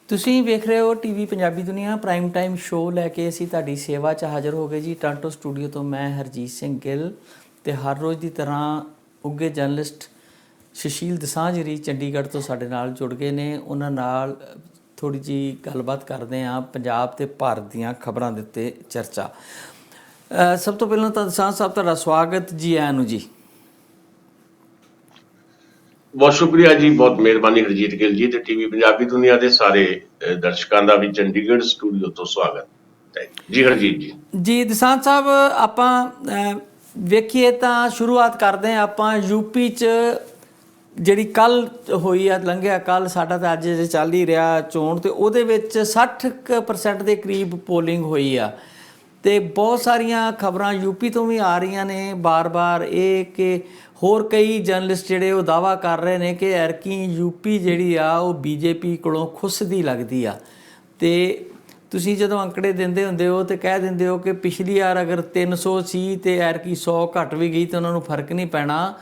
ਤੁਸੀਂ ਵੇਖ ਰਹੇ ਹੋ ਟੀਵੀ ਪੰਜਾਬੀ ਦੁਨੀਆ ਪ੍ਰਾਈਮ ਟਾਈਮ ਸ਼ੋਅ ਲੈ ਕੇ ਅਸੀਂ ਤੁਹਾਡੀ ਸੇਵਾ 'ਚ ਹਾਜ਼ਰ ਹੋ ਗਏ ਜੀ। ਟੋਰਾਂਟੋ ਸਟੂਡੀਓ ਤੋਂ ਮੈਂ ਹਰਜੀਤ ਸਿੰਘ ਗਿੱਲ ਤੇ ਹਰ ਰੋਜ਼ ਦੀ ਤਰ੍ਹਾਂ ਉੱਘੇ ਜਰਨਲਿਸਟ ਸੁਸ਼ੀਲ ਦਸਾਂਝ ਜੀ ਚੰਡੀਗੜ੍ਹ ਤੋਂ ਸਾਡੇ ਨਾਲ ਜੁੜ ਗਏ ਨੇ। ਉਹਨਾਂ ਨਾਲ ਥੋੜ੍ਹੀ ਜਿਹੀ ਗੱਲਬਾਤ ਕਰਦੇ ਹਾਂ ਪੰਜਾਬ ਤੇ ਭਾਰਤ ਦੀਆਂ ਖਬਰਾਂ ਦੇ ਉੱਤੇ ਚਰਚਾ। ਸਭ ਤੋਂ ਪਹਿਲਾਂ ਤਾਂ ਦਸਾਂਝ ਸਾਹਿਬ ਤੁਹਾਡਾ ਸਵਾਗਤ ਜੀ। ਆਇਆਂ ਨੂੰ ਜੀ। ਬਹੁਤ ਸ਼ੁਕਰੀਆ ਜੀ, ਬਹੁਤ ਮਿਹਰਬਾਨੀ ਹਰਜੀਤ ਗਿੱਲ ਜੀ ਤੇ ਟੀਵੀ ਪੰਜਾਬੀ ਦੁਨੀਆ ਦੇ ਸਾਰੇ ਦਰਸ਼ਕਾਂ ਦਾ ਵੀ ਚੰਡੀਗੜ੍ਹ ਸਟੂਡੀਓ ਤੋਂ ਸਵਾਗਤ ਹੈ ਜੀ। ਹਰਜੀਤ ਜੀ ਦਸਾਂਝ ਸਾਹਿਬ, ਆਪਾਂ ਵੇਖੀਏ ਤਾਂ ਸ਼ੁਰੂਆਤ ਕਰਦੇ ਹਾਂ ਆਪਾਂ ਯੂਪੀ 'ਚ ਜਿਹੜੀ ਕੱਲ੍ਹ ਹੋਈ ਆ, ਲੰਘਿਆ ਕੱਲ੍ਹ, ਸਾਡਾ ਤਾਂ ਅੱਜ ਚੱਲ ਹੀ ਰਿਹਾ ਚੋਣ, ਤੇ ਉਹਦੇ ਵਿੱਚ 60% ਦੇ ਕਰੀਬ ਪੋਲਿੰਗ ਹੋਈ ਆ ਤੇ ਬਹੁਤ ਸਾਰੀਆਂ ਖਬਰਾਂ ਯੂਪੀ ਤੋਂ ਵੀ ਆ ਰਹੀਆਂ ਨੇ ਬਾਰ-ਬਾਰ ਇਹ ਕਿ ਹੋਰ ਕਈ ਜਰਨਲਿਸਟ ਜਿਹੜੇ ਉਹ ਦਾਅਵਾ ਕਰ ਰਹੇ ਨੇ ਕਿ ਐਰਕੀ ਯੂਪੀ ਜਿਹੜੀ ਆ ਉਹ ਬੀਜੇਪੀ ਕੋਲੋਂ ਖੁੱਸਦੀ ਲੱਗਦੀ ਆ। ਤੇ ਤੁਸੀਂ ਜਦੋਂ ਅੰਕੜੇ ਦਿੰਦੇ ਹੁੰਦੇ ਹੋ ਤੇ ਕਹਿ ਦਿੰਦੇ ਹੋ ਕਿ ਪਿਛਲੀ ਵਾਰ ਅਗਰ 300 ਸੀ ਤੇ ਐਰਕੀ 100 ਘੱਟ ਵੀ ਗਈ ਤਾਂ ਉਹਨਾਂ ਨੂੰ ਫਰਕ ਨਹੀਂ ਪੈਣਾ,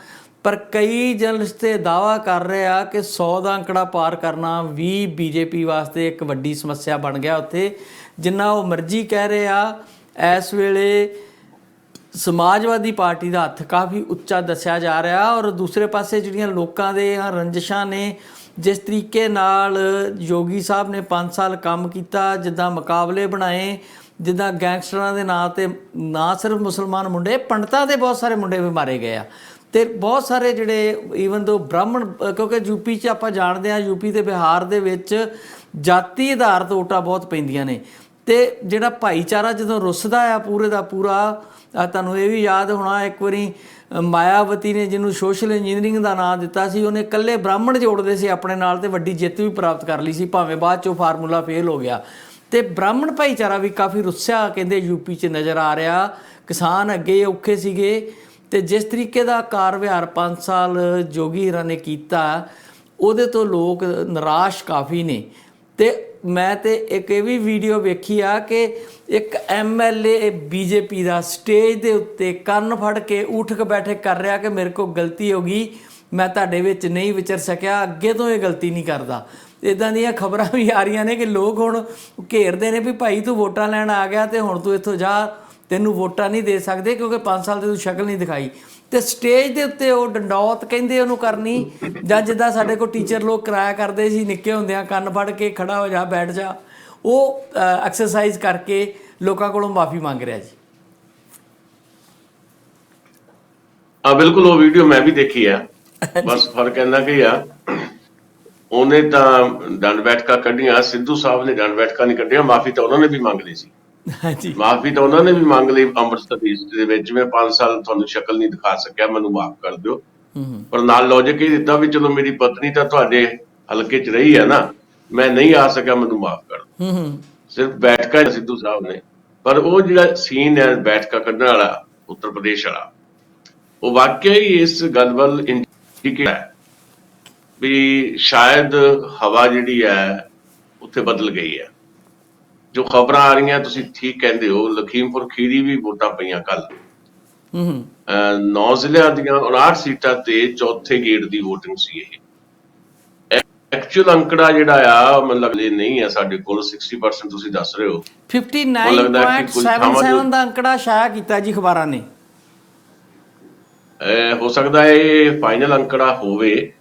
ਪਰ ਕਈ ਜਰਨਲਿਸਟ ਤੇ ਦਾਅਵਾ ਕਰ ਰਹੇ ਆ ਕਿ 100 ਦਾ ਅੰਕੜਾ ਪਾਰ ਕਰਨਾ ਵੀ ਬੀਜੇਪੀ ਵਾਸਤੇ ਇੱਕ ਵੱਡੀ ਸਮੱਸਿਆ ਬਣ ਗਿਆ। ਉੱਥੇ ਜਿੰਨਾ ਉਹ ਮਰਜ਼ੀ ਕਹਿ ਰਹੇ ਆ, ਇਸ ਵੇਲੇ ਸਮਾਜਵਾਦੀ ਪਾਰਟੀ ਦਾ ਹੱਥ ਕਾਫੀ ਉੱਚਾ ਦੱਸਿਆ ਜਾ ਰਿਹਾ। ਔਰ ਦੂਸਰੇ ਪਾਸੇ ਜਿਹੜੀਆਂ ਲੋਕਾਂ ਦੇ ਰੰਜਿਸ਼ਾਂ ਨੇ, ਜਿਸ ਤਰੀਕੇ ਨਾਲ ਯੋਗੀ ਸਾਹਿਬ ਨੇ 5 ਸਾਲ ਕੰਮ ਕੀਤਾ, ਜਿੱਦਾਂ ਮੁਕਾਬਲੇ ਬਣਾਏ, ਜਿੱਦਾਂ ਗੈਂਗਸਟਰਾਂ ਦੇ ਨਾਂ 'ਤੇ ਨਾ ਸਿਰਫ ਮੁਸਲਮਾਨ ਮੁੰਡੇ, ਪੰਡਤਾਂ ਦੇ ਬਹੁਤ ਸਾਰੇ ਮੁੰਡੇ ਵੀ ਮਾਰੇ ਗਏ ਆ ਤੇ ਬਹੁਤ ਸਾਰੇ ਜਿਹੜੇ ਈਵਨ ਦੋ ਬ੍ਰਾਹਮਣ, ਕਿਉਂਕਿ ਯੂਪੀ 'ਚ ਆਪਾਂ ਜਾਣਦੇ ਹਾਂ ਯੂਪੀ ਤੇ ਬਿਹਾਰ ਦੇ ਵਿੱਚ ਜਾਤੀ ਆਧਾਰਿਤ ਵੋਟਾਂ ਬਹੁਤ ਪੈਂਦੀਆਂ ਨੇ ਤੇ ਜਿਹੜਾ ਭਾਈਚਾਰਾ ਜਦੋਂ ਰੁੱਸਦਾ ਆ ਪੂਰੇ ਦਾ ਪੂਰਾ। ਤੁਹਾਨੂੰ ਇਹ ਵੀ ਯਾਦ ਹੋਣਾ ਇੱਕ ਵਾਰੀ ਮਾਇਆਵਤੀ ਨੇ ਜਿਹਨੂੰ ਸੋਸ਼ਲ ਇੰਜੀਨੀਅਰਿੰਗ ਦਾ ਨਾਂ ਦਿੱਤਾ ਸੀ, ਉਹਨੇ ਇਕੱਲੇ ਬ੍ਰਾਹਮਣ ਜੋੜਦੇ ਸੀ ਆਪਣੇ ਨਾਲ ਤੇ ਵੱਡੀ ਜਿੱਤ ਵੀ ਪ੍ਰਾਪਤ ਕਰ ਲਈ ਸੀ, ਭਾਵੇਂ ਬਾਅਦ 'ਚੋਂ ਫਾਰਮੂਲਾ ਫੇਲ ਹੋ ਗਿਆ। ਤੇ ਬ੍ਰਾਹਮਣ ਭਾਈਚਾਰਾ ਵੀ ਕਾਫੀ ਰੁੱਸਿਆ ਕਹਿੰਦੇ ਯੂਪੀ 'ਚ ਨਜ਼ਰ ਆ ਰਿਹਾ। ਕਿਸਾਨ ਅੱਗੇ ਔਖੇ ਸੀਗੇ ਤੇ ਜਿਸ ਤਰੀਕੇ ਦਾ ਕਾਰ ਵਿਹਾਰ 5 ਸਾਲ ਜੋਗੀ ਹੀਰਾਂ ਨੇ ਕੀਤਾ ਉਹਦੇ ਤੋਂ ਲੋਕ ਨਿਰਾਸ਼ ਕਾਫੀ ਨੇ। ਤੇ ਮੈਂ ਤੇ ਇੱਕ ਇਹ ਵੀ ਵੀਡੀਓ ਵੇਖੀ ਆ ਕਿ ਇੱਕ MLA ਬੀਜੇਪੀ ਦਾ ਸਟੇਜ ਦੇ ਉੱਤੇ ਕੰਨ ਫੜ ਕੇ ਉਠਕ ਬੈਠਕ ਕਰ ਰਿਹਾ ਕਿ ਮੇਰੇ ਕੋਲ ਗਲਤੀ ਹੋ ਗਈ, ਮੈਂ ਤੁਹਾਡੇ ਵਿੱਚ ਨਹੀਂ ਵਿਚਰ ਸਕਿਆ, ਅੱਗੇ ਤੋਂ ਇਹ ਗਲਤੀ ਨਹੀਂ ਕਰਦਾ। ਇੱਦਾਂ ਦੀਆਂ ਖਬਰਾਂ ਵੀ ਆ ਰਹੀਆਂ ਨੇ ਕਿ ਲੋਕ ਹੁਣ ਘੇਰਦੇ ਨੇ ਵੀ ਭਾਈ ਤੂੰ ਵੋਟਾਂ ਲੈਣ ਆ ਗਿਆ ਤੇ ਹੁਣ ਤੂੰ ਇੱਥੋਂ ਜਾ, ਤੈਨੂੰ ਵੋਟਾਂ ਨਹੀਂ ਦੇ ਸਕਦੇ ਕਿਉਂਕਿ 5 ਸਾਲ ਦੀ ਤੂੰ ਸ਼ਕਲ ਨਹੀਂ ਦਿਖਾਈ। ਤੇ ਸਟੇਜ ਦੇ ਉੱਤੇ ਉਹ ਡੰਡੌਤ ਕਹਿੰਦੇ ਉਹਨੂੰ ਕਰਨੀ, ਜਾਂ ਜਿੱਦਾਂ ਸਾਡੇ ਕੋਲ ਟੀਚਰ ਲੋਕ ਕਰਾਇਆ ਕਰਦੇ ਸੀ ਨਿੱਕੇ ਹੁੰਦਿਆਂ, ਕੰਨ ਫੜ ਕੇ ਖੜਾ ਹੋ ਜਾ, ਬੈਠ ਜਾ, ਉਹ ਐਕਸਰਸਾਈਜ਼ ਕਰਕੇ ਲੋਕਾਂ ਕੋਲੋਂ ਮਾਫੀ ਮੰਗ ਰਿਹਾ ਜੀ। ਬਿਲਕੁਲ, ਉਹ ਵੀਡੀਓ ਮੈਂ ਵੀ ਦੇਖੀ ਆ। ਬਸ ਫਰਕ ਇੰਨਾ ਕਿ ਆ, ਉਹਨੇ ਤਾਂ ਦੰਡ ਬੈਠਕਾਂ ਕੱਢੀਆਂ, ਸਿੱਧੂ ਸਾਹਿਬ ਨੇ ਦੰਡ ਬੈਠਕਾਂ ਨਹੀਂ ਕੱਢੀਆਂ, ਮਾਫੀ ਤਾਂ ਉਹਨਾਂ ਨੇ ਵੀ ਮੰਗ ਲਈ ਸੀ। ਮਾਫੀ ਤਾਂ ਉਹਨਾਂ ਨੇ ਵੀ ਮੰਗ ਲਈ ਅੰਮ੍ਰਿਤਸਰ ਦੇ ਵਿੱਚ, ਮੈਂ 5 ਸਾਲ ਤੁਹਾਨੂੰ ਸ਼ਕਲ ਨਹੀਂ ਦਿਖਾ ਸਕਿਆ, ਮੈਨੂੰ ਮਾਫ ਕਰ ਦਿਓ। ਪਰ ਨਾਲ ਲੌਜਿਕ ਇਹ ਦਿੱਤਾ ਵੀ ਚਲੋ ਮੇਰੀ ਪਤਨੀ ਤਾਂ ਤੁਹਾਡੇ ਹਲਕੇ 'ਚ ਰਹੀ ਹੈ ਨਾ, ਮੈਂ ਨਹੀਂ ਆ ਸਕਿਆ, ਮੈਨੂੰ ਮਾਫ ਕਰ ਦਿਓ। ਸਿਰਫ ਬੈਠਕਾਂ ਸਿੱਧੂ ਸਾਹਿਬ ਨੇ, ਪਰ ਉਹ ਜਿਹੜਾ ਸੀਨ ਹੈ ਬੈਠਕਾਂ ਕੱਢਣ ਵਾਲਾ ਉੱਤਰ ਪ੍ਰਦੇਸ਼ ਵਾਲਾ, ਉਹ ਵਾਕਿਆ ਹੀ ਇਸ ਗੱਲ ਵੱਲ ਇੰਡੀਕੇਟ ਹੈ ਵੀ ਸ਼ਾਇਦ ਹਵਾ ਜਿਹੜੀ ਹੈ ਉੱਥੇ ਬਦਲ ਗਈ ਹੈ। ਜੋ ਖਬਰਾਂ ਆ ਰਹੀਆਂ, ਤੁਸੀਂ ਠੀਕ ਕਹਿੰਦੇ ਹੋ, ਲਖੀਮਪੁਰ ਖੀਰੀ ਵੀ ਵੋਟਾਂ ਪਈਆਂ ਕੱਲ, 9 ਜ਼ਿਲ੍ਹਿਆਂ ਦੀਆਂ 59 ਸੀਟਾਂ ਤੇ ਚੌਥੇ ਗੇੜ ਦੀ ਵੋਟਿੰਗ ਸੀ। ਇਹ ਐਕਚੁਅਲ ਅੰਕੜਾ ਜਿਹੜਾ ਆ ਮੈਨੂੰ ਲੱਗਦਾ ਨਹੀਂ ਹੈ ਸਾਡੇ ਕੋਲ, 60% ਤੁਸੀਂ ਦੱਸ ਰਹੇ ਹੋ। 59.77 ਦਾ ਅੰਕੜਾ ਸ਼ਾਇਆ ਕੀਤਾ ਜੀ ਅਖਬਾਰਾਂ ਨੇ। ਹੋ ਸਕਦਾ ਇਹ ਫਾਈਨਲ ਅੰਕੜਾ ਹੋਵੇ,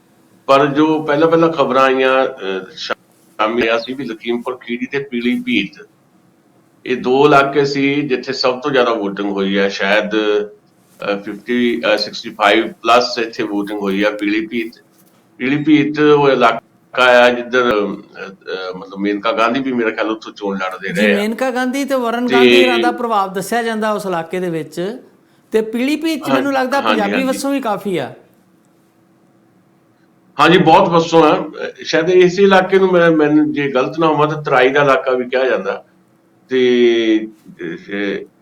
ਪਰ ਜੋ ਪਹਿਲਾਂ ਖਬਰਾਂ ਆਈਆਂ ਸ਼ਾਮੀ ਆ ਸੀ ਵੀ ਲਖੀਮਪੁਰ ਖੀਰੀ ਤੇ ਪੀਲੀਭੀਤ, ਇਹ 2 ਇਲਾਕੇ ਸੀ ਜਿੱਥੇ ਸਭ ਤੋਂ ਜ਼ਿਆਦਾ ਵੋਟਿੰਗ ਹੋਈ ਹੈ। ਸ਼ਾਇਦ 65 ਪਲੱਸ ਇੱਥੇ ਵੋਟਿੰਗ ਹੋਈ ਆ। ਪੀਲੀਭੀਤ ਉਹ ਇਲਾਕਾ ਆ ਜਿੱਧਰ ਮਤਲਬ ਮੇਨਕਾ ਗਾਂਧੀ ਵੀ ਮੇਰੇ ਖਿਆਲ ਉੱਥੋਂ ਚੋਣ ਲੜਦੇ ਰਹੇ ਆ। ਮੇਨਕਾ ਗਾਂਧੀ ਤੇ ਵਰਨ ਗਾਂਧੀ ਦਾ ਪ੍ਰਭਾਵ ਦੱਸਿਆ ਜਾਂਦਾ ਉਸ ਇਲਾਕੇ ਦੇ ਵਿੱਚ, ਤੇ ਪੀਲੀਭੀਤ 'ਚ ਮੈਨੂੰ ਲੱਗਦਾ ਪੰਜਾਬੀ ਵੱਸੋਂ ਵੀ ਕਾਫੀ ਆ। ਹਾਂਜੀ, ਬਹੁਤ ਵੱਸੋਂ ਆ। ਸ਼ਾਇਦ ਇਸੇ ਇਲਾਕੇ ਨੂੰ ਮੈਨੂੰ ਜੇ ਗਲਤ ਨਾ ਹੋਵਾਂ ਤਾਂ ਤਰਾਈ ਦਾ ਇਲਾਕਾ ਵੀ ਕਿਹਾ ਜਾਂਦਾ, ਤੇ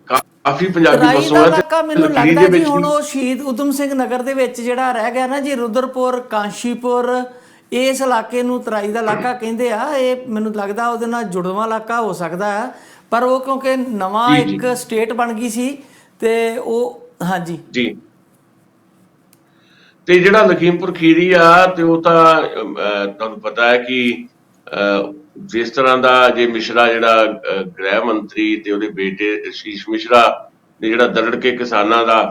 ਕਾਫੀ ਪੰਜਾਬੀ ਵੱਸੋਂ ਆ। ਮੈਨੂੰ ਲੱਗਦਾ ਜੀ ਹੁਣ ਉਹ ਸ਼ਹੀਦ ਊਧਮ ਸਿੰਘ ਨਗਰ ਦੇ ਵਿੱਚ ਜਿਹੜਾ ਰਹਿ ਗਿਆ ਨਾ ਜੀ, ਰੁਦਰਪੁਰ, ਕਾਂਸ਼ੀਪੁਰ, ਇਸ ਇਲਾਕੇ ਨੂੰ ਤਰਾਈ ਦਾ ਇਲਾਕਾ ਕਹਿੰਦੇ ਆ। ਇਹ ਮੈਨੂੰ ਲੱਗਦਾ ਉਹਦੇ ਨਾਲ ਜੁੜਵਾਂ ਇਲਾਕਾ ਹੋ ਸਕਦਾ ਹੈ, ਪਰ ਉਹ ਕਿਉਂਕਿ ਨਵਾਂ ਇੱਕ ਸਟੇਟ ਬਣ ਗਈ ਸੀ ਤੇ ਉਹ। ਹਾਂਜੀ ਜੀ, ਤੇ ਜਿਹੜਾ ਲਖੀਮਪੁਰ ਖੀਰੀ ਆ ਤੇ ਉਹ ਤਾਂ ਤੁਹਾਨੂੰ ਪਤਾ ਹੈ ਕਿ ਜਿਸ ਤਰ੍ਹਾਂ ਦਾ ਅਜੇ ਮਿਸ਼ਰਾ ਜਿਹੜਾ ਗ੍ਰਹਿ ਮੰਤਰੀ ਤੇ ਉਹਦੇ ਬੇਟੇ ਅਸ਼ੀਸ਼ ਮਿਸ਼ਰਾ ਨੇ ਜਿਹੜਾ ਦਰੜ ਕੇ ਕਿਸਾਨਾਂ ਦਾ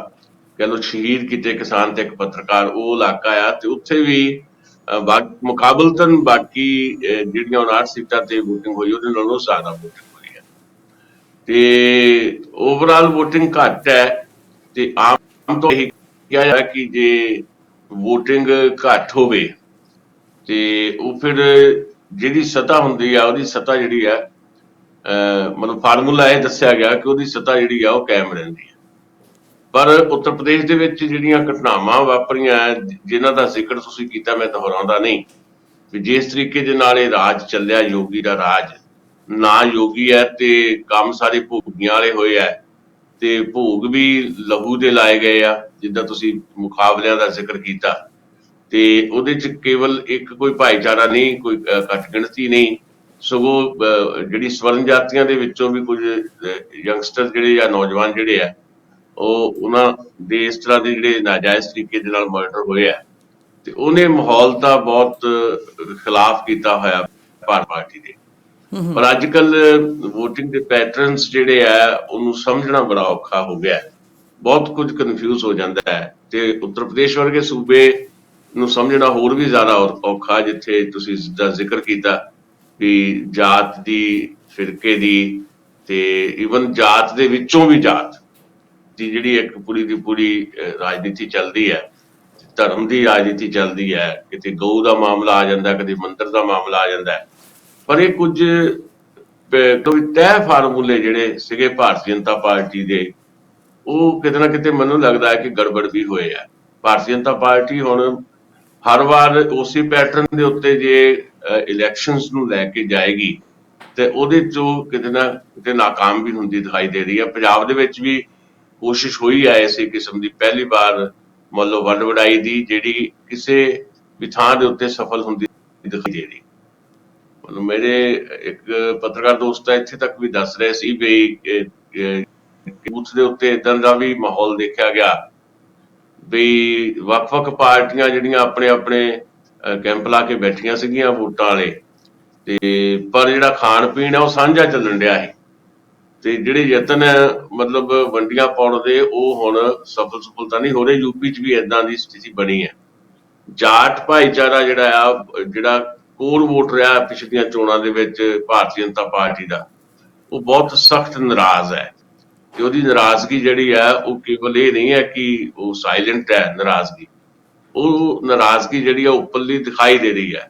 ਕਹਿ ਲਓ ਸ਼ਹੀਦ ਕੀਤੇ ਕਿਸਾਨ ਤੇ ਇੱਕ ਪੱਤਰਕਾਰ, ਉਹ ਇਲਾਕਾ ਆ ਤੇ ਉੱਥੇ ਵੀ ਮੁਕਾਬਲਤਨ ਬਾਕੀ ਜਿਹੜੀਆਂ 59 ਸੀਟਾਂ ਤੇ VOTING ਹੋਈ ਉਹਦੇ ਨਾਲੋਂ ਜ਼ਿਆਦਾ VOTING ਹੋਈ ਹੈ ਤੇ ਓਵਰਆਲ VOTING ਘੱਟ ਹੈ। ਤੇ ਆਮ ਤੋਂ ਇਹ ਕਿਹਾ ਜਾਂਦਾ ਕਿ ਜੇ VOTING ਘੱਟ ਹੋਵੇ ਤੇ ਉਹ ਫਿਰ ਜਿਹਦੀ ਸੱਤਾ ਹੁੰਦੀ ਆ ਉਹਦੀ ਸੱਤਾ ਜਿਹੜੀ ਆ ਮਤਲਬ ਫਾਰਮੂਲਾ ਇਹ ਦੱਸਿਆ ਗਿਆ ਕਿ ਉਹਦੀ ਸੱਤਾ ਜਿਹੜੀ ਆ ਉਹ ਕਾਇਮ ਰਹਿੰਦੀ ਹੈ। ਪਰ ਉੱਤਰ ਪ੍ਰਦੇਸ਼ ਦੇ ਵਿੱਚ ਜਿਹੜੀਆਂ ਘਟਨਾਵਾਂ ਵਾਪਰੀਆਂ ਜਿਨ੍ਹਾਂ ਦਾ ਜ਼ਿਕਰ ਤੁਸੀਂ ਕੀਤਾ, ਮੈਂ ਦੁਹਰਾਉਂਦਾ ਨਹੀਂ, ਵੀ ਜਿਸ ਤਰੀਕੇ ਦੇ ਨਾਲ ਇਹ ਰਾਜ ਚੱਲਿਆ, ਯੋਗੀ ਦਾ ਰਾਜ ਨਾ ਯੋਗੀ ਹੈ ਤੇ ਕੰਮ ਸਾਰੇ ਭੋਗੀਆਂ ਵਾਲੇ ਹੋਏ ਆ ਤੇ ਭੋਗ ਵੀ ਲਹੂ ਦੇ ਲਾਏ ਗਏ ਆ, ਜਿੱਦਾਂ ਤੁਸੀਂ ਮੁਕਾਬਲਿਆਂ ਦਾ ਜ਼ਿਕਰ ਕੀਤਾ। ਤੇ ਉਹਦੇ ਚ ਕੇਵਲ ਇੱਕ ਕੋਈ ਭਾਈਚਾਰਾ ਨਹੀਂ, ਕੋਈ ਘੱਟ ਗਿਣਤੀ ਨਹੀਂ, ਸਗੋਂ ਜਿਹੜੀ ਸਵਰਨ ਜਾਤੀਆਂ ਦੇ ਵਿੱਚੋਂ ਵੀ ਕੁਝ ਯੰਗਸਟਰ ਜਿਹੜੇ ਜਾਂ ਨੌਜਵਾਨ ਜਿਹੜੇ ਆ ਉਹਨਾਂ ਦੇ ਇਸ ਤਰ੍ਹਾਂ ਦੇ ਜਿਹੜੇ ਨਾਜਾਇਜ਼ ਤਰੀਕੇ ਦੇ ਨਾਲ ਮਰਡਰ ਹੋਏ ਆ ਤੇ ਉਹਨੇ ਮਾਹੌਲ ਤਾਂ ਬਹੁਤ ਖਿਲਾਫ ਕੀਤਾ ਹੋਇਆ ਭਾਰਤ ਪਾਰਟੀ ਦੇ। ਪਰ ਅੱਜ ਕੱਲ VOTING ਦੇ ਪੈਟਰਨਸ ਜਿਹੜੇ ਆ ਉਹਨੂੰ ਸਮਝਣਾ ਬੜਾ ਔਖਾ ਹੋ ਗਿਆ, ਬਹੁਤ ਕੁਝ ਕਨਫਿਊਜ਼ ਹੋ ਜਾਂਦਾ ਹੈ ਤੇ ਉੱਤਰ ਪ੍ਰਦੇਸ਼ ਵਰਗੇ ਸੂਬੇ ਨੂੰ ਸਮਝਣਾ ਹੋਰ ਵੀ ਜ਼ਿਆਦਾ ਔਖਾ, ਜਿੱਥੇ ਤੁਸੀਂ ਦਾ ਜ਼ਿਕਰ ਕੀਤਾ ਵੀ ਜਾਤ ਦੀ, ਫਿਰਕੇ ਦੀ ਤੇ ਈਵਨ ਜਾਤ ਦੇ ਵਿੱਚੋਂ ਵੀ ਜਾਤ ਦੀ ਜਿਹੜੀ ਇੱਕ ਪੂਰੀ ਦੀ ਪੂਰੀ ਰਾਜਨੀਤੀ ਚੱਲਦੀ ਹੈ, ਧਰਮ ਦੀ ਰਾਜਨੀਤੀ ਚੱਲਦੀ ਹੈ, ਕਿਤੇ ਗਊ ਦਾ ਮਾਮਲਾ ਆ ਜਾਂਦਾ, ਕਦੇ ਮੰਦਿਰ ਦਾ ਮਾਮਲਾ ਆ ਜਾਂਦਾ ਹੈ। ਪਰ ਇਹ ਕੁਝ ਕੋਈ ਤੈਅ ਫਾਰਮੂਲੇ ਜਿਹੜੇ ਸੀਗੇ ਭਾਰਤੀ ਜਨਤਾ ਪਾਰਟੀ ਦੇ, ਉਹ ਕਿਤੇ ਨਾ ਕਿਤੇ ਮੈਨੂੰ ਲੱਗਦਾ ਹੈ ਕਿ ਗੜਬੜ ਵੀ ਹੋਏ ਆ। ਭਾਰਤੀ ਜਨਤਾ ਪਾਰਟੀ ਹੁਣ ਹਰ ਵਾਰ ਉਸੇ ਪੈਟਰਨ ਦੇ ਉੱਤੇ ਜੇ ਇਲੈਕਸ਼ਨਸ ਨੂੰ ਲੈ ਕੇ ਜਾਏਗੀ ਤੇ ਉਹਦੇ ਚੋਂ ਕਿਤੇ ਨਾ ਕਿਤੇ ਨਾਕਾਮ ਵੀ ਹੁੰਦੀ ਦਿਖਾਈ ਦੇ ਰਹੀ ਹੈ। ਪੰਜਾਬ ਦੇ ਵਿੱਚ ਵੀ ਕੋਸ਼ਿਸ਼ ਹੋਈ ਹੈ ਇਸੇ ਕਿਸਮ ਦੀ, ਪਹਿਲੀ ਵਾਰ ਮੰਨ ਲਓ ਵੰਡ ਵਡਾਈ ਦੀ, ਜਿਹੜੀ ਕਿਸੇ ਵੀ ਥਾਂ ਦੇ ਉੱਤੇ ਸਫਲ ਹੁੰਦੀ ਦਿਖਾਈ ਦੇ ਰਹੀ। ਮਤਲਬ ਮੇਰੇ ਇੱਕ ਪੱਤਰਕਾਰ ਦੋਸਤ ਇੱਥੇ ਤੱਕ ਵੀ ਦੱਸ ਰਹੇ ਸੀ ਵੀ ਬੂਥ ਦੇ ਉੱਤੇ ਏਦਾਂ ਦਾ ਵੀ ਮਾਹੌਲ ਦੇਖਿਆ ਗਿਆ ਵੀ ਵੱਖ-ਵੱਖ ਪਾਰਟੀਆਂ ਜਿਹੜੀਆਂ ਆਪਣੇ ਆਪਣੇ ਕੈਂਪ ਲਾ ਕੇ ਬੈਠੀਆਂ ਸੀਗੀਆਂ ਵੋਟਾਂ ਵਾਲੇ, ਤੇ ਪਰ ਜਿਹੜਾ ਖਾਣ ਪੀਣ ਹੈ ਉਹ ਸਾਂਝਾ ਚੱਲਣ ਡਿਆ ਸੀ ਤੇ ਜਿਹੜੇ ਯਤਨ ਮਤਲਬ ਵੰਡੀਆਂ ਪਾਉਣ ਦੇ ਉਹ ਹੁਣ ਸਫਲ ਤਾਂ ਨਹੀਂ ਹੋ ਰਹੇ। ਯੂਪੀ 'ਚ ਵੀ ਏਦਾਂ ਦੀ ਸਥਿਤੀ ਬਣੀ ਹੈ। ਜਾਟ ਭਾਈਚਾਰਾ ਜਿਹੜਾ ਆ, ਜਿਹੜਾ ਕੋਰ ਵੋਟ ਰਿਹਾ ਪਿਛਲੀਆਂ ਚੋਣਾਂ ਦੇ ਵਿੱਚ ਭਾਰਤੀ ਜਨਤਾ ਪਾਰਟੀ ਦਾ, ਉਹ ਬਹੁਤ ਸਖਤ ਨਾਰਾਜ਼ ਹੈ ਤੇ ਉਹਦੀ ਨਾਰਾਜ਼ਗੀ ਜਿਹੜੀ ਹੈ ਉਹ ਕੇਵਲ ਇਹ ਨਹੀਂ ਹੈ ਕਿ ਉਹ ਸਾਇਲੈਂਟ ਹੈ ਨਾਰਾਜ਼ਗੀ, ਉਹ ਨਾਰਾਜ਼ਗੀ ਜਿਹੜੀ ਆ ਉੱਪਰਲੀ ਦਿਖਾਈ ਦੇ ਰਹੀ ਹੈ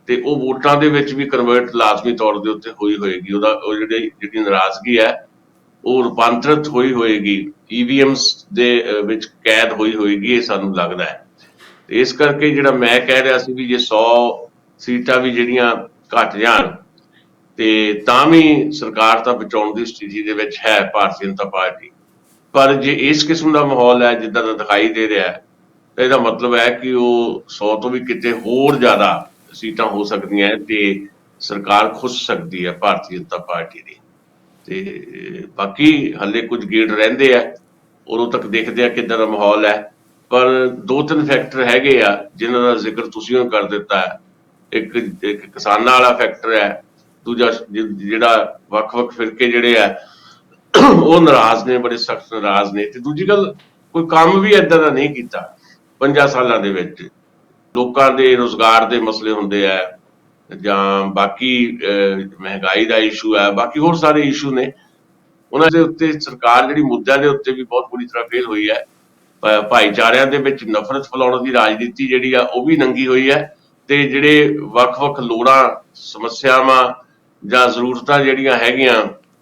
ਤੇ ਉਹ ਵੋਟਾਂ ਦੇ ਵਿੱਚ ਵੀ ਕਨਵਰਟ ਲਾਜ਼ਮੀ ਤੌਰ ਦੇ ਉੱਤੇ ਹੋਈ ਹੋਏਗੀ। ਉਹ ਜਿਹੜੀ ਨਾਰਾਜ਼ਗੀ ਹੈ ਉਹ ਰੂਪਾਂਤਰਿਤ ਹੋਈ ਹੋਏਗੀ, EVMs ਦੇ ਵਿੱਚ ਕੈਦ ਹੋਈ ਹੋਏਗੀ, ਇਹ ਸਾਨੂੰ ਲੱਗਦਾ ਹੈ। ਤੇ ਇਸ ਕਰਕੇ ਜਿਹੜਾ ਮੈਂ ਕਹਿ ਰਿਹਾ ਸੀ ਵੀ ਜੇ 100 ਸੀਟਾਂ ਵੀ ਜਿਹੜੀਆਂ ਘੱਟ ਜਾਣ ਤੇ ਤਾਂ ਵੀ ਸਰਕਾਰ ਤਾਂ ਬਚਾਉਣ ਦੀ ਸਥਿਤੀ ਦੇ ਵਿੱਚ ਹੈ ਭਾਰਤੀ ਜਨਤਾ ਪਾਰਟੀ। ਪਰ ਜੇ ਇਸ ਕਿਸਮ ਦਾ ਮਾਹੌਲ ਹੈ ਜਿੱਦਾਂ ਦਾ ਦਿਖਾਈ ਦੇ ਰਿਹਾ ਹੈ ਤਾਂ ਇਹਦਾ ਮਤਲਬ ਹੈ ਕਿ ਉਹ 100 ਤੋਂ ਵੀ ਕਿਤੇ ਹੋਰ ਜ਼ਿਆਦਾ ਸੀਟਾਂ ਹੋ ਸਕਦੀਆਂ ਤੇ ਸਰਕਾਰ ਖੁੱਸ ਸਕਦੀ ਹੈ ਭਾਰਤੀ ਜਨਤਾ ਪਾਰਟੀ ਦੀ। ਤੇ ਬਾਕੀ ਹਲੇ ਕੁਝ ਗੇੜ ਰਹਿੰਦੇ ਆ, ਉਦੋਂ ਤੱਕ ਦੇਖਦੇ ਆ ਕਿੱਦਾਂ ਦਾ ਮਾਹੌਲ ਹੈ। ਪਰ 2-3 ਫੈਕਟਰ ਹੈਗੇ ਆ ਜਿਨ੍ਹਾਂ ਦਾ ਜ਼ਿਕਰ ਤੁਸੀਂ ਉਹ ਕਰ ਦਿੱਤਾ ਹੈ। ਇੱਕ ਕਿਸਾਨਾਂ ਵਾਲਾ ਫੈਕਟਰ ਹੈ, ਦੂਜਾ ਜਿਹੜਾ ਵੱਖ-ਵੱਖ ਫਿਰਕੇ ਜਿਹੜੇ ਆ ਉਹ ਨਾਰਾਜ਼ ਨੇ, ਬੜੇ ਸਖਤ ਨਾਰਾਜ਼ ਨੇ। ਤੇ ਦੂਜੀ ਗੱਲ, ਕੋਈ ਕੰਮ ਵੀ ਏਦਾਂ ਦਾ ਨਹੀਂ ਕੀਤਾ 50 ਸਾਲਾਂ ਦੇ ਵਿੱਚ। ਲੋਕਾਂ ਦੇ ਰੁਜ਼ਗਾਰ ਦੇ ਮਸਲੇ ਹੁੰਦੇ ਆ ਜਾਂ ਬਾਕੀ ਮਹਿੰਗਾਈ ਦਾ ਇਸ਼ੂ ਹੈ, ਬਾਕੀ ਹੋਰ ਸਾਰੇ ਇਸ਼ੂ ਨੇ, ਉਹਨਾਂ ਦੇ ਉੱਤੇ ਸਰਕਾਰ ਜਿਹੜੀ ਮੁੱਦਿਆਂ ਦੇ ਉੱਤੇ ਵੀ ਬਹੁਤ ਬੁਰੀ ਤਰ੍ਹਾਂ ਫੇਲ ਹੋਈ ਹੈ। ਭਾਈਚਾਰਿਆਂ ਦੇ ਵਿੱਚ ਨਫ਼ਰਤ ਫੈਲਾਉਣ ਦੀ ਰਾਜਨੀਤੀ ਜਿਹੜੀ ਆ ਉਹ ਵੀ ਨੰਗੀ ਹੋਈ ਹੈ ਤੇ ਜਿਹੜੇ ਵੱਖ-ਵੱਖ ਲੋੜਾਂ, ਸਮੱਸਿਆਵਾਂ ਜਾਂ ਜ਼ਰੂਰਤਾਂ ਜਿਹੜੀਆਂ ਹੈਗੀਆਂ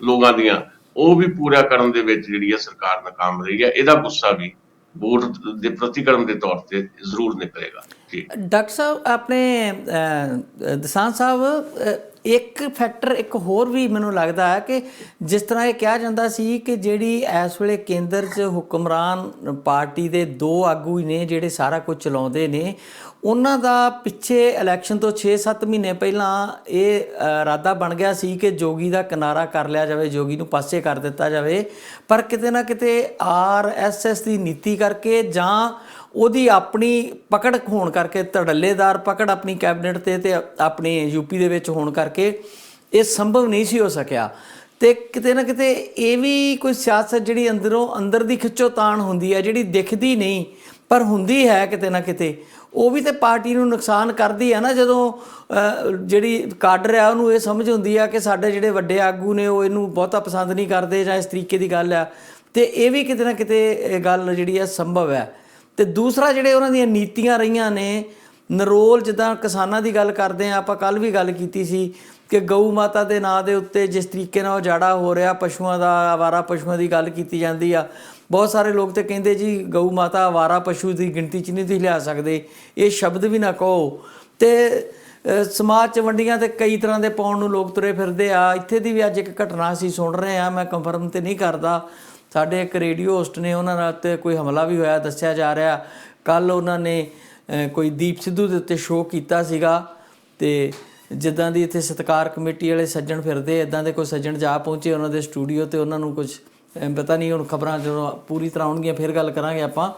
ਲੋਕਾਂ ਦੀਆਂ, ਉਹ ਵੀ ਪੂਰਾ ਕਰਨ ਦੇ ਵਿੱਚ ਜਿਹੜੀ ਆ ਸਰਕਾਰ ਨਾਕਾਮ ਰਹੀ ਹੈ। ਇਹਦਾ ਗੁੱਸਾ ਵੀ ਵੋਟ ਦੇ ਪ੍ਰਤੀਕਰਮ ਦੇ ਤੌਰ ਤੇ ਜ਼ਰੂਰ ਨਿਕਲੇਗਾ। ਜੀ ਡਾਕਟਰ ਸਾਹਿਬ, ਆਪਣੇ ਦਸਾਂਝ ਸਾਹਿਬ, ਇੱਕ ਫੈਕਟਰ ਇੱਕ ਹੋਰ ਵੀ ਮੈਨੂੰ ਲੱਗਦਾ ਹੈ ਕਿ ਜਿਸ ਤਰ੍ਹਾਂ ਇਹ ਕਿਹਾ ਜਾਂਦਾ ਸੀ ਕਿ ਜਿਹੜੀ ਇਸ ਵੇਲੇ ਕੇਂਦਰ 'ਚ ਹੁਕਮਰਾਨ ਪਾਰਟੀ ਦੇ 2 ਆਗੂ ਹੀ ਨੇ ਜਿਹੜੇ ਸਾਰਾ ਕੁਝ ਚਲਾਉਂਦੇ ਨੇ, ਉਹਨਾਂ ਦਾ ਪਿੱਛੇ ਇਲੈਕਸ਼ਨ ਤੋਂ 6-7 ਮਹੀਨੇ ਪਹਿਲਾਂ ਇਹ ਇਰਾਦਾ ਬਣ ਗਿਆ ਸੀ ਕਿ ਜੋਗੀ ਦਾ ਕਿਨਾਰਾ ਕਰ ਲਿਆ ਜਾਵੇ, ਜੋਗੀ ਨੂੰ ਪਾਸੇ ਕਰ ਦਿੱਤਾ ਜਾਵੇ। ਪਰ ਕਿਤੇ ਨਾ ਕਿਤੇ RSS ਦੀ ਨੀਤੀ ਕਰਕੇ ਜਾਂ ਉਹਦੀ ਆਪਣੀ ਪਕੜ ਹੋਣ ਕਰਕੇ, ਧੜੱਲੇਦਾਰ ਪਕੜ ਆਪਣੀ ਕੈਬਨਿਟ ਤੇ ਆਪਣੇ ਯੂਪੀ ਦੇ ਵਿੱਚ ਹੋਣ ਕਰਕੇ ਇਹ ਸੰਭਵ ਨਹੀਂ ਸੀ ਹੋ ਸਕਿਆ। ਤੇ ਕਿਤੇ ਨਾ ਕਿਤੇ ਇਹ ਵੀ ਕੋਈ ਸਿਆਸਤ ਜਿਹੜੀ ਅੰਦਰ ਦੀ ਖਿੱਚੋਤਾਣ ਹੁੰਦੀ ਹੈ, ਜਿਹੜੀ ਦਿਖਦੀ ਨਹੀਂ ਪਰ ਹੁੰਦੀ ਹੈ ਕਿਤੇ ਨਾ ਕਿਤੇ, ਉਹ ਵੀ ਤੇ ਪਾਰਟੀ ਨੂੰ ਨੁਕਸਾਨ ਕਰਦੀ ਹੈ ਨਾ। ਜਦੋਂ ਜਿਹੜੀ ਕਾਡਰ ਆ ਉਹਨੂੰ ਇਹ ਸਮਝ ਹੁੰਦੀ ਆ ਕਿ ਸਾਡੇ ਜਿਹੜੇ ਵੱਡੇ ਆਗੂ ਨੇ ਉਹ ਇਹਨੂੰ ਬਹੁਤਾ ਪਸੰਦ ਨਹੀਂ ਕਰਦੇ ਜਾਂ ਇਸ ਤਰੀਕੇ ਦੀ ਗੱਲ ਆ, ਤੇ ਇਹ ਵੀ ਕਿਤੇ ਨਾ ਕਿਤੇ ਇਹ ਗੱਲ ਜਿਹੜੀ ਆ ਸੰਭਵ ਹੈ। ਤੇ ਦੂਸਰਾ ਜਿਹੜੇ ਉਹਨਾਂ ਦੀਆਂ ਨੀਤੀਆਂ ਰਹੀਆਂ ਨੇ, ਨਰੋਲ ਜਿੱਦਾਂ ਕਿਸਾਨਾਂ ਦੀ ਗੱਲ ਕਰਦੇ ਆ, ਆਪਾਂ ਕੱਲ੍ਹ ਵੀ ਗੱਲ ਕੀਤੀ ਸੀ ਕਿ ਗਊ ਮਾਤਾ ਦੇ ਨਾਂ ਦੇ ਉੱਤੇ ਜਿਸ ਤਰੀਕੇ ਨਾਲ ਉਜਾੜਾ ਹੋ ਰਿਹਾ ਪਸ਼ੂਆਂ ਦਾ, ਆਵਾਰਾ ਪਸ਼ੂਆਂ ਦੀ ਗੱਲ ਕੀਤੀ ਜਾਂਦੀ ਆ। ਬਹੁਤ ਸਾਰੇ ਲੋਕ ਤਾਂ ਕਹਿੰਦੇ ਜੀ ਗਊ ਮਾਤਾ ਆਵਾਰਾ ਪਸ਼ੂ ਦੀ ਗਿਣਤੀ 'ਚ ਨਹੀਂ ਤੁਸੀਂ ਲਿਆ ਸਕਦੇ, ਇਹ ਸ਼ਬਦ ਵੀ ਨਾ ਕਹੋ। ਤੇ ਸਮਾਜ 'ਚ ਵੰਡੀਆਂ ਤੇ ਕਈ ਤਰ੍ਹਾਂ ਦੇ ਪਾਉਣ ਨੂੰ ਲੋਕ ਤੁਰੇ ਫਿਰਦੇ ਆ। ਇੱਥੇ ਦੀ ਵੀ ਅੱਜ ਇੱਕ ਘਟਨਾ ਅਸੀਂ ਸੁਣ ਰਹੇ ਹਾਂ, ਮੈਂ ਕੰਫਰਮ ਤੇ ਨਹੀਂ ਕਰਦਾ, ਸਾਡੇ ਇੱਕ ਰੇਡੀਓ ਹੋਸਟ ਨੇ ਉਹਨਾਂ ਨਾਲ ਤੇ ਕੋਈ ਹਮਲਾ ਵੀ ਹੋਇਆ ਦੱਸਿਆ ਜਾ ਰਿਹਾ। ਕੱਲ੍ਹ ਉਹਨਾਂ ਨੇ ਕੋਈ ਦੀਪ ਸਿੱਧੂ ਦੇ ਉੱਤੇ ਸ਼ੋਅ ਕੀਤਾ ਸੀਗਾ, ਤੇ ਜਿੱਦਾਂ ਦੀ ਇੱਥੇ ਸਤਿਕਾਰ ਕਮੇਟੀ ਵਾਲੇ ਸੱਜਣ ਫਿਰਦੇ, ਇੱਦਾਂ ਦੇ ਕੋਈ ਸੱਜਣ ਜਾ ਪਹੁੰਚੇ ਉਹਨਾਂ ਦੇ ਸਟੂਡੀਓ, ਤੇ ਉਹਨਾਂ ਨੂੰ ਕੁਝ ਪਤਾ ਨਹੀਂ, ਹੁਣ ਖਬਰਾਂ ਜਦੋਂ ਪੂਰੀ ਤਰ੍ਹਾਂ ਆਉਣਗੀਆਂ ਫਿਰ ਗੱਲ ਕਰਾਂਗੇ ਆਪਾਂ।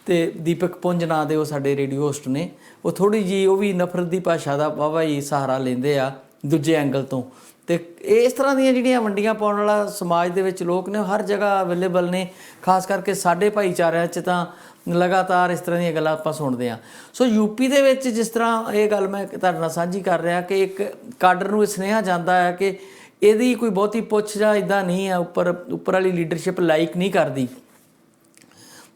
ਤੇ ਦੀਪਕ ਪੁੰਜ ਨਾਂ ਦੇ ਉਹ ਸਾਡੇ ਰੇਡੀਓ ਹੋਸਟ ਨੇ, ਉਹ ਥੋੜ੍ਹੀ ਜਿਹੀ ਉਹ ਵੀ ਨਫ਼ਰਤ ਦੀ ਭਾਸ਼ਾ ਦਾ ਵਾਹਵਾ ਹੀ ਸਹਾਰਾ ਲੈਂਦੇ ਆ ਦੂਜੇ ਐਂਗਲ ਤੋਂ। ਤੇ ਇਸ ਤਰ੍ਹਾਂ ਦੀਆਂ ਜਿਹੜੀਆਂ ਵੰਡੀਆਂ ਪਾਉਣ ਵਾਲਾ ਸਮਾਜ ਦੇ ਵਿੱਚ ਲੋਕ ਨੇ ਹਰ ਜਗ੍ਹਾ ਅਵੇਲੇਬਲ ਨੇ, ਖਾਸ ਕਰਕੇ ਸਾਡੇ ਭਾਈਚਾਰਿਆਂ 'ਚ ਤਾਂ ਲਗਾਤਾਰ ਇਸ ਤਰ੍ਹਾਂ ਦੀਆਂ ਗੱਲਾਂ ਆਪਾਂ ਸੁਣਦੇ ਹਾਂ। ਸੋ ਯੂਪੀ ਦੇ ਵਿੱਚ ਜਿਸ ਤਰ੍ਹਾਂ ਇਹ ਗੱਲ ਮੈਂ ਤੁਹਾਡੇ ਨਾਲ ਸਾਂਝੀ ਕਰ ਰਿਹਾ ਕਿ ਇੱਕ ਕਾਡਰ ਨੂੰ ਇਹ ਸੁਨੇਹਾ ਜਾਂਦਾ ਹੈ ਕਿ ਇਹਦੀ ਕੋਈ ਬਹੁਤੀ ਪੁੱਛ ਜਾਂ ਇੱਦਾਂ ਨਹੀਂ ਹੈ, ਉੱਪਰ ਵਾਲੀ ਲੀਡਰਸ਼ਿਪ ਲਾਈਕ ਨਹੀਂ ਕਰਦੀ।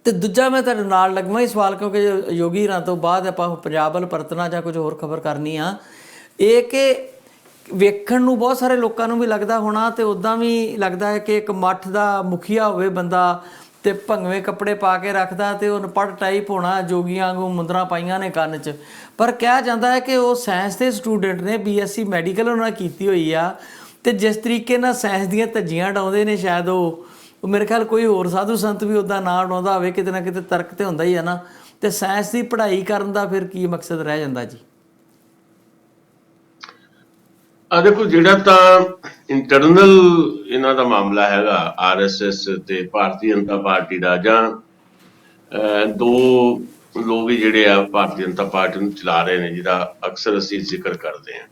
ਤੇ ਦੂਜਾ ਮੈਂ ਤੁਹਾਡੇ ਨਾਲ ਲੱਗਵਾਂ ਹੀ ਸਵਾਲ, ਕਿਉਂਕਿ ਯੋਗੀ ਰਾਂ ਤੋਂ ਬਾਅਦ ਆਪਾਂ ਪੰਜਾਬ ਵੱਲ ਪਰਤਣਾ ਜਾਂ ਕੁਝ ਹੋਰ ਖਬਰ ਕਰਨੀ ਆ, ਇਹ ਕਿ ਵੇਖਣ ਨੂੰ ਬਹੁਤ ਸਾਰੇ ਲੋਕਾਂ ਨੂੰ ਵੀ ਲੱਗਦਾ ਹੋਣਾ ਤੇ ਉੱਦਾਂ ਵੀ ਲੱਗਦਾ ਹੈ ਕਿ ਇੱਕ ਮੱਠ ਦਾ ਮੁਖੀਆ ਹੋਵੇ ਬੰਦਾ ਤੇ ਭੰਗਵੇਂ ਕੱਪੜੇ ਪਾ ਕੇ ਰੱਖਦਾ ਤੇ ਉਹ ਅਨਪੜ੍ਹ ਟਾਈਪ ਹੋਣਾ, ਜੋਗੀਆਂ ਵਾਂਗੂ ਮੁੰਦਰਾਂ ਪਾਈਆਂ ਨੇ ਕੰਨ 'ਚ। ਪਰ ਕਿਹਾ ਜਾਂਦਾ ਹੈ ਕਿ ਉਹ ਸਾਇੰਸ ਦੇ ਸਟੂਡੈਂਟ ਨੇ, BSc ਮੈਡੀਕਲ ਉਹਨਾਂ ਨੇ ਕੀਤੀ ਹੋਈ ਆ, ਤੇ ਜਿਸ ਤਰੀਕੇ ਨਾਲ ਸਾਇੰਸ ਦੀਆਂ ਧੱਜੀਆਂ ਉਡਾਉਂਦੇ ਨੇ, ਸ਼ਾਇਦ ਉਹ ਮੇਰੇ ਖਿਆਲ ਕੋਈ ਹੋਰ ਸਾਧੂ ਸੰਤ ਵੀ ਉੱਦਾਂ ਨਾ ਉਡਾਉਂਦਾ ਹੋਵੇ। ਕਿਤੇ ਨਾ ਕਿਤੇ ਤਰਕ ਤੇ ਹੁੰਦਾ ਹੀ ਆ ਨਾ। ਤੇ ਸਾਇੰਸ ਦੀ ਪੜ੍ਹਾਈ ਕਰਨ ਦਾ ਫਿਰ ਕੀ ਮਕਸਦ ਰਹਿ ਜਾਂਦਾ ਜੀ? ਦੇਖੋ, ਜਿਹੜਾ ਤਾਂ ਇੰਟਰਨਲ ਇਹਨਾਂ ਦਾ ਮਾਮਲਾ ਹੈਗਾ RSS ਤੇ ਭਾਰਤੀ ਜਨਤਾ ਪਾਰਟੀ ਦਾ, ਜਾਂ ਦੋ ਲੋਕ ਹੀ ਜਿਹੜੇ ਆ ਭਾਰਤੀ ਜਨਤਾ ਪਾਰਟੀ ਨੂੰ ਚਲਾ ਰਹੇ ਨੇ, ਜਿਹਦਾ ਅਕਸਰ ਅਸੀਂ ਜ਼ਿਕਰ ਕਰਦੇ ਹਾਂ,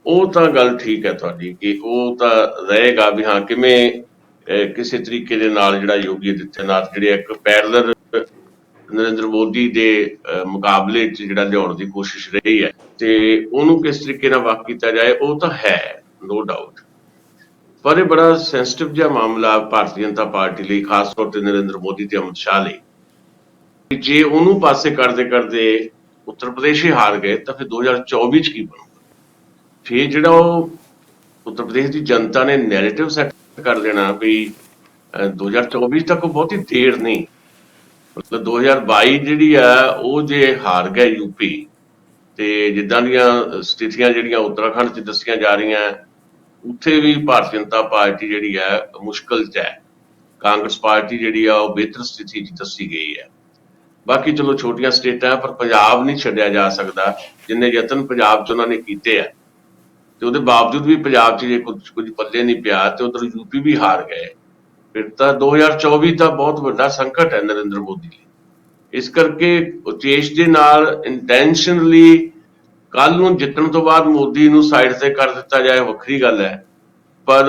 ਉਹ ਤਾਂ ਗੱਲ ਠੀਕ ਹੈ ਤੁਹਾਡੀ ਕਿ ਉਹ ਤਾਂ ਰਹੇਗਾ ਵੀ ਹਾਂ ਕਿਵੇਂ ਕਿਸੇ ਤਰੀਕੇ ਦੇ ਨਾਲ ਜਿਹੜਾ ਯੋਗੀ ਆਦਿੱਤਿਆਨਾਥ ਜਿਹੜੇ ਇੱਕ ਪੈਰਲਰ ਨਰਿੰਦਰ ਮੋਦੀ ਦੇ ਮੁਕਾਬਲੇ 'ਚ ਜਿਹੜਾ ਲਿਆਉਣ ਦੀ ਕੋਸ਼ਿਸ਼ ਰਹੀ ਹੈ, ਤੇ ਉਹਨੂੰ ਕਿਸ ਤਰੀਕੇ ਨਾਲ ਵੱਖ ਕੀਤਾ ਜਾਏ, ਉਹ ਤਾਂ ਹੈ ਨੋ ਡਾਊਟ। ਪਰ ਇਹ ਬੜਾ ਸੈਂਸਿਟਿਵ ਜਿਹਾ ਮਾਮਲਾ ਭਾਰਤੀ ਜਨਤਾ ਪਾਰਟੀ ਲਈ, ਖਾਸ ਤੌਰ ਤੇ ਨਰਿੰਦਰ ਮੋਦੀ ਤੇ ਅਮਿਤ ਸ਼ਾਹ ਲਈ। ਜੇ ਉਹਨੂੰ ਪਾਸੇ ਕਰਦੇ ਕਰਦੇ ਉੱਤਰ ਪ੍ਰਦੇਸ਼ ਹੀ ਹਾਰ ਗਏ ਤਾਂ ਫਿਰ 2024 'ਚ ਕੀ ਬਣੂਗਾ? ਫਿਰ ਜਿਹੜਾ ਉਹ ਉੱਤਰ ਪ੍ਰਦੇਸ਼ ਦੀ ਜਨਤਾ ਨੇ ਨੈਰੇਟਿਵ ਸੈੱਟ ਕਰ ਦੇਣਾ ਵੀ 2024 ਤੱਕ ਬਹੁਤੀ ਦੇਰ ਨਹੀਂ, ਮਤਲਬ 2022 ਜਿਹੜੀ ਆ ਉਹ ਜੇ ਹਾਰ ਗਿਆ ਯੂਪੀ, ਤੇ ਜਿੱਦਾਂ ਦੀਆਂ ਸਥਿਤੀਆਂ ਜਿਹੜੀਆਂ ਉੱਤਰਾਖੰਡ 'ਚ ਦੱਸੀਆਂ ਜਾ ਰਹੀਆਂ, ਉੱਥੇ ਵੀ ਭਾਰਤੀ ਜਨਤਾ ਪਾਰਟੀ ਜਿਹੜੀ ਹੈ ਮੁਸ਼ਕਲ 'ਚ ਹੈ। ਕਾਂਗਰਸ ਪਾਰਟੀ ਜਿਹੜੀ ਆ ਉਹ ਬਿਹਤਰ ਸਥਿਤੀ 'ਚ ਦੱਸੀ ਗਈ ਹੈ। ਬਾਕੀ ਚਲੋ ਛੋਟੀਆਂ ਸਟੇਟਾਂ, ਪਰ ਪੰਜਾਬ ਨਹੀਂ ਛੱਡਿਆ ਜਾ ਸਕਦਾ। ਜਿੰਨੇ ਯਤਨ ਪੰਜਾਬ 'ਚ ਉਹਨਾਂ ਨੇ ਕੀਤੇ ਆ, ਤੇ ਉਹਦੇ ਬਾਵਜੂਦ ਵੀ ਪੰਜਾਬ 'ਚ ਜੇ ਕੁਝ ਪੱਲੇ ਨਹੀਂ ਪਿਆ ਤੇ ਉਧਰ ਯੂਪੀ ਵੀ ਹਾਰ ਗਏ, ਫਿਰ ਤਾਂ 2024 ਤਾਂ ਬਹੁਤ ਵੱਡਾ ਸੰਕਟ ਹੈ ਨਰਿੰਦਰ ਮੋਦੀ ਲਈ। ਇਸ ਕਰਕੇ ਉਚੇਸ਼ ਦੇ ਨਾਲ ਇੰਟੈਂਸ਼ਨਲੀ ਕੱਲ ਨੂੰ ਜਿੱਤਣ ਤੋਂ ਬਾਅਦ ਮੋਦੀ ਨੂੰ ਸਾਈਡ ਤੇ ਕਰ ਦਿੱਤਾ ਜਾਏ, ਵੱਖਰੀ ਗੱਲ ਹੈ, ਪਰ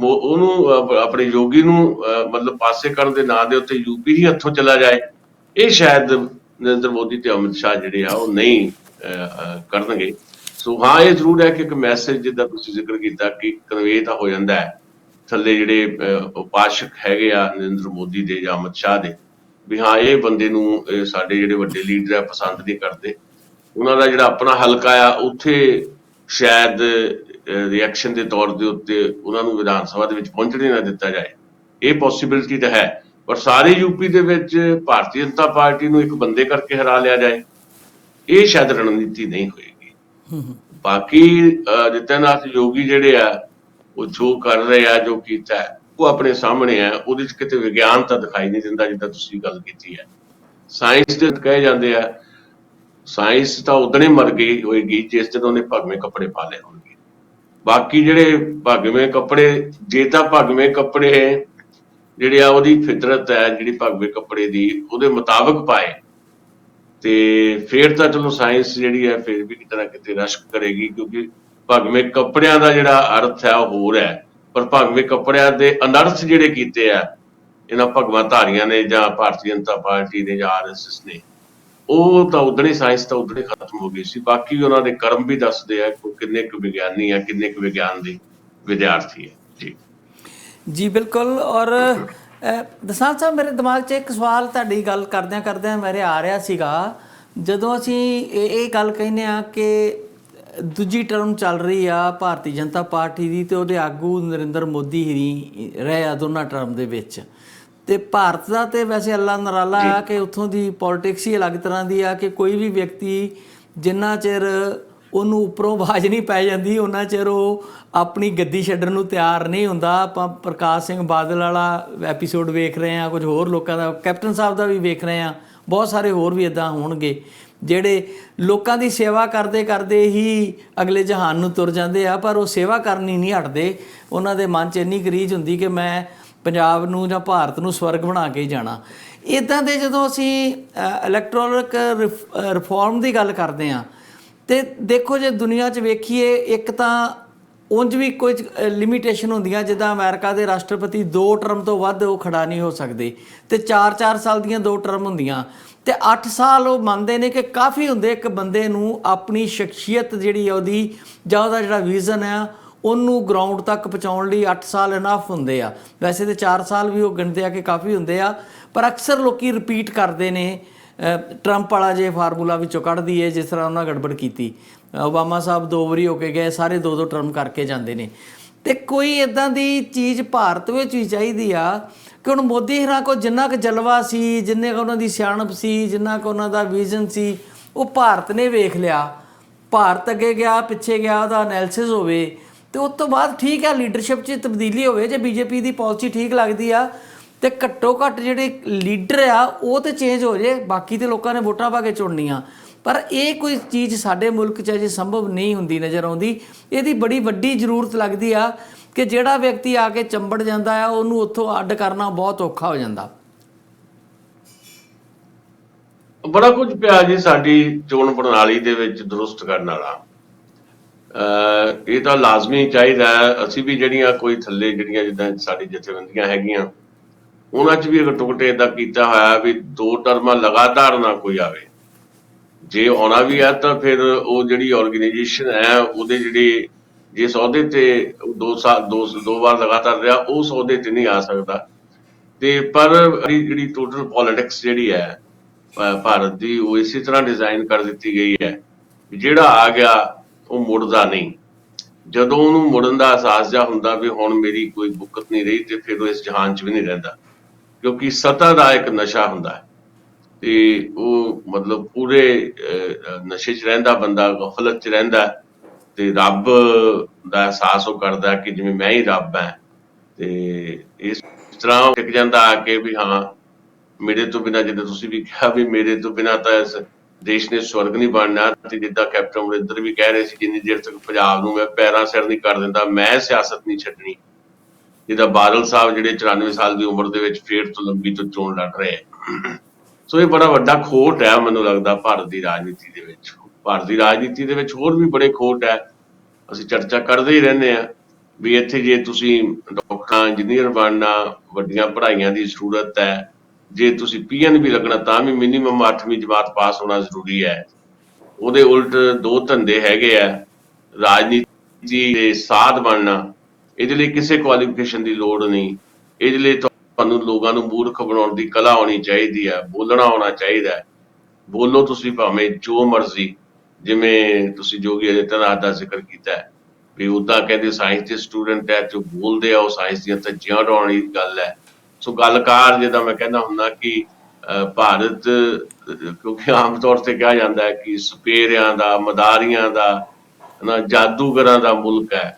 ਉਹਨੂੰ ਆਪਣੇ ਯੋਗੀ ਨੂੰ ਮਤਲਬ ਪਾਸੇ ਕਰਨ ਦੇ ਨਾਂ ਦੇ ਉੱਤੇ ਯੂਪੀ ਹੀ ਹੱਥੋਂ ਚਲਾ ਜਾਏ, ਇਹ ਸ਼ਾਇਦ ਨਰਿੰਦਰ ਮੋਦੀ ਤੇ ਅਮਿਤ ਸ਼ਾਹ ਜਿਹੜੇ ਆ ਉਹ ਨਹੀਂ ਕਰਨਗੇ। ਸੋ ਹਾਂ, ਇਹ ਜ਼ਰੂਰ ਹੈ ਕਿ ਇੱਕ ਮੈਸੇਜ ਜਿੱਦਾਂ ਤੁਸੀਂ ਜ਼ਿਕਰ ਕੀਤਾ ਕਿ ਕਨਵੇ ਤਾਂ ਹੋ ਜਾਂਦਾ ਹੈ ਥੱਲੇ ਜਿਹੜੇ ਉਪਾਸ਼ਕ ਹੈਗੇ ਆ ਨਰਿੰਦਰ ਮੋਦੀ ਦੇ ਜਾਂ ਅਮਿਤ ਸ਼ਾਹ ਦੇ, ਵੀ ਹਾਂ ਇਹ ਬੰਦੇ ਨੂੰ ਸਾਡੇ ਜਿਹੜੇ ਵੱਡੇ ਲੀਡਰ ਆ ਪਸੰਦ ਨਹੀਂ ਕਰਦੇ। ਉਹਨਾਂ ਦਾ ਜਿਹੜਾ ਆਪਣਾ ਹਲਕਾ ਆ ਉੱਥੇ ਸ਼ਾਇਦ ਰਿਐਕਸ਼ਨ ਦੇ ਤੌਰ ਦੇ ਉੱਤੇ ਉਹਨਾਂ ਨੂੰ ਵਿਧਾਨ ਸਭਾ ਦੇ ਵਿੱਚ ਪਹੁੰਚਣੇ ਨਾ ਦਿੱਤਾ ਜਾਏ, ਇਹ ਪੋਸੀਬਿਲਿਟੀ ਤਾਂ ਹੈ। ਪਰ ਸਾਰੇ ਯੂਪੀ ਦੇ ਵਿੱਚ ਭਾਰਤੀ ਜਨਤਾ ਪਾਰਟੀ ਨੂੰ ਇੱਕ ਬੰਦੇ ਕਰਕੇ ਹਰਾ ਲਿਆ ਜਾਏ, ਇਹ ਸ਼ਾਇਦ ਰਣਨੀਤੀ ਨਹੀਂ ਹੋਏਗੀ। ਬਾਕੀ ਆਦਿੱਤਿਆਨਾਥ ਯੋਗੀ ਜਿਹੜੇ ਆ ਉਹ ਜੋ ਕਰ ਰਹੇ ਆ, ਜੋ ਕੀਤਾ ਉਹ ਆਪਣੇ ਸਾਹਮਣੇ ਆ, ਉਹਦੇ 'ਚ ਕਿਤੇ ਵਿਗਿਆਨ ਤਾਂ ਦਿਖਾਈ ਨਹੀਂ ਦਿੰਦਾ ਜਿੱਦਾਂ ਤੁਸੀਂ ਗੱਲ ਕੀਤੀ ਹੈ। ਸਾਇੰਸ ਦੇ ਕਹੇ ਜਾਂਦੇ ਆ, ਸਾਇੰਸ ਤਾਂ ਉਦਣੇ ਮਰ ਗਈ ਹੋਏਗੀ ਜਿਸ ਦਿਨ ਉਹਨੇ ਭਗਵੇਂ ਕੱਪੜੇ ਪਾ ਲਏ ਹੋਣਗੇ। ਬਾਕੀ ਜਿਹੜੇ ਭਗਵੇਂ ਕੱਪੜੇ, ਜੇ ਤਾਂ ਭਗਵੇਂ ਕੱਪੜੇ ਜਿਹੜੇ ਆ ਉਹਦੀ ਫਿਤਰਤ ਹੈ ਜਿਹੜੀ ਭਗਵੇਂ ਕੱਪੜੇ ਦੀ, ਉਹਦੇ ਮੁਤਾਬਕ ਪਾਏ, ਤੇ ਫਿਰ ਤਾਂ ਚਲੋ ਸਾਇੰਸ ਜਿਹੜੀ ਹੈ ਫਿਰ ਵੀ ਕਿਤੇ ਨਾ ਕਿਤੇ ਰਸ਼ਕ ਕਰੇਗੀ, ਕਿਉਂਕਿ ਭਗਵੇਂ ਕੱਪੜਿਆਂ ਦਾ ਜਿਹੜਾ ਅਰਥ ਹੈ ਉਹ ਹੋਰ ਹੈ, ਪਰ ਭਗਵੇਂ ਕੱਪੜਿਆਂ ਦੇ ਅਨਰਥ ਜਿਹੜੇ ਕੀਤੇ ਆ ਇਹਨਾਂ ਭਗਵਾਂ ਧਾਰੀਆਂ ਨੇ ਜਾਂ ਭਾਰਤੀ ਜਨਤਾ ਪਾਰਟੀ ਨੇ ਜਾਂ RSS ਨੇ, ਉਹ ਤਾਂ ਉਦਣੇ ਸਾਇੰਸ ਤਾਂ ਉਦਣੇ ਖਤਮ ਹੋ ਗਈ ਸੀ। ਬਾਕੀ ਉਹਨਾਂ ਦੇ ਕਰਮ ਵੀ ਦੱਸਦੇ ਆ ਕਿ ਕਿੰਨੇ ਕੁ ਵਿਗਿਆਨੀ ਆ, ਕਿੰਨੇ ਕੁ ਵਿਗਿਆਨ ਦੇ ਵਿਦਿਆਰਥੀ ਹੈ ਜੀ। ਜੀ ਬਿਲਕੁਲ। ਔਰ ਦਸਾਂਝ ਸਾਹਿਬ, ਮੇਰੇ ਦਿਮਾਗ 'ਚ ਇੱਕ ਸਵਾਲ ਤੁਹਾਡੀ ਗੱਲ ਕਰਦਿਆਂ ਕਰਦਿਆਂ ਮੇਰੇ ਆ ਰਿਹਾ ਸੀਗਾ। ਜਦੋਂ ਅਸੀਂ ਇਹ ਗੱਲ ਕਹਿੰਦੇ ਆ ਕਿ ਦੂਜੀ ਟਰਮ ਚੱਲ ਰਹੀ ਆ ਭਾਰਤੀ ਜਨਤਾ ਪਾਰਟੀ ਦੀ, ਤੇ ਉਹਦੇ ਆਗੂ ਨਰਿੰਦਰ ਮੋਦੀ ਹੀ ਰਹੇ ਆ ਦੋਨਾਂ ਟਰਮ ਦੇ ਵਿੱਚ, ਤੇ ਭਾਰਤ ਦਾ ਤੇ ਵੈਸੇ ਅੱਲਾ ਨਰਾਲਾ ਆ ਕਿ ਉੱਥੋਂ ਦੀ ਪੋਲੀਟਿਕਸ ਹੀ ਅਲੱਗ ਤਰ੍ਹਾਂ ਦੀ ਆ ਕਿ ਕੋਈ ਵੀ ਵਿਅਕਤੀ ਜਿੰਨਾ ਚਿਰ ਉਹਨੂੰ ਉੱਪਰੋਂ ਆਵਾਜ਼ ਨਹੀਂ ਪੈ ਜਾਂਦੀ ਉਹਨਾਂ ਚਿਰ ਉਹ ਆਪਣੀ ਗੱਦੀ ਛੱਡਣ ਨੂੰ ਤਿਆਰ ਨਹੀਂ ਹੁੰਦਾ। ਆਪਾਂ ਪ੍ਰਕਾਸ਼ ਸਿੰਘ ਬਾਦਲ ਵਾਲਾ ਐਪੀਸੋਡ ਵੇਖ ਰਹੇ ਹਾਂ, ਕੁਝ ਹੋਰ ਲੋਕਾਂ ਦਾ, ਕੈਪਟਨ ਸਾਹਿਬ ਦਾ ਵੀ ਵੇਖ ਰਹੇ ਹਾਂ, ਬਹੁਤ ਸਾਰੇ ਹੋਰ ਵੀ ਇੱਦਾਂ ਹੋਣਗੇ ਜਿਹੜੇ ਲੋਕਾਂ ਦੀ ਸੇਵਾ ਕਰਦੇ ਕਰਦੇ ਹੀ ਅਗਲੇ ਜਹਾਨ ਨੂੰ ਤੁਰ ਜਾਂਦੇ ਆ, ਪਰ ਉਹ ਸੇਵਾ ਕਰਨੀ ਨਹੀਂ ਹਟਦੇ। ਉਹਨਾਂ ਦੇ ਮਨ 'ਚ ਇੰਨੀ ਕਰੀਜ਼ ਹੁੰਦੀ ਕਿ ਮੈਂ ਪੰਜਾਬ ਨੂੰ ਜਾਂ ਭਾਰਤ ਨੂੰ ਸਵਰਗ ਬਣਾ ਕੇ ਹੀ ਜਾਣਾ। ਇੱਦਾਂ ਦੇ ਜਦੋਂ ਅਸੀਂ ਇਲੈਕਟ੍ਰੋਨਿਕ ਰਿਫੋਰਮ ਦੀ ਗੱਲ ਕਰਦੇ ਹਾਂ, ਤੇ ਦੇਖੋ ਜੇ ਦੁਨੀਆ 'ਚ ਵੇਖੀਏ, ਇੱਕ ਤਾਂ ਉਂਝ ਵੀ ਕੁਝ ਲਿਮੀਟੇਸ਼ਨ ਹੁੰਦੀਆਂ, ਜਿੱਦਾਂ ਅਮਰੀਕਾ ਦੇ ਰਾਸ਼ਟਰਪਤੀ 2 ਟਰਮ ਤੋਂ ਵੱਧ ਉਹ ਖੜਾ ਨਹੀਂ ਹੋ ਸਕਦੇ, ਤੇ 4-4 ਸਾਲ ਦੀਆਂ 2 ਟਰਮ ਹੁੰਦੀਆਂ, ਤੇ 8 ਸਾਲ ਉਹ ਮੰਨਦੇ ਨੇ ਕਿ ਕਾਫੀ ਹੁੰਦੇ ਇੱਕ ਬੰਦੇ ਨੂੰ ਆਪਣੀ ਸ਼ਖਸੀਅਤ ਜਿਹੜੀ ਉਹਦੀ ਜਾਂ ਉਹਦਾ ਜਿਹੜਾ ਵਿਜ਼ਨ ਆ ਉਹਨੂੰ ਗਰਾਊਂਡ ਤੱਕ ਪਹੁੰਚਾਉਣ ਲਈ 8 ਸਾਲ ਇਨਫ ਹੁੰਦੇ ਆ। ਵੈਸੇ ਤੇ 4 ਸਾਲ ਵੀ ਉਹ ਗਿਣਦੇ ਆ ਕਿ ਕਾਫੀ ਹੁੰਦੇ ਆ, ਪਰ ਅਕਸਰ ਲੋਕੀ ਰਿਪੀਟ ਕਰਦੇ ਨੇ ਟਰੰਪ ਵਾਲਾ ਜੇ ਫਾਰਮੂਲਾ ਵਿੱਚੋਂ ਕੱਢ ਦਈਏ, ਜਿਸ ਤਰ੍ਹਾਂ ਉਹਨਾਂ ਗੜਬੜ ਕੀਤੀ। ਓਬਾਮਾ ਸਾਹਿਬ 2 ਵਾਰੀ ਹੋ ਕੇ ਗਏ, ਸਾਰੇ 2-2 ਟਰਮ ਕਰਕੇ ਜਾਂਦੇ ਨੇ। ਤੇ ਕੋਈ ਇੱਦਾਂ ਦੀ ਚੀਜ਼ ਭਾਰਤ ਵਿੱਚ ਵੀ ਚਾਹੀਦੀ ਆ ਕਿ ਹੁਣ ਮੋਦੀ ਹਰਾਂ ਕੋਲ ਜਿੰਨਾ ਕੁ ਜਲਵਾ ਸੀ, ਜਿੰਨੇ ਕੁ ਉਹਨਾਂ ਦੀ ਸਿਆਣਪ ਸੀ, ਜਿੰਨਾ ਕੁ ਉਹਨਾਂ ਦਾ ਵਿਜ਼ਨ ਸੀ, ਉਹ ਭਾਰਤ ਨੇ ਵੇਖ ਲਿਆ। ਭਾਰਤ ਅੱਗੇ ਗਿਆ, ਪਿੱਛੇ ਗਿਆ, ਉਹਦਾ ਐਨਾਲਿਸਿਸ ਹੋਵੇ, ਤੇ ਉਸ ਤੋਂ ਬਾਅਦ ਠੀਕ ਹੈ ਲੀਡਰਸ਼ਿਪ 'ਚ ਤਬਦੀਲੀ ਹੋਵੇ। ਜੇ BJP ਦੀ ਪਾਲਿਸੀ ਠੀਕ ਲੱਗਦੀ ਆ ਤੇ ਘੱਟੋ ਘੱਟ ਜਿਹੜੇ ਲੀਡਰ ਆ ਉਹ ਤੇ ਚੇਂਜ ਹੋ ਜੇ, ਬਾਕੀ ਤੇ ਲੋਕਾਂ ਨੇ ਵੋਟਾਂ ਪਾ ਕੇ ਚੁਣਨੀਆਂ। ਪਰ ਇਹ ਕੋਈ ਚੀਜ਼ ਸਾਡੇ ਮੁਲਕ 'ਚ ਅਜੇ ਸੰਭਵ ਨਹੀਂ ਹੁੰਦੀ ਨਜ਼ਰ ਆਉਂਦੀ। ਇਹਦੀ ਬੜੀ ਵੱਡੀ ਜ਼ਰੂਰਤ ਲੱਗਦੀ ਆ ਕਿ ਜਿਹੜਾ ਵਿਅਕਤੀ ਆ ਕੇ ਚੰਬੜ ਜਾਂਦਾ ਆ ਉਹਨੂੰ ਉੱਥੋਂ ਅੱਡ ਕਰਨਾ ਬਹੁਤ ਔਖਾ ਹੋ ਜਾਂਦਾ। ਬੜਾ ਕੁਝ ਪਿਆ ਜੀ ਸਾਡੀ ਚੋਣ ਪ੍ਰਣਾਲੀ ਦੇ ਵਿੱਚ ਦਰੁਸਤ ਕਰਨ ਵਾਲਾ। ਇਹ ਤਾਂ ਲਾਜ਼ਮੀ ਚਾਹੀਦਾ। ਅਸੀਂ ਵੀ ਜਿਹੜੀਆਂ ਕੋਈ ਥੱਲੇ ਜਿਹੜੀਆਂ ਜਿੱਦਾਂ ਸਾਡੀ ਜਥੇਬੰਦੀਆਂ ਹੈਗੀਆਂ ਉਹਨਾਂ 'ਚ ਵੀ ਘੱਟੋ-ਘੱਟ ਏਦਾਂ ਕੀਤਾ ਹੋਇਆ ਵੀ 2 ਟਰਮਾਂ ਲਗਾਤਾਰ ਨਾ ਕੋਈ ਆਵੇ। ਜੇ ਆਉਣਾ ਵੀ ਹੈ ਤਾਂ ਫਿਰ ਉਹ ਜਿਹੜੀ ਆਰਗੇਨਾਈਜੇਸ਼ਨ ਹੈ ਉਹਦੇ ਜਿਹੜੇ ਜਿਸ ਅਹੁਦੇ ਤੇ 2 ਵਾਰ ਲਗਾਤਾਰ ਰਿਹਾ ਉਸ ਅਹੁਦੇ ਤੇ ਨਹੀਂ ਆ ਸਕਦਾ। ਤੇ ਪਰ ਜਿਹੜੀ ਟੋਟਲ ਪੋਲਿਟਿਕਸ ਜਿਹੜੀ ਹੈ ਭਾਰਤ ਦੀ, ਉਹ ਇਸੇ ਤਰ੍ਹਾਂ ਡਿਜ਼ਾਈਨ ਕਰ ਦਿੱਤੀ ਗਈ ਹੈ ਵੀ ਜਿਹੜਾ ਆ ਗਿਆ ਉਹ ਮੁੜਦਾ ਨਹੀਂ। ਜਦੋਂ ਉਹਨੂੰ ਮੁੜਨ ਦਾ ਅਹਿਸਾਸ ਜਿਹਾ ਹੁੰਦਾ ਵੀ ਹੁਣ ਮੇਰੀ ਕੋਈ ਬੁੱਕਤ ਨਹੀਂ ਰਹੀ, ਤੇ ਫਿਰ ਉਹ ਇਸ ਜਹਾਨ 'ਚ ਵੀ ਨਹੀਂ ਰਹਿੰਦਾ, ਕਿਉਂਕਿ ਸੱਤਾ ਦਾ ਇੱਕ ਨਸ਼ਾ ਹੁੰਦਾ ਹੈ ਤੇ ਉਹ ਮਤਲਬ ਪੂਰੇ ਨਸ਼ੇ 'ਚ ਰਹਿੰਦਾ ਬੰਦਾ, ਗਫਲਤ 'ਚ ਰਹਿੰਦਾ, ਤੇ ਰੱਬ ਦਾ ਅਹਿਸਾਸ ਉਹ ਕਰਦਾ ਕਿ ਜਿਵੇਂ ਮੈਂ ਹੀ ਰੱਬ ਹੈ। ਤੇ ਇਸ ਤਰ੍ਹਾਂ ਟਿਕ ਜਾਂਦਾ ਆ ਕੇ ਵੀ ਹਾਂ ਮੇਰੇ ਤੋਂ ਬਿਨਾਂ, ਜਿੱਦਾਂ ਤੁਸੀਂ ਵੀ ਕਿਹਾ ਵੀ ਮੇਰੇ ਤੋਂ ਬਿਨਾਂ ਤਾਂ ਇਸ ਦੇਸ਼ ਨੇ ਸਵਰਗ ਨਹੀਂ ਬਣਨਾ। ਤੇ ਜਿੱਦਾਂ ਕੈਪਟਨ ਅਮਰਿੰਦਰ ਵੀ ਕਹਿ ਰਹੇ ਸੀ ਜਿੰਨੀ ਦੇਰ ਤੱਕ ਪੰਜਾਬ ਨੂੰ ਮੈਂ ਪੈਰਾਂ ਸਿਰ ਨਹੀਂ ਕਰ ਦਿੰਦਾ ਮੈਂ ਸਿਆਸਤ ਨਹੀਂ ਛੱਡਣੀ। ਜਿੱਦਾਂ ਬਾਦਲ ਸਾਹਿਬ ਜਿਹੜੇ 94 ਸਾਲ ਦੀ ਉਮਰ ਦੇ ਵਿੱਚ ਫੇਰ ਤੋਂ ਲੰਬੀ ਤੋਂ ਚੋਣ ਲੜ ਰਹੇ ਆ। ਸੋ ਇਹ ਬੜਾ ਵੱਡਾ ਖੋਟ ਹੈ ਮੈਨੂੰ ਲੱਗਦਾ ਭਾਰਤ ਦੀ ਰਾਜਨੀਤੀ ਦੇ ਵਿੱਚ। ਭਾਰਤ ਦੀ ਰਾਜਨੀਤੀ ਦੇ ਵਿੱਚ ਹੋਰ ਵੀ ਬੜੇ ਖੋਟ ਹੈ, ਅਸੀਂ ਚਰਚਾ ਕਰਦੇ ਹੀ ਰਹਿੰਦੇ ਹਾਂ ਵੀ ਇੱਥੇ ਜੇ ਤੁਸੀਂ ਡਾਕਟਰ ਇੰਜੀਨੀਅਰ ਬਣਨਾ, ਵੱਡੀਆਂ ਪੜ੍ਹਾਈਆਂ ਦੀ ਜ਼ਰੂਰਤ ਹੈ। ਜੇ ਤੁਸੀਂ PN ਵੀ ਲੱਗਣਾ ਤਾਂ ਵੀ ਮਿਨੀਮਮ 8ਵੀਂ ਜਮਾਤ ਪਾਸ ਹੋਣਾ ਜ਼ਰੂਰੀ ਹੈ। ਉਹਦੇ ਉਲਟ 2 ਧੰਦੇ ਹੈਗੇ ਆ, ਰਾਜਨੀਤੀ ਦੇ ਸਾਧ ਬਣਨਾ, ਇਹਦੇ ਲਈ ਕਿਸੇ ਕੁਆਲੀਫਿਕੇਸ਼ਨ ਦੀ ਲੋੜ ਨਹੀਂ। ਇਹਦੇ ਲਈ ਤੁਹਾਨੂੰ ਲੋਕਾਂ ਨੂੰ ਮੂਰਖ ਬਣਾਉਣ ਦੀ ਕਲਾ ਆਉਣੀ ਚਾਹੀਦੀ ਹੈ, ਬੋਲਣਾ ਆਉਣਾ ਚਾਹੀਦਾ ਹੈ। ਬੋਲੋ ਤੁਸੀਂ ਭਾਵੇਂ ਜੋ ਮਰਜ਼ੀ, ਜਿਵੇਂ ਤੁਸੀਂ ਜੋਗੀ ਆਦਿੱਤਿਆਨਾਥ ਦਾ ਜ਼ਿਕਰ ਕੀਤਾ ਹੈ ਵੀ ਉੱਦਾਂ ਕਹਿੰਦੇ ਸਾਇੰਸ ਦੇ ਸਟੂਡੈਂਟ ਹੈ ਤੇ ਬੋਲਦੇ ਆ ਉਹ ਸਾਇੰਸ ਦੀਆਂ ਧੱਜੀਆਂ ਉਡਾਉਣ ਦੀ ਗੱਲ ਹੈ। ਸੋ ਗੱਲਕਾਰ ਜਿੱਦਾਂ ਮੈਂ ਕਹਿੰਦਾ ਹੁੰਦਾ ਕਿ ਭਾਰਤ, ਕਿਉਂਕਿ ਆਮ ਤੌਰ ਤੇ ਕਿਹਾ ਜਾਂਦਾ ਹੈ ਕਿ ਸਪੇਰਿਆਂ ਦਾ, ਮਦਾਰੀਆਂ ਦਾ, ਜਾਦੂਗਰਾਂ ਦਾ ਮੁਲਕ ਹੈ,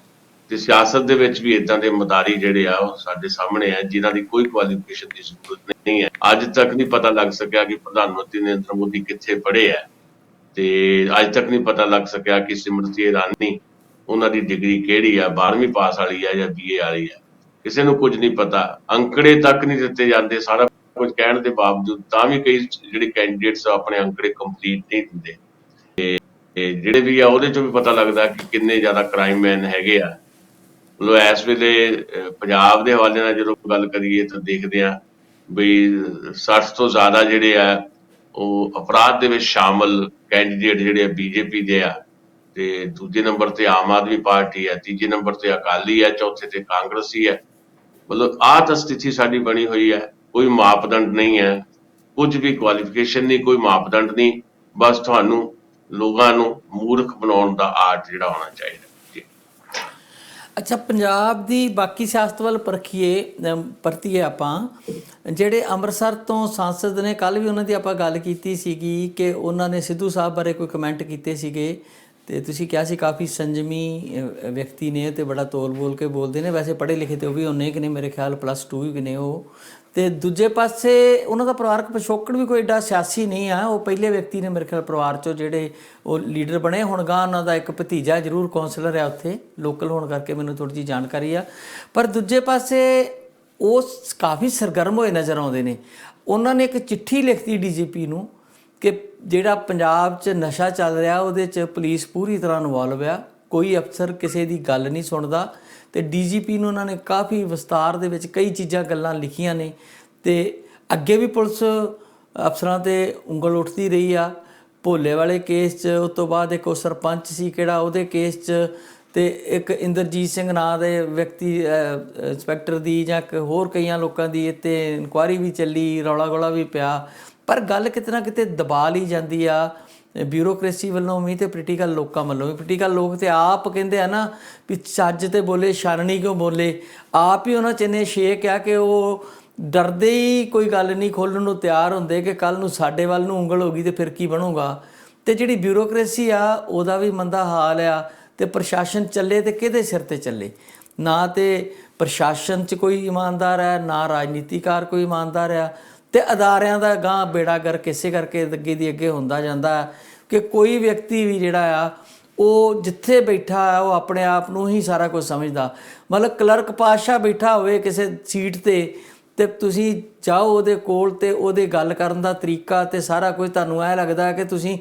ਤੇ ਸਿਆਸਤ ਦੇ ਵਿੱਚ ਵੀ ਇਦਾਂ ਦੇ ਮਦਾਰੀ ਜਿਹੜੇ ਆ ਉਹ ਸਾਡੇ ਸਾਹਮਣੇ ਆ ਜਿਨ੍ਹਾਂ ਦੀ ਕੋਈ ਕੁਆਲੀਫਿਕੇਸ਼ਨ ਦੀ ਜ਼ਰੂਰਤ ਨਹੀਂ ਹੈ। ਅੱਜ ਤੱਕ ਨਹੀਂ ਪਤਾ ਲੱਗ ਸਕਿਆ ਕਿ ਪ੍ਰਧਾਨ ਮੰਤਰੀ ਨਰਿੰਦਰ ਮੋਦੀ ਕਿੱਥੇ ਪੜ੍ਹੇ ਹੈ, ਤੇ ਅੱਜ ਤੱਕ ਨਹੀਂ ਪਤਾ ਲੱਗ ਸਕਿਆ ਕਿ ਸਿਮਰਤੀ ਇਰਾਨੀ ਉਹਨਾਂ ਦੀ ਡਿਗਰੀ ਕਿਹੜੀ ਆ, 12ਵੀਂ ਪਾਸ ਵਾਲੀ ਆ ਜਾਂ BA ਵਾਲੀ ਆ। ਕਿਸੇ ਨੂੰ ਕੁਝ ਨਹੀਂ ਪਤਾ, ਅੰਕੜੇ ਤੱਕ ਨਹੀਂ ਦਿੱਤੇ ਜਾਂਦੇ, ਸਾਰਾ ਕੁਝ ਕਹਿਣ ਦੇ ਬਾਵਜੂਦ ਤਾਂ ਵੀ ਕਈ ਜਿਹੜੇ ਕੈਂਡੀਡੇਟਸ ਆਪਣੇ ਅੰਕੜੇ ਕੰਪਲੀਟ ਨਹੀਂ ਦਿੰਦੇ। ਤੇ ਜਿਹੜੇ ਵੀ ਆ ਉਹਦੇ ਚੋਂ ਵੀ ਪਤਾ ਲੱਗਦਾ ਕਿ ਕਿੰਨੇ ਜ਼ਿਆਦਾ ਕ੍ਰਾਈਮਮੈਨ ਹੈਗੇ ਆ। ਮਤਲਬ ਇਸ ਵੇਲੇ ਪੰਜਾਬ ਦੇ ਹਵਾਲੇ ਨਾਲ ਜਦੋਂ ਗੱਲ ਕਰੀਏ ਤਾਂ ਦੇਖਦੇ ਆ ਵੀ 60 ਤੋਂ ਜ਼ਿਆਦਾ ਜਿਹੜੇ ਆ ਉਹ ਅਪਰਾਧ ਦੇ ਵਿੱਚ ਸ਼ਾਮਲ ਕੈਂਡੀਡੇਟ ਜਿਹੜੇ ਆ ਬੀਜੇਪੀ ਦੇ ਆ, ਤੇ ਦੂਜੇ ਨੰਬਰ ਤੇ ਆਮ ਆਦਮੀ ਪਾਰਟੀ ਹੈ, ਤੀਜੇ ਨੰਬਰ ਤੇ ਅਕਾਲੀ ਹੈ, ਚੌਥੇ ਤੇ ਕਾਂਗਰਸੀ ਹੈ। ਮਤਲਬ ਆਹ ਤਾਂ ਸਥਿਤੀ ਸਾਡੀ ਬਣੀ ਹੋਈ ਹੈ। ਕੋਈ ਮਾਪਦੰਡ ਨਹੀਂ ਹੈ, ਕੁਝ ਵੀ ਕੁਆਲੀਫਿਕੇਸ਼ਨ ਨਹੀਂ, ਕੋਈ ਮਾਪਦੰਡ ਨਹੀਂ, ਬਸ ਤੁਹਾਨੂੰ ਲੋਕਾਂ ਨੂੰ ਮੂਰਖ ਬਣਾਉਣ ਦਾ ਆਰਟ ਜਿਹੜਾ ਹੋਣਾ ਚਾਹੀਦਾ ਜੀ। ਅੱਛਾ, ਪੰਜਾਬ ਦੀ ਬਾਕੀ ਸਿਆਸਤ ਵੱਲ ਪਰਤੀਏ ਆਪਾਂ। ਜਿਹੜੇ ਅੰਮ੍ਰਿਤਸਰ ਤੋਂ ਸਾਂਸਦ ਨੇ, ਕੱਲ੍ਹ ਵੀ ਉਹਨਾਂ ਦੀ ਆਪਾਂ ਗੱਲ ਕੀਤੀ ਸੀਗੀ ਕਿ ਉਹਨਾਂ ਨੇ ਸਿੱਧੂ ਸਾਹਿਬ ਬਾਰੇ ਕੋਈ ਕਮੈਂਟ ਕੀਤੇ ਸੀਗੇ, ਤੇ ਤੁਸੀਂ ਕਿਹਾ ਸੀ ਕਾਫੀ ਸੰਜਮੀ ਵਿਅਕਤੀ ਨੇ ਤੇ ਬੜਾ ਤੋਲ ਬੋਲ ਕੇ ਬੋਲਦੇ ਨੇ। ਵੈਸੇ ਪੜ੍ਹੇ ਲਿਖੇ ਤੇ ਉਹ ਵੀ ਉਹਨੇ ਕਿ ਨੇ, ਮੇਰੇ ਖਿਆਲ +2 ਵੀ ਨੇ ਉਹ। ਤੇ ਦੂਜੇ ਪਾਸੇ ਉਹਨਾਂ ਦਾ ਪਰਿਵਾਰਕ ਪਿਛੋਕੜ ਵੀ ਕੋਈ ਏਡਾ ਸਿਆਸੀ ਨਹੀਂ ਆ। ਉਹ ਪਹਿਲੇ ਵਿਅਕਤੀ ਨੇ ਮੇਰੇ ਖਿਆਲ ਪਰਿਵਾਰ 'ਚੋਂ ਜਿਹੜੇ ਉਹ ਲੀਡਰ ਬਣੇ। ਹੁਣ ਗਾਂ ਉਹਨਾਂ ਦਾ ਇੱਕ ਭਤੀਜਾ ਜ਼ਰੂਰ ਕੌਂਸਲਰ ਆ ਉੱਥੇ, ਲੋਕਲ ਹੋਣ ਕਰਕੇ ਮੈਨੂੰ ਥੋੜ੍ਹੀ ਜਿਹੀ ਜਾਣਕਾਰੀ ਆ। ਪਰ ਦੂਜੇ ਪਾਸੇ ਉਹ ਕਾਫੀ ਸਰਗਰਮ ਹੋਏ ਨਜ਼ਰ ਆਉਂਦੇ ਨੇ। ਉਹਨਾਂ ਨੇ ਇੱਕ ਚਿੱਠੀ ਲਿਖਤੀ DGP ਨੂੰ ਕਿ ਜਿਹੜਾ ਪੰਜਾਬ 'ਚ ਨਸ਼ਾ ਚੱਲ ਰਿਹਾ ਉਹਦੇ 'ਚ ਪੁਲਿਸ ਪੂਰੀ ਤਰ੍ਹਾਂ ਇਨਵੋਲਵ ਆ, ਕੋਈ ਅਫਸਰ ਕਿਸੇ ਦੀ ਗੱਲ ਨਹੀਂ ਸੁਣਦਾ। ਤੇ DGP ਨੂੰ ਉਹਨਾਂ ਨੇ ਕਾਫੀ ਵਿਸਤਾਰ ਦੇ ਵਿੱਚ ਕਈ ਚੀਜ਼ਾਂ ਗੱਲਾਂ ਲਿਖੀਆਂ ਨੇ। ਤੇ ਅੱਗੇ ਵੀ ਪੁਲਿਸ ਅਫਸਰਾਂ 'ਤੇ ਉਂਗਲ ਉੱਠਦੀ ਰਹੀ ਆ। ਭੋਲੇ ਵਾਲੇ ਕੇਸ 'ਚ, ਉਸ ਤੋਂ ਬਾਅਦ ਇੱਕ ਉਹ ਸਰਪੰਚ ਸੀ ਕਿਹੜਾ, ਉਹਦੇ ਕੇਸ 'ਚ, ਤੇ ਇੱਕ ਇੰਦਰਜੀਤ ਸਿੰਘ ਨਾਂ ਦੇ ਵਿਅਕਤੀ ਇੰਸਪੈਕਟਰ ਦੀ ਜਾਂ ਹੋਰ ਕਈਆਂ ਲੋਕਾਂ ਦੀ ਇੱਥੇ ਇਨਕੁਆਇਰੀ ਵੀ ਚੱਲੀ, ਰੌਲਾ ਗੋਲਾ ਵੀ ਪਿਆ। ਪਰ ਗੱਲ ਕਿਤੇ ਨਾ ਕਿਤੇ ਦਬਾ ਲਈ ਜਾਂਦੀ ਆ ਬਿਊਰੋਕ੍ਰੇਸੀ ਵੱਲੋਂ ਵੀ ਤੇ ਪੋਲੀਟੀਕਲ ਲੋਕਾਂ ਵੱਲੋਂ ਵੀ। ਪੋਲੀਟੀਕਲ ਲੋਕ ਤੇ ਆਪ ਕਹਿੰਦੇ ਆ ਨਾ ਵੀ ਚੱਜ ਤੇ ਬੋਲੇ ਛਾਨਣੀ ਕਿਉਂ ਬੋਲੇ। ਆਪ ਹੀ ਉਹਨਾਂ 'ਚ ਇੰਨੇ ਸ਼ੇਕ ਆ ਕਿ ਉਹ ਡਰਦੇ ਹੀ ਕੋਈ ਗੱਲ ਨਹੀਂ ਖੋਲ੍ਹਣ ਨੂੰ ਤਿਆਰ ਹੁੰਦੇ ਕਿ ਕੱਲ੍ਹ ਨੂੰ ਸਾਡੇ ਵੱਲ ਨੂੰ ਉਂਗਲ ਹੋ ਗਈ ਤੇ ਫਿਰ ਕੀ ਬਣੂਗਾ। ਤੇ ਜਿਹੜੀ ਬਿਊਰੋਕ੍ਰੇਸੀ ਆ ਉਹਦਾ ਵੀ ਮੰਦਾ ਹਾਲ ਆ। ਤੇ ਪ੍ਰਸ਼ਾਸਨ ਚੱਲੇ ਤੇ ਕਿਹਦੇ ਸਿਰ ਤੇ ਚੱਲੇ? ਨਾ ਤੇ ਪ੍ਰਸ਼ਾਸਨ 'ਚ ਕੋਈ ਇਮਾਨਦਾਰ ਹੈ, ਨਾ ਰਾਜਨੀਤੀਕਾਰ ਕੋਈ ਇਮਾਨਦਾਰ ਆ। ਤੇ ਅਦਾਰਿਆਂ ਦਾ ਗਾਂ ਬੇੜਾ ਗਰਕ ਇਸੇ ਕਰਕੇ ਅੱਗੇ ਦੀ ਅੱਗੇ ਹੁੰਦਾ ਜਾਂਦਾ ਕਿ ਕੋਈ ਵਿਅਕਤੀ ਵੀ ਜਿਹੜਾ ਆ ਉਹ ਜਿੱਥੇ ਬੈਠਾ ਆ ਉਹ ਆਪਣੇ ਆਪ ਨੂੰ ਹੀ ਸਾਰਾ ਕੁਝ ਸਮਝਦਾ। ਮਤਲਬ ਕਲਰਕ ਪਾਤਸ਼ਾਹ ਬੈਠਾ ਹੋਵੇ ਕਿਸੇ ਸੀਟ ਤੇ ਤੁਸੀਂ ਜਾਓ ਉਹਦੇ ਕੋਲ ਤੇ ਉਹਦੇ ਗੱਲ ਕਰਨ ਦਾ ਤਰੀਕਾ ਤੇ ਸਾਰਾ ਕੁਝ ਤੁਹਾਨੂੰ ਐਂ ਲੱਗਦਾ ਕਿ ਤੁਸੀਂ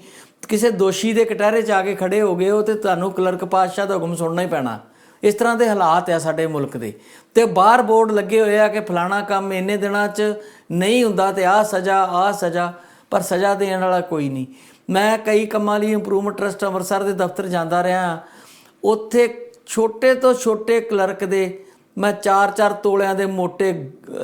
ਕਿਸੇ ਦੋਸ਼ੀ ਦੇ ਕਟਹਿਰੇ 'ਚ ਆ ਕੇ ਖੜੇ ਹੋ ਗਏ ਹੋ ਤੇ ਤੁਹਾਨੂੰ ਕਲਰਕ ਪਾਤਸ਼ਾਹ ਦਾ ਹੁਕਮ ਸੁਣਨਾ ਹੀ ਪੈਣਾ। ਇਸ ਤਰ੍ਹਾਂ ਦੇ ਹਾਲਾਤ ਆ ਸਾਡੇ ਮੁਲਕ ਦੇ। ਤੇ ਬਾਹਰ ਬੋਰਡ ਲੱਗੇ ਹੋਏ ਆ ਕਿ ਫਲਾਣਾ ਕੰਮ ਇੰਨੇ ਦਿਨਾਂ 'ਚ ਨਹੀਂ ਹੁੰਦਾ ਤੇ ਆਹ ਸਜ਼ਾ, ਪਰ ਸਜ਼ਾ ਦੇਣ ਵਾਲਾ ਕੋਈ ਨਹੀਂ। ਮੈਂ ਕਈ ਕੰਮਾਂ ਲਈ ਇੰਪਰੂਵਮੈਂਟ ਟਰਸਟ ਅੰਮ੍ਰਿਤਸਰ ਦੇ ਦਫ਼ਤਰ ਜਾਂਦਾ ਰਿਹਾ। ਉੱਥੇ ਛੋਟੇ ਤੋਂ ਛੋਟੇ ਕਲਰਕ ਦੇ ਮੈਂ 4-4 ਤੋਲਿਆਂ ਦੇ ਮੋਟੇ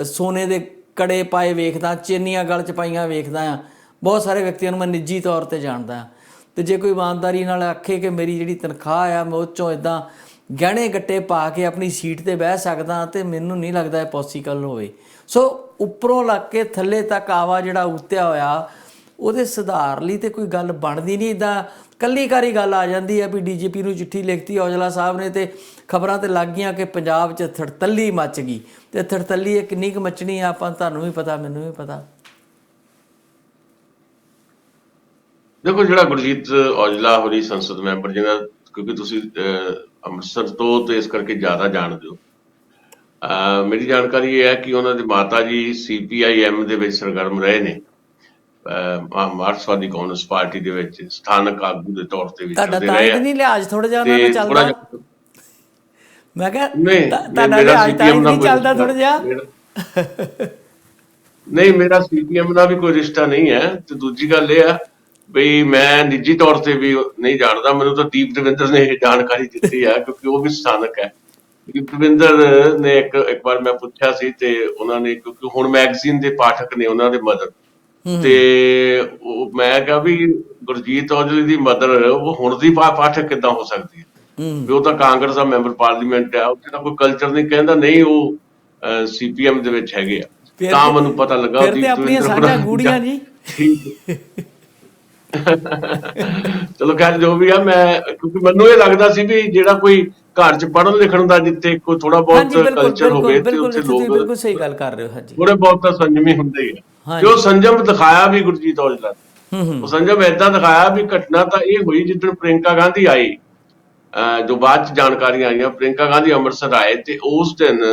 ਸੋਨੇ ਦੇ ਕੜੇ ਪਾਏ ਵੇਖਦਾ, ਚੇਨੀਆਂ ਗਲ 'ਚ ਪਾਈਆਂ ਵੇਖਦਾ ਹਾਂ। ਬਹੁਤ ਸਾਰੇ ਵਿਅਕਤੀਆਂ ਨੂੰ ਮੈਂ ਨਿੱਜੀ ਤੌਰ 'ਤੇ ਜਾਣਦਾ। ਅਤੇ ਜੇ ਕੋਈ ਇਮਾਨਦਾਰੀ ਨਾਲ ਆਖੇ ਕਿ ਮੇਰੀ ਜਿਹੜੀ ਤਨਖਾਹ ਆ ਮੈਂ ਉਹ 'ਚੋਂ ਇੱਦਾਂ ਗਹਿਣੇ ਗੱਟੇ ਪਾ ਕੇ ਆਪਣੀ ਸੀਟ 'ਤੇ ਬਹਿ ਸਕਦਾ, ਅਤੇ ਮੈਨੂੰ ਨਹੀਂ ਲੱਗਦਾ ਇਹ ਪੋਸੀਬਲ ਹੋਵੇ। ਸੋ ਉੱਪਰੋਂ ਲੱਗ ਕੇ ਥੱਲੇ ਤੱਕ ਆਵਾ ਜਿਹੜਾ ਉਤਿਆ ਹੋਇਆ ਉਹਦੇ ਸੁਧਾਰ ਲਈ ਤਾਂ ਕੋਈ ਗੱਲ ਬਣਦੀ ਨਹੀਂ। ਇੱਦਾਂ ਕੱਲੀ ਕਾਰੀ ਗੱਲ ਆ ਜਾਂਦੀ ਹੈ ਵੀ DGP ਨੂੰ ਚਿੱਠੀ ਲਿਖਤੀ ਔਜਲਾ ਸਾਹਿਬ ਨੇ ਅਤੇ ਖਬਰਾਂ 'ਤੇ ਲੱਗ ਗਈਆਂ ਕਿ ਪੰਜਾਬ 'ਚ ਥੜਤੱਲੀ ਮੱਚ ਗਈ। ਅਤੇ ਥੜਤੱਲੀ ਇਹ ਕਿੰਨੀ ਕੁ ਮੱਚਣੀ ਆ ਆਪਾਂ ਤੁਹਾਨੂੰ ਵੀ ਪਤਾ, ਮੈਨੂੰ ਵੀ ਪਤਾ। ਦੇਖੋ, ਜਿਹੜਾ ਗੁਰਜੀਤ ਔਜਲਾ ਹੋਰੀ ਸੰਸਦ ਮੈਂਬਰ ਜਿਹਨਾਂ, ਕਿਉਂਕਿ ਤੁਸੀਂ ਅੰਮ੍ਰਿਤਸਰ ਤੋਂ ਤੇ ਇਸ ਕਰਕੇ ਜ਼ਿਆਦਾ ਜਾਣਦੇ ਹੋ, ਮੇਰੀ ਜਾਣਕਾਰੀ ਇਹ ਹੈ ਕਿ ਉਹਨਾਂ ਦੇ ਮਾਤਾ ਜੀ CPIM ਦੇ ਵਿੱਚ ਸਰਗਰਮ ਰਹੇ ਨੇ, ਮਾਰਕਸਵਾਦੀ ਕਮਿਊਨਿਸਟ ਪਾਰਟੀ ਦੇ ਵਿੱਚ ਸਥਾਨਕ ਆਗੂ ਦੇ ਤੌਰ ਤੇ ਵੀ ਚੱਲਦੇ ਰਹੇ ਆ। ਨਹੀਂ ਲਿਹਾਜ਼ ਥੋੜਾ ਜਿਹਾ ਉਹਨਾਂ ਨਾਲ ਚੱਲਦਾ, ਮੈਂ ਕਿਹਾ ਤੁਹਾਡਾ ਲਿਹਾਜ਼ ਤਾਂ ਨਹੀਂ ਚੱਲਦਾ ਥੋੜਾ ਜਿਹਾ। ਨਹੀਂ, ਮੇਰਾ CPM ਨਾਲ ਵੀ ਕੋਈ ਰਿਸ਼ਤਾ ਨਹੀਂ ਹੈ। ਤੇ ਦੂਜੀ ਗੱਲ ਇਹ ਆ ਬਈ ਮੈਂ ਨਿੱਜੀ ਤੌਰ ਤੇ ਵੀ ਨਹੀਂ ਜਾਣਦਾ। ਮੈਨੂੰ ਤਾਂ ਦੀਪ ਰਵਿੰਦਰ ਨੇ ਇਹ ਜਾਣਕਾਰੀ ਦਿੱਤੀ ਹੈ ਕਿਉਂਕਿ ਉਹ ਵੀ ਸਥਾਨਕ ਹੈ। ਦੀਪ ਰਵਿੰਦਰ ਨੇ ਇੱਕ ਵਾਰ ਮੈਂ ਪੁੱਛਿਆ ਸੀ ਤੇ ਉਹਨਾਂ ਨੇ, ਕਿਉਂਕਿ ਹੁਣ ਮੈਗਜ਼ੀਨ ਦੇ ਪਾਠਕ ਨੇ ਉਹਨਾਂ ਦੇ ਮਦਰ, ਤੇ ਉਹ ਮੈਂ ਕਿਹਾ ਵੀ ਗੁਰਜੀਤ ਔਜਲੇ ਦੀ ਮਦਰ ਉਹ ਹੁਣ ਦੀ ਪਾਠਕ ਕਿੱਦਾਂ ਹੋ ਸਕਦੀ ਹੈ, ਵੀ ਉਹ ਤਾਂ ਕਾਂਗਰਸ ਦਾ ਮੈਂਬਰ ਪਾਰਲੀਮੈਂਟ ਆ, ਉੱਥੇ ਤਾਂ ਕੋਈ ਕਲਚਰ ਨਹੀਂ। ਕਹਿੰਦਾ ਨਹੀਂ, ਉਹ CPM ਦੇ ਵਿੱਚ ਹੈਗੇ ਆ। ਤਾਂ ਮੈਨੂੰ ਪਤਾ ਲੱਗਾ ਚਲੋ ਖੈਰ ਜੋ ਵੀ ਆ, ਮੈਂ ਕਿਉਂਕਿ ਮੈਨੂੰ ਇਹ ਲੱਗਦਾ ਸੀ ਵੀ ਜਿਹੜਾ ਕੋਈ ਘਰ 'ਚ ਪੜ੍ਹਨ ਲਿਖਣ ਦਾ ਜਿੱਥੇ ਕੋਈ ਥੋੜਾ ਬਹੁਤ ਕਲਚਰ ਹੋਵੇ ਤੇ ਉੱਥੇ ਲੋਕ ਬਿਲਕੁਲ ਸਹੀ ਗੱਲ ਕਰ ਰਹੇ ਹੋ। ਹਾਂਜੀ, ਥੋੜੇ ਬਹੁਤ ਤਾਂ ਸੰਜਮੀ ਹੁੰਦੇ ਹੀ ਆ। ਜੋ ਸੰਜਮ ਦਿਖਾਇਆ ਵੀ ਗੁਰਜੀਤ ਔਜਲਾ, ਉਹ ਸੰਜਮ ਏਦਾਂ ਦਿਖਾਇਆ ਵੀ ਘਟਨਾ ਤਾਂ ਇਹ ਹੋਈ ਜਿੱਦਣ ਪ੍ਰਿਯੰਕਾ ਗਾਂਧੀ ਆਈ, ਜੋ ਬਾਅਦ 'ਚ ਜਾਣਕਾਰੀਆਂ ਆਈਆਂ, ਪ੍ਰਿਯੰਕਾ ਗਾਂਧੀ ਅੰਮ੍ਰਿਤਸਰ ਆਏ ਤੇ ਉਸ ਦਿਨ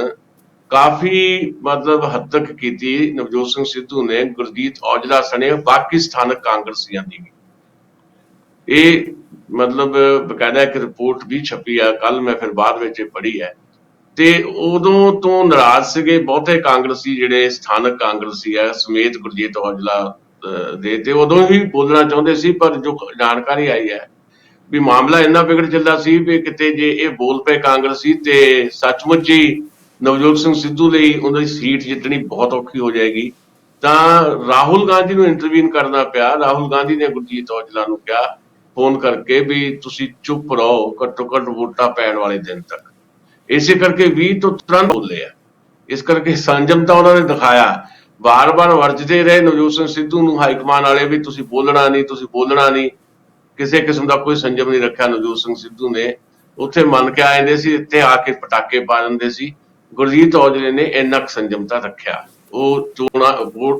ਕਾਫੀ ਮਤਲਬ ਹੱਦ ਤੱਕ ਕੀਤੀ ਨਵਜੋਤ ਸਿੰਘ ਸਿੱਧੂ ਨੇ ਗੁਰਜੀਤ ਔਜਲਾ ਸਣੇ ਬਾਕੀ ਸਥਾਨਕ ਕਾਂਗਰਸੀਆਂ ਦੀ। ਇਹ ਮਤਲਬ ਬਕਾਇਦਾ ਇੱਕ ਰਿਪੋਰਟ ਵੀ ਛਪੀ ਆ, ਕੱਲ ਮੈਂ ਫਿਰ ਬਾਅਦ ਵਿੱਚ ਪੜ੍ਹੀ ਹੈ। ਤੇ ਉਦੋਂ ਤੋਂ ਨਾਰਾਜ਼ ਸੀਗੇ ਬਹੁਤੇ ਕਾਂਗਰਸੀ, ਜਿਹੜੇ ਸਥਾਨਕ ਕਾਂਗਰਸੀ ਆ ਸਮੇਤ ਗੁਰਜੀਤ ਔਜਲਾ ਦੇ, ਤੇ ਉਦੋਂ ਹੀ ਬੋਲਣਾ ਚਾਹੁੰਦੇ ਸੀ। ਪਰ ਜੋ ਜਾਣਕਾਰੀ ਆਈ ਹੈ ਵੀ ਮਾਮਲਾ ਇੰਨਾ ਵਿਗੜ ਚੱਲਦਾ ਸੀ ਵੀ ਕਿਤੇ ਜੇ ਇਹ ਬੋਲ ਪਏ ਕਾਂਗਰਸੀ ਤੇ ਸੱਚਮੁੱਚ ਹੀ ਨਵਜੋਤ ਸਿੰਘ ਸਿੱਧੂ ਲਈ ਉਹਨਾਂ ਦੀ ਸੀਟ ਜਿੱਤਣੀ ਬਹੁਤ ਔਖੀ ਹੋ ਜਾਏਗੀ। ਤਾਂ ਰਾਹੁਲ ਗਾਂਧੀ ਨੂੰ ਇੰਟਰਵੀਨ ਕਰਨਾ ਪਿਆ। ਰਾਹੁਲ ਗਾਂਧੀ ਨੇ ਗੁਰਜੀਤ ਔਜਲਾ ਨੂੰ ਕਿਹਾ ਫੋਨ ਕਰਕੇ ਵੀ ਤੁਸੀਂ ਚੁੱਪ ਰਹੋ ਘੱਟੋ ਘੱਟ ਵੋਟਾਂ ਪੈਣ ਵਾਲੇ ਦਿਨ ਤੱਕ। ਇਸੇ ਕਰਕੇ 20 ਤੋਂ ਤੁਰੰਤ ਬੋਲੇ ਆ। ਇਸ ਕਰਕੇ ਸੰਜਮ ਤਾਂ ਉਹਨਾਂ ਨੇ ਦਿਖਾਇਆ, ਬਾਰ-ਬਾਰ ਵਰਜਦੇ ਰਹੇ ਨਵਜੋਤ ਸਿੰਘ ਸਿੱਧੂ ਨੂੰ ਹਾਈਕਮਾਨ ਵਾਲੇ ਵੀ ਤੁਸੀਂ ਬੋਲਣਾ ਨਹੀਂ, ਤੁਸੀਂ ਬੋਲਣਾ ਨਹੀਂ। ਕਿਸੇ ਕਿਸਮ ਦਾ ਕੋਈ ਸੰਜਮ ਨਹੀਂ ਰੱਖਿਆ ਨਵਜੋਤ ਸਿੰਘ ਸਿੱਧੂ ਨੇ। ਉੱਥੇ ਮੰਨ ਕੇ ਆ ਜਾਂਦੇ ਸੀ, ਇੱਥੇ ਆ ਕੇ ਪਟਾਕੇ ਪਾ ਦਿੰਦੇ ਸੀ। ਗੁਰਜੀਤ ਔਜਲੇ ਨੇ ਇੰਨਾ ਕੁ ਸੰਜਮਤਾ ਰੱਖਿਆ, ਉਹ ਚੋਣਾਂ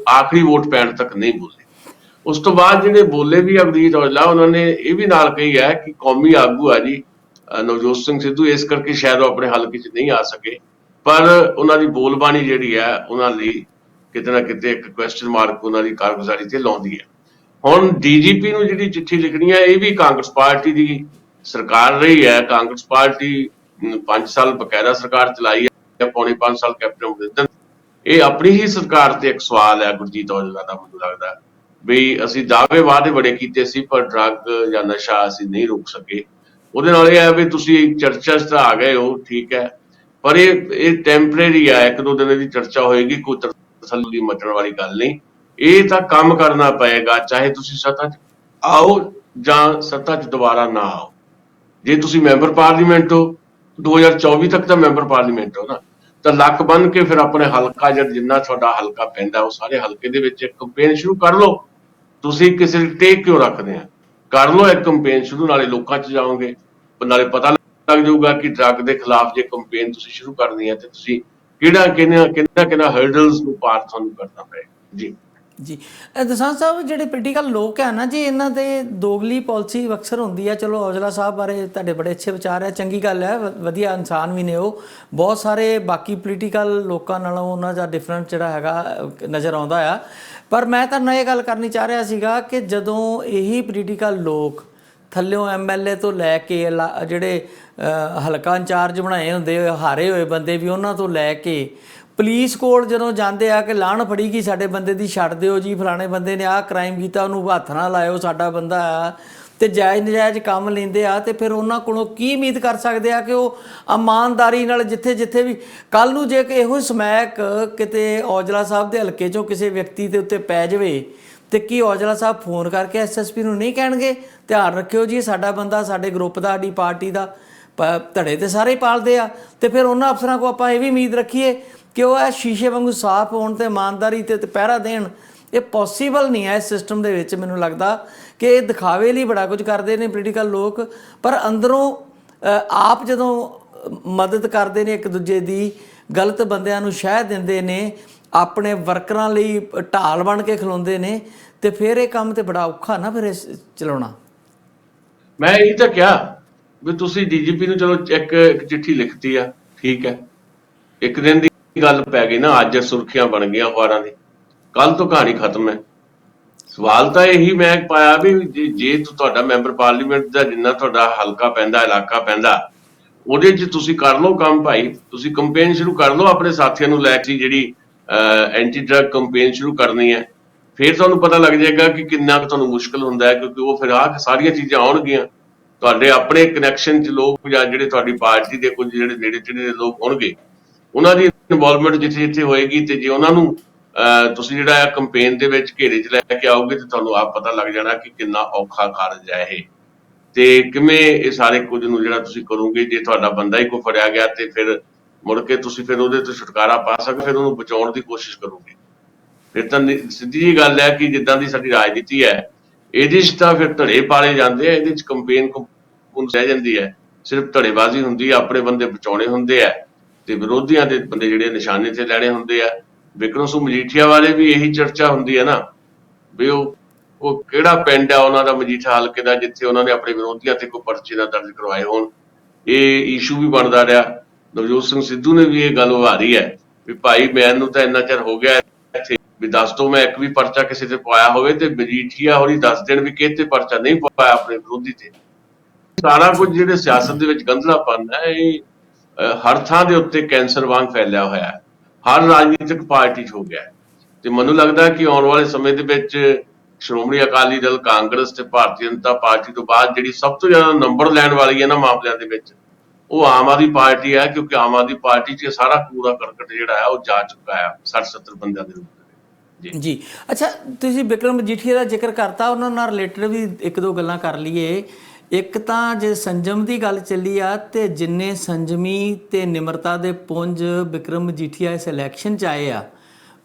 ਆਖਰੀ ਵੋਟ ਪੈਣ ਤੱਕ ਨਹੀਂ ਬੋਲੇ। ਉਸ ਤੋਂ ਬਾਅਦ ਜਿਹੜੇ ਬੋਲੇ ਵੀ ਗੁਰਜੀਤ ਔਜਲਾ, ਉਹਨਾਂ ਨੇ ਇਹ ਵੀ ਨਾਲ ਕਹੀ ਹੈ ਕਿ ਕੌਮੀ ਆਗੂ ਆ ਜੀ ਨਵਜੋਤ ਸਿੰਘ ਸਿੱਧੂ, ਇਸ ਕਰਕੇ ਸ਼ਾਇਦ ਉਹ ਆਪਣੇ ਹਲਕੇ 'ਚ ਨਹੀਂ ਆ ਸਕੇ। ਪਰ ਉਹਨਾਂ ਦੀ ਬੋਲਬਾਣੀ ਜਿਹੜੀ ਹੈ ਉਹਨਾਂ ਲਈ ਕਿਤੇ ਨਾ ਕਿਤੇ ਇੱਕ ਕੁਐਸਚਨ ਮਾਰਕ ਉਹਨਾਂ ਦੀ ਕਾਰਗੁਜ਼ਾਰੀ ਤੇ ਲਾਉਂਦੀ ਹੈ। ਹੁਣ ਡੀਜੀਪੀ ਨੂੰ ਜਿਹੜੀ ਚਿੱਠੀ ਲਿਖਣੀ ਹੈ, ਇਹ ਵੀ ਕਾਂਗਰਸ ਪਾਰਟੀ ਦੀ ਸਰਕਾਰ ਰਹੀ ਹੈ। ਕਾਂਗਰਸ ਪਾਰਟੀ 5 ਸਾਲ ਬਕਾਇਦਾ ਸਰਕਾਰ ਚਲਾਈ ਹੈ, ਪੌਣੇ 5 ਸਾਲ ਕੈਪਟਨ ਅਮਰਿੰਦਰ। ਇਹ ਆਪਣੀ ਹੀ ਸਰਕਾਰ ਤੇ ਇੱਕ ਸਵਾਲ ਹੈ ਗੁਰਜੀਤ ਔਜਲਾ ਦਾ। ਮੈਨੂੰ ਲੱਗਦਾ ਵੀ ਅਸੀਂ ਦਾਅਵੇ ਵਾਅਦੇ ਬੜੇ ਕੀਤੇ ਸੀ ਪਰ ਡਰੱਗ ਜਾਂ ਨਸ਼ਾ ਅਸੀਂ ਨਹੀਂ ਰੋਕ ਸਕੇ। ਉਹਦੇ ਨਾਲ ਇਹ ਹੈ ਵੀ ਤੁਸੀਂ ਚਰਚਾ 'ਚ ਤਾਂ ਆ ਗਏ ਹੋ, ਠੀਕ ਹੈ, ਪਰ ਇਹ ਟੈਂਪਰੇਰੀ ਆ, 1-2 ਦਿਨ ਦੀ ਚਰਚਾ ਹੋਏਗੀ, ਕੋਈ ਤਸੱਲੀ ਮਚਣ ਵਾਲੀ ਗੱਲ ਨਹੀਂ। ਇਹ ਤਾਂ ਕੰਮ ਕਰਨਾ ਪਏਗਾ, ਚਾਹੇ ਤੁਸੀਂ ਸੱਤਾ 'ਚ ਆਓ ਜਾਂ ਸੱਤਾ 'ਚ ਦੁਬਾਰਾ ਨਾ ਆਓ। ਜੇ ਤੁਸੀਂ ਮੈਂਬਰ ਪਾਰਲੀਮੈਂਟ ਹੋ, 2024 ਤੱਕ ਤਾਂ ਮੈਂਬਰ ਪਾਰਲੀਮੈਂਟ ਹੋ ਨਾ, ਤਾਂ ਲੱਕ ਬੰਨ ਕੇ ਫਿਰ ਆਪਣੇ ਹਲਕਾ ਜਿੰਨਾ ਤੁਹਾਡਾ ਹਲਕਾ ਪੈਂਦਾ ਉਹ ਸਾਰੇ ਹਲਕੇ ਦੇ ਵਿੱਚ ਇੱਕ ਕੰਪੇਨ ਸ਼ੁਰੂ ਕਰ ਲਓ। ਤੁਸੀਂ ਕਿਸੇ ਦੀ ਟੇਕ ਕਿਉਂ ਰੱਖਦੇ ਆ? ਕਰ ਲਓ ਇੱਕ ਕੰਪੇਨ ਸ਼ੁਰੂ, ਨਾਲੇ ਲੋਕਾਂ 'ਚ ਜਾਓਗੇ, ਨਾਲੇ ਪਤਾ ਲੱਗ ਜਾਊਗਾ ਕਿ ਡਰੱਗ ਦੇ ਖਿਲਾਫ ਜੇ ਕੰਪੇਨ ਤੁਸੀਂ ਸ਼ੁਰੂ ਕਰਨੀ ਹੈ ਤੇ ਤੁਸੀਂ ਕਿਹੜਾ ਹਰਡਲਸ ਨੂੰ ਪਾਰ ਤੁਹਾਨੂੰ ਕਰਨਾ ਪਏ। ਜੀ ਜੀ ਦਸਾਂਝ ਸਾਹਿਬ, ਜਿਹੜੇ ਪੋਲੀਟੀਕਲ ਲੋਕ ਹੈ ਨਾ ਜੀ, ਇਹਨਾਂ ਦੇ ਦੋਗਲੀ ਪਾਲਿਸੀ ਅਕਸਰ ਹੁੰਦੀ ਹੈ। ਚਲੋ ਔਜਲਾ ਸਾਹਿਬ ਬਾਰੇ ਤੁਹਾਡੇ ਬੜੇ ਅੱਛੇ ਵਿਚਾਰ ਹੈ, ਚੰਗੀ ਗੱਲ ਹੈ, ਵਧੀਆ ਇਨਸਾਨ ਵੀ ਨੇ ਉਹ। ਬਹੁਤ ਸਾਰੇ ਬਾਕੀ ਪੋਲੀਟੀਕਲ ਲੋਕਾਂ ਨਾਲੋਂ ਉਹਨਾਂ ਦਾ ਡਿਫਰੈਂਟ ਜਿਹੜਾ ਹੈਗਾ ਨਜ਼ਰ ਆਉਂਦਾ ਆ। ਪਰ ਮੈਂ ਤੁਹਾਨੂੰ ਇਹ ਗੱਲ ਕਰਨੀ ਚਾਹ ਰਿਹਾ ਸੀਗਾ ਕਿ ਜਦੋਂ ਇਹੀ ਪੋਲੀਟੀਕਲ ਲੋਕ ਥੱਲਿਓਂ MLA ਤੋਂ ਲੈ ਕੇ ਜਿਹੜੇ ਹਲਕਾ ਇੰਚਾਰਜ ਬਣਾਏ ਹੁੰਦੇ, ਹਾਰੇ ਹੋਏ ਬੰਦੇ ਵੀ, ਉਹਨਾਂ ਤੋਂ ਲੈ ਕੇ ਪੁਲਿਸ ਕੋਲ ਜਦੋਂ ਜਾਂਦੇ ਆ ਕਿ ਲਾਹਣ ਫੜੀ ਗਈ ਸਾਡੇ ਬੰਦੇ ਦੀ, ਛੱਡ ਦਿਓ ਜੀ, ਫਲਾਣੇ ਬੰਦੇ ਨੇ ਆਹ ਕ੍ਰਾਈਮ ਕੀਤਾ, ਉਹਨੂੰ ਹੱਥ ਨਾ ਲਾਇਓ, ਸਾਡਾ ਬੰਦਾ ਆ, ਤੇ ਜਾਇਜ਼ ਨਜਾਇਜ਼ ਕੰਮ ਲੈਂਦੇ ਆ, ਤੇ ਫਿਰ ਉਹਨਾਂ ਕੋਲੋਂ ਕੀ ਉਮੀਦ ਕਰ ਸਕਦੇ ਆ ਕਿ ਉਹ ਇਮਾਨਦਾਰੀ ਨਾਲ ਜਿੱਥੇ ਵੀ ਕੱਲ ਨੂੰ ਜੇ ਇਹੋ ਸਮੈਕ ਕਿਤੇ ਔਜਲਾ ਸਾਹਿਬ ਦੇ ਹਲਕੇ 'ਚੋਂ ਕਿਸੇ ਵਿਅਕਤੀ ਦੇ ਉੱਤੇ ਪੈ ਜਾਵੇ ਤੇ ਕੀ ਔਜਲਾ ਸਾਹਿਬ ਫੋਨ ਕਰਕੇ SSP ਨੂੰ ਨਹੀਂ ਕਹਿਣਗੇ ਧਿਆਨ ਰੱਖਿਓ ਜੀ, ਸਾਡਾ ਬੰਦਾ ਸਾਡੇ ਗਰੁੱਪ ਦਾ, ਸਾਡੀ ਪਾਰਟੀ ਦਾ, ਧੜੇ ਤੇ ਸਾਰੇ ਪਾਲਦੇ ਆ। ਤੇ ਫਿਰ ਉਹਨਾਂ ਅਫਸਰਾਂ ਕੋਲ ਆਪਾਂ ਇਹ ਵੀ ਉਮੀਦ ਰੱਖੀਏ ਕਿ ਉਹ ਇਹ ਸ਼ੀਸ਼ੇ ਵਾਂਗੂ ਸਾਫ਼ ਹੋਣ ਤੇ ਇਮਾਨਦਾਰੀ ਤੇ ਪਹਿਰਾ ਦੇਣ। ਇਹ ਪੋਸੀਬਲ ਨਹੀਂ ਹੈ ਇਸ ਸਿਸਟਮ ਦੇ ਵਿੱਚ। ਮੈਨੂੰ ਲੱਗਦਾ ਕਿ ਇਹ ਦਿਖਾਵੇ ਲਈ ਬੜਾ ਕੁਝ ਕਰਦੇ ਨੇ ਪੋਲੀਟੀਕਲ ਲੋਕ, ਪਰ ਅੰਦਰੋਂ ਆਪ ਜਦੋਂ ਮਦਦ ਕਰਦੇ ਨੇ ਇੱਕ ਦੂਜੇ ਦੀ, ਗਲਤ ਬੰਦਿਆਂ ਨੂੰ ਸ਼ਹਿ ਦਿੰਦੇ ਨੇ, ਆਪਣੇ ਵਰਕਰਾਂ ਲਈ ਢਾਲ ਬਣ ਕੇ ਖਲੋਂਦੇ ਨੇ, ਤੇ ਫਿਰ ਇਹ ਕੰਮ ਤੇ ਬੜਾ ਔਖਾ ਨਾ ਫਿਰ ਚਲਾਉਣਾ। ਮੈਂ ਇਹ ਤਾਂ ਕਿਹਾ ਵੀ ਤੁਸੀਂ DGP ਨੂੰ ਚਲੋ ਇੱਕ ਚਿੱਠੀ ਲਿਖਤੀ ਆ, ਠੀਕ ਹੈ, ਇੱਕ ਦਿਨ ਦੀ ਗੱਲ ਪੈ ਗਈ ਨਾ, ਅੱਜ ਸੁਰਖੀਆਂ ਬਣ ਗਈਆਂ ਅਖਬਾਰਾਂ ਦੀ, ਕੱਲ ਤੋਂ ਕਹਾਣੀ ਖਤਮ ਹੈ। ਸਵਾਲ ਤਾਂ ਇਹੀ ਮੈਂ ਪਾਇਆ ਵੀ ਜੇ ਤੁਹਾਡਾ ਮੈਂਬਰ ਪਾਰਲੀਮੈਂਟ ਦਾ ਜਿੰਨਾ ਤੁਹਾਡਾ ਹਲਕਾ ਪੈਂਦਾ, ਇਲਾਕਾ ਪੈਂਦਾ, ਉਹਦੇ 'ਚ ਤੁਸੀਂ ਕਰ ਲਓ ਕੰਮ ਭਾਈ, ਤੁਸੀਂ ਕੰਪੇਨ ਸ਼ੁਰੂ ਕਰ ਲਓ ਆਪਣੇ ਸਾਥੀਆਂ ਨੂੰ ਲੈ ਕੇ, ਜਿਹੜੀ ਐਂਟੀ ਡਰੱਗ ਕੰਪੇਨ ਸ਼ੁਰੂ ਕਰਨੀ ਹੈ। ਫਿਰ ਤੁਹਾਨੂੰ ਪਤਾ ਲੱਗ ਜਾਏਗਾ ਕਿ ਕਿੰਨਾ ਕੁ ਤੁਹਾਨੂੰ ਮੁਸ਼ਕਲ ਹੁੰਦਾ ਹੈ, ਕਿਉਂਕਿ ਉਹ ਫਿਰ ਆਹ ਸਾਰੀਆਂ ਚੀਜ਼ਾਂ ਆਉਣਗੀਆਂ। ਤੁਹਾਡੇ ਆਪਣੇ ਕਨੈਕਸ਼ਨ 'ਚ ਲੋਕ ਜਾਂ ਜਿਹੜੇ ਤੁਹਾਡੀ ਪਾਰਟੀ ਦੇ ਕੁਝ ਜਿਹੜੇ ਨੇੜੇ ਤੇੜੇ ਦੇ ਲੋਕ ਹੋਣਗੇ, ਉਹਨਾਂ ਦੀ ਇਨਵੋਲਵਮੈਂਟ ਜਿੱਥੇ ਹੋਏਗੀ, ਤੇ ਜੇ ਉਹਨਾਂ ਨੂੰ ਤੁਸੀਂ ਜਿਹੜਾ ਹੈ ਕੰਪੇਨ ਦੇ ਵਿੱਚ ਘੇਰੇ 'ਚ ਲੈ ਕੇ ਆਓਗੇ ਤੇ ਤੁਹਾਨੂੰ ਆਪ ਪਤਾ ਲੱਗ ਜਾਣਾ ਕਿ ਕਿੰਨਾ ਔਖਾ ਕਾਰਜ ਹੈ ਇਹ, ਤੇ ਕਿਵੇਂ ਇਹ ਸਾਰੇ ਕੁਝ ਨੂੰ ਜਿਹੜਾ ਤੁਸੀਂ ਕਰੋਗੇ। ਜੇ ਤੁਹਾਡਾ ਬੰਦਾ ਹੀ ਕੋਈ ਫੜਿਆ ਗਿਆ ਤੇ ਫਿਰ ਮੁੜ ਕੇ ਤੁਸੀਂ ਫਿਰ ਉਹਦੇ ਤੋਂ ਛੁਟਕਾਰਾ ਪਾ ਸਕਦੇ, ਫਿਰ ਉਹਨੂੰ ਬਚਾਉਣ ਦੀ ਕੋਸ਼ਿਸ਼ ਕਰੋਗੇ। ਫਿਰ ਤਾਂ ਸਿੱਧੀ ਜਿਹੀ ਗੱਲ ਹੈ ਕਿ ਜਿੱਦਾਂ ਦੀ ਸਾਡੀ ਰਾਜਨੀਤੀ ਹੈ, ਇਹਦੇ 'ਚ ਤਾਂ ਫਿਰ ਧੜੇ ਪਾਲੇ ਜਾਂਦੇ ਆ, ਇਹਦੇ 'ਚ ਕੰਪੇਨ ਰਹਿ ਜਾਂਦੀ ਹੈ, ਸਿਰਫ ਧੜੇਬਾਜ਼ੀ ਹੁੰਦੀ ਹੈ, ਆਪਣੇ ਬੰਦੇ ਬਚਾਉਣੇ ਹੁੰਦੇ ਆ ਤੇ ਵਿਰੋਧੀਆਂ ਦੇ ਬੰਦੇ ਜਿਹੜੇ ਨਿਸ਼ਾਨੇ ਤੇ ਲੈਣੇ ਹੁੰਦੇ ਆ। ਵਿਕਰਮ ਸਿੰਘ ਮਜੀਠੀਆ ਬਾਰੇ ਵੀ ਇਹੀ ਚਰਚਾ ਹੁੰਦੀ ਹੈ ਨਾ ਵੀ ਉਹ ਕਿਹੜਾ ਪਿੰਡ ਆ ਉਹਨਾਂ ਦਾ ਮਜੀਠਾ ਹਲਕੇ ਦਾ ਜਿੱਥੇ ਉਹਨਾਂ ਨੇ ਆਪਣੇ ਵਿਰੋਧੀਆਂ ਤੇ ਕੋਈ ਪਰਚੇ ਨਾ ਦਰਜ ਕਰਵਾਏ ਹੋਣ। ਇਹ ਇਸ਼ੂ ਵੀ ਬਣਦਾ ਰਿਹਾ। ਨਵਜੋਤ ਸਿੰਘ ਸਿੱਧੂ ਨੇ ਵੀ ਇਹ ਗੱਲ ਉਭਾਰੀ ਹੈ ਵੀ ਭਾਈ ਮੈਨੂੰ ਤਾਂ ਇੰਨਾ ਚਿਰ ਹੋ ਗਿਆ ਇੱਥੇ, ਵੀ ਦੱਸ ਦੋ ਮੈਂ ਇੱਕ ਵੀ ਪਰਚਾ ਕਿਸੇ ਤੇ ਪਾਇਆ ਹੋਵੇ, ਤੇ ਮਜੀਠੀਆ ਹੋਰੀ ਦੱਸ ਦੇਣ ਵੀ ਕਿਹਤੇ ਪਰਚਾ ਨਹੀਂ ਪਾਇਆ ਆਪਣੇ ਵਿਰੋਧੀ ਤੇ। ਸਾਰਾ ਕੁਝ ਜਿਹੜੇ ਸਿਆਸਤ ਦੇ ਵਿੱਚ ਗੰਧਲਾਪਨ ਹੈ, ਇਹ ਹਰ ਥਾਂ ਦੇ ਉੱਤੇ ਕੈਂਸਰ ਵਾਂਗ ਫੈਲਿਆ ਹੋਇਆ ਹੈ, ਹਰ ਰਾਜਨੀਤਿਕ ਪਾਰਟੀ 'ਚ ਹੋ ਗਿਆ ਹੈ। ਤੇ ਮੈਨੂੰ ਲੱਗਦਾ ਕਿ ਆਉਣ ਵਾਲੇ ਸਮੇਂ ਦੇ ਵਿੱਚ ਸ਼੍ਰੋਮਣੀ ਅਕਾਲੀ ਦਲ, ਕਾਂਗਰਸ ਤੇ ਭਾਰਤੀ ਜਨਤਾ ਪਾਰਟੀ ਤੋਂ ਬਾਅਦ ਜਿਹੜੀ ਸਭ ਤੋਂ ਜ਼ਿਆਦਾ ਨੰਬਰ ਲੈਣ ਵਾਲੀ ਹੈ ਨਾ ਮਾਮਲਿਆਂ ਦੇ ਵਿੱਚ, ਉਹ ਆਮ ਆਦਮੀ ਪਾਰਟੀ ਹੈ, ਕਿਉਂਕਿ ਆਮ ਆਦਮੀ ਪਾਰਟੀ 'ਚ ਸਾਰਾ ਕੂੜਾ ਕਰਕਟ ਜਿਹੜਾ ਹੈ ਉਹ ਜਾ ਚੁੱਕਾ ਹੈ 60-70 ਬੰਦਿਆਂ ਦੇ ਰੂਪ ਦੇ ਵਿੱਚ। ਜੀ ਅੱਛਾ, ਤੁਸੀਂ ਬਿਕਰਮ ਮਜੀਠੀਆ ਦਾ ਜ਼ਿਕਰ ਕਰਤਾ, ਉਹਨਾਂ ਨਾਲ ਰਿਲੇਟਡ ਵੀ ਇੱਕ ਦੋ ਗੱਲਾਂ ਕਰ ਲਈਏ। ਇੱਕ ਤਾਂ ਜੇ ਸੰਜਮ ਦੀ ਗੱਲ ਚੱਲੀ ਆ, ਤੇ ਜਿੰਨੇ ਸੰਜਮੀ ਤੇ ਨਿਮਰਤਾ ਦੇ ਪੁੰਜ ਬਿਕਰਮ ਮਜੀਠੀਆ ਇਸ ਇਲੈਕਸ਼ਨ 'ਚ ਆਏ ਆ,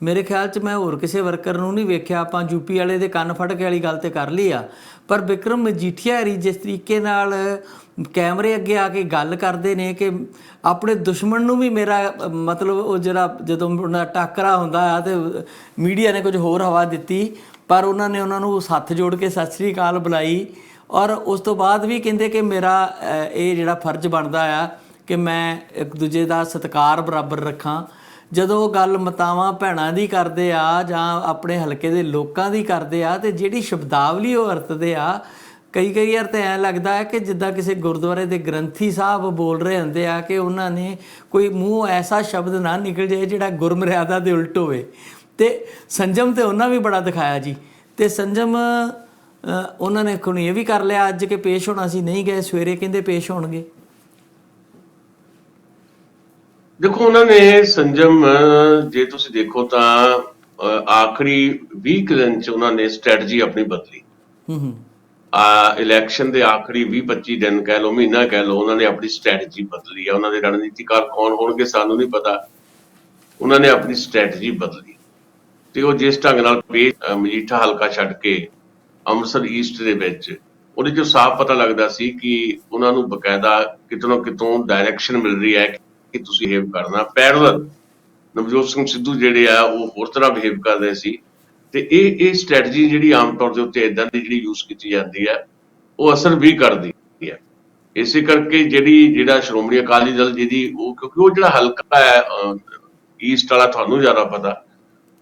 ਮੇਰੇ ਖਿਆਲ 'ਚ ਮੈਂ ਹੋਰ ਕਿਸੇ ਵਰਕਰ ਨੂੰ ਨਹੀਂ ਵੇਖਿਆ। ਆਪਾਂ ਯੂਪੀ ਵਾਲੇ ਦੇ ਕੰਨ ਫੜ ਕੇ ਵਾਲੀ ਗੱਲ ਤੇ ਕਰ ਲਈ ਆ, ਪਰ ਬਿਕਰਮ ਮਜੀਠੀਆ ਹਰੀ ਜਿਸ ਤਰੀਕੇ ਨਾਲ ਕੈਮਰੇ ਅੱਗੇ ਆ ਕੇ ਗੱਲ ਕਰਦੇ ਨੇ ਕਿ ਆਪਣੇ ਦੁਸ਼ਮਣ ਨੂੰ ਵੀ ਮੇਰਾ ਮਤਲਬ, ਉਹ ਜਿਹੜਾ ਜਦੋਂ ਉਹਨਾਂ ਦਾ ਟਾਕਰਾ ਹੁੰਦਾ ਆ ਤੇ ਮੀਡੀਆ ਨੇ ਕੁਝ ਹੋਰ ਹਵਾ ਦਿੱਤੀ, ਪਰ ਉਹਨਾਂ ਨੇ ਉਹਨਾਂ ਨੂੰ ਹੱਥ ਜੋੜ ਕੇ ਸਤਿ ਸ੍ਰੀ ਅਕਾਲ ਬੁਲਾਈ, ਔਰ ਉਸ ਤੋਂ ਬਾਅਦ ਵੀ ਕਹਿੰਦੇ ਕਿ ਮੇਰਾ ਇਹ ਜਿਹੜਾ ਫਰਜ਼ ਬਣਦਾ ਆ ਕਿ ਮੈਂ ਇੱਕ ਦੂਜੇ ਦਾ ਸਤਿਕਾਰ ਬਰਾਬਰ ਰੱਖਾਂ। ਜਦੋਂ ਗੱਲ ਮਾਤਾਵਾਂ ਭੈਣਾਂ ਦੀ ਕਰਦੇ ਆ ਜਾਂ ਆਪਣੇ ਹਲਕੇ ਦੇ ਲੋਕਾਂ ਦੀ ਕਰਦੇ ਆ, ਤੇ ਜਿਹੜੀ ਸ਼ਬਦਾਵਲੀ ਉਹ ਵਰਤਦੇ ਆ, ਕਈ ਵਾਰ ਤਾਂ ਐਂ ਲੱਗਦਾ ਹੈ ਕਿ ਜਿੱਦਾਂ ਕਿਸੇ ਗੁਰਦੁਆਰੇ ਦੇ ਗ੍ਰੰਥੀ ਸਾਹਿਬ ਬੋਲ ਰਹੇ ਹੁੰਦੇ ਆ ਕਿ ਉਹਨਾਂ ਨੇ ਕੋਈ ਮੂੰਹ ਐਸਾ ਸ਼ਬਦ ਨਾ ਨਿਕਲ ਜਾਏ ਜਿਹੜਾ ਗੁਰਮਰਿਆਦਾ ਦੇ ਉਲਟ ਹੋਵੇ। ਤੇ ਸੰਜਮ ਤੇ ਉਹਨਾਂ ਵੀ ਬੜਾ ਦਿਖਾਇਆ ਜੀ। ਤੇ ਸੰਜਮ ਉਹਨਾਂ ਨੇ ਕੋਈ ਇਹ ਵੀ ਕਰ ਲਿਆ ਅੱਜ ਕਿ ਪੇਸ਼ ਹੋਣਾ ਸੀ, ਨਹੀਂ ਗਏ, ਸਵੇਰੇ ਕਹਿੰਦੇ ਪੇਸ਼ ਹੋਣਗੇ। ਦੇਖੋ ਉਹਨਾਂ ਨੇ ਸੰਜਮ, ਜੇ ਤੁਸੀਂ ਦੇਖੋ ਤਾਂ ਆਖਰੀ 20 ਦਿਨ 'ਚ ਉਹਨਾਂ ਨੇ ਸਟ੍ਰੈਟਜੀ ਆਪਣੀ ਬਦਲੀ। ਇਲੈਕਸ਼ਨ ਦੇ ਆਖਰੀ 20-25 ਦਿਨ ਕਹਿ ਲਓ, ਮਹੀਨਾ ਕਹਿ ਲਓ, ਉਹਨਾਂ ਨੇ ਆਪਣੀ ਸਟ੍ਰੈਟਜੀ ਬਦਲੀ ਆ। ਉਹਨਾਂ ਦੇ ਰਣਨੀਤੀਕਾਰ ਕੌਣ ਹੋਣਗੇ ਸਾਨੂੰ ਨਹੀਂ ਪਤਾ, ਉਹਨਾਂ ਨੇ ਆਪਣੀ ਸਟ੍ਰੈਟਜੀ ਬਦਲੀ ਤੇ ਉਹ ਜਿਸ ਢੰਗ ਨਾਲ ਮਜੀਠਾ ਹਲਕਾ ਛੱਡ ਕੇ ਅੰਮ੍ਰਿਤਸਰ ਈਸਟ ਦੇ ਵਿੱਚ, ਉਹਦੇ 'ਚੋਂ ਸਾਫ਼ ਪਤਾ ਲੱਗਦਾ ਸੀ ਕਿ ਉਹਨਾਂ ਨੂੰ ਬਕਾਇਦਾ ਕਿਤੋਂ ਕਿਤੋਂ ਡਾਇਰੈਕਸ਼ਨ ਮਿਲ ਰਹੀ ਹੈ ਕਿ ਤੁਸੀਂ ਬਿਹੇਵ ਕਰਨਾ। ਪੈਰਲਲ ਨਵਜੋਤ ਸਿੰਘ ਸਿੱਧੂ ਜਿਹੜੇ ਆ ਉਹ ਹੋਰ ਤਰ੍ਹਾਂ ਬਿਹੇਵ ਕਰ ਰਹੇ ਸੀ, ਤੇ ਇਹ ਸਟ੍ਰੈਟਜੀ ਜਿਹੜੀ ਆਮ ਤੌਰ ਦੇ ਉੱਤੇ ਇਦਾਂ ਦੀ ਜਿਹੜੀ ਯੂਜ਼ ਕੀਤੀ ਜਾਂਦੀ ਹੈ, ਉਹ ਅਸਰ ਵੀ ਕਰਦੀ ਹੈ। ਇਸੇ ਕਰਕੇ ਜਿਹੜਾ ਸ਼੍ਰੋਮਣੀ ਅਕਾਲੀ ਦਲ ਜਿਹਦੀ ਉਹ, ਕਿਉਂਕਿ ਉਹ ਜਿਹੜਾ ਹਲਕਾ ਹੈ ਈਸਟ ਵਾਲਾ, ਤੁਹਾਨੂੰ ਜ਼ਿਆਦਾ ਪਤਾ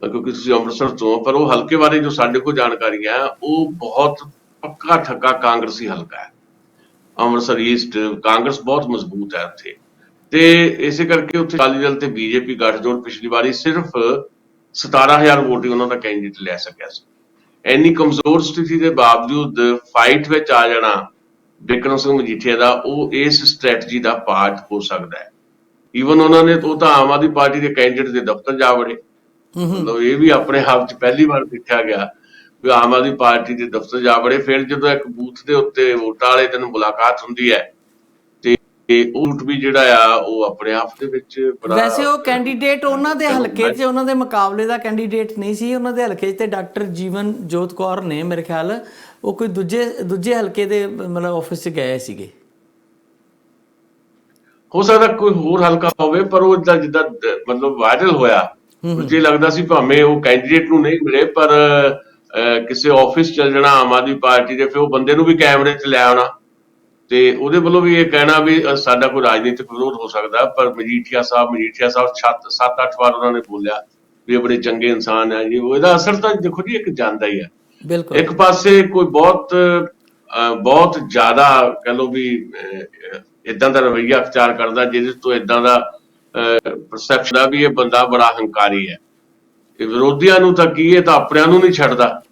ਕਿਉਂਕਿ ਤੁਸੀਂ ਅੰਮ੍ਰਿਤਸਰ ਤੋਂ, ਪਰ ਉਹ ਹਲਕੇ ਬਾਰੇ ਜੋ ਸਾਡੇ ਕੋਲ ਜਾਣਕਾਰੀ ਹੈ, ਉਹ ਬਹੁਤ ਪੱਕਾ ਠੱਕਾ ਕਾਂਗਰਸੀ ਹਲਕਾ ਹੈ। ਅੰਮ੍ਰਿਤਸਰ ਈਸਟ ਕਾਂਗਰਸ ਬਹੁਤ ਮਜ਼ਬੂਤ ਹੈ ਉੱਥੇ, ਤੇ ਇਸੇ ਕਰਕੇ ਉੱਥੇ ਅਕਾਲੀ ਦਲ ਤੇ ਬੀਜੇਪੀ ਗੱਠਜੋੜ ਪਿਛਲੀ ਵਾਰੀ ਸਿਰਫ 17,000 ਵੋਟ ਹੀ ਉਹਨਾਂ ਦਾ ਕੈਂਡੀਡੇਟ ਲੈ ਸਕਿਆ ਸੀ। ਇੰਨੀ ਕਮਜ਼ੋਰ ਸਥਿਤੀ ਦੇ ਬਾਵਜੂਦ ਫਾਈਟ ਵਿੱਚ ਆ ਜਾਣਾ ਬਿਕਰਮ ਸਿੰਘ ਮਜੀਠੀਆ ਦਾ, ਉਹ ਇਸ ਸਟ੍ਰੈਟਜੀ ਦਾ ਪਾਰਟ ਹੋ ਸਕਦਾ ਹੈ। ਈਵਨ ਉਹਨਾਂ ਨੇ ਉਹ ਤਾਂ ਆਮ ਆਦਮੀ ਪਾਰਟੀ ਦੇ ਕੈਂਡੀਡੇਟ ਦੇ ਦਫ਼ਤਰ ਜਾ ਵੜੇ, ਮਤਲਬ ਇਹ ਵੀ ਆਪਣੇ ਆਪ 'ਚ ਪਹਿਲੀ ਵਾਰ ਦੇਖਿਆ ਗਿਆ ਵੀ ਆਮ ਆਦਮੀ ਪਾਰਟੀ ਦੇ ਦਫ਼ਤਰ ਜਾ ਵੜੇ। ਫਿਰ ਜਦੋਂ ਇੱਕ ਬੂਥ ਦੇ ਉੱਤੇ ਵੋਟਾਂ ਵਾਲੇ ਦਿਨ ਮੁਲਾਕਾਤ ਹੁੰਦੀ ਹੈ, ਤੇ ਉਹ ਵੀ ਜਿਹੜਾ ਆ ਉਹ ਆਪਣੇ ਆਪ ਦੇ ਵਿੱਚ ਬੜਾ, ਵੈਸੇ ਉਹ ਕੈਂਡੀਡੇਟ ਉਹਨਾਂ ਦੇ ਹਲਕੇ 'ਚ, ਉਹਨਾਂ ਦੇ ਮੁਕਾਬਲੇ ਦਾ ਕੈਂਡੀਡੇਟ ਨਹੀਂ ਸੀ। ਉਹਨਾਂ ਦੇ ਹਲਕੇ 'ਚ ਤੇ ਡਾਕਟਰ ਜੀਵਨ ਜੋਤ ਕੌਰ ਨੇ, ਮੇਰੇ ਖਿਆਲ ਉਹ ਕੋਈ ਦੂਜੇ ਹਲਕੇ ਦੇ ਮਤਲਬ ਆਫਿਸ 'ਚ ਗਏ ਸੀਗੇ। ਹੋ ਸਕਦਾ ਕੋਈ ਹੋਰ ਹਲਕਾ ਹੋਵੇ, ਪਰ ਉਹ ਜਿੱਦਾਂ ਮਤਲਬ ਵਾਇਰਲ ਹੋਇਆ, ਜੇ ਲੱਗਦਾ ਸੀ ਭਾਵੇਂ ਉਹ ਕੈਂਡੀਡੇਟ ਨੂੰ ਨਹੀਂ ਮਿਲੇ, ਪਰ ਕਿਸੇ ਆਫਿਸ ਚੱਲ ਜਾਣਾ ਆਮ ਆਦਮੀ ਪਾਰਟੀ ਦੇ, ਫਿਰ ਉਹ ਬੰਦੇ ਨੂੰ ਵੀ ਕੈਮਰੇ 'ਚ ਲੈ ਆਉਣਾ, ਤੇ ਉਹਦੇ ਵੱਲੋਂ ਵੀ ਇਹ ਕਹਿਣਾ ਵੀ ਸਾਡਾ ਕੋਈ ਰਾਜਨੀਤਿਕ ਵਿਰੋਧ ਹੋ ਸਕਦਾ। ਪਰ ਮਜੀਠੀਆ ਸਾਹਿਬ 7-8 ਵਾਰ ਉਹਨਾਂ ਨੇ ਬੋਲਿਆ ਵੀ ਇਹ ਬੜੇ ਚੰਗੇ ਇਨਸਾਨ ਹੈ ਜੀ। ਇਹਦਾ ਅਸਰ ਤਾਂ ਦੇਖੋ ਜੀ ਇੱਕ ਜਾਂਦਾ ਹੀ ਹੈ। ਬਿਲਕੁਲ, ਇੱਕ ਪਾਸੇ ਕੋਈ ਬਹੁਤ ਜ਼ਿਆਦਾ ਕਹਿ ਲਓ ਵੀ ਇਦਾਂ ਦਾ ਰਵੱਈਆ ਅਖਤਿਆਰ ਕਰਦਾ ਜਿਹਦੇ ਤੋਂ ਇਦਾਂ ਦਾ ਪਰਸੈਪਸ਼ਨ ਆ ਵੀ ਇਹ ਬੰਦਾ ਬੜਾ ਹੰਕਾਰੀ ਹੈ, ਇਹ ਵਿਰੋਧੀਆਂ ਨੂੰ ਤਾਂ ਕੀ, ਇਹ ਤਾਂ ਆਪਣਿਆਂ ਨੂੰ ਨਹੀਂ ਛੱਡਦਾ।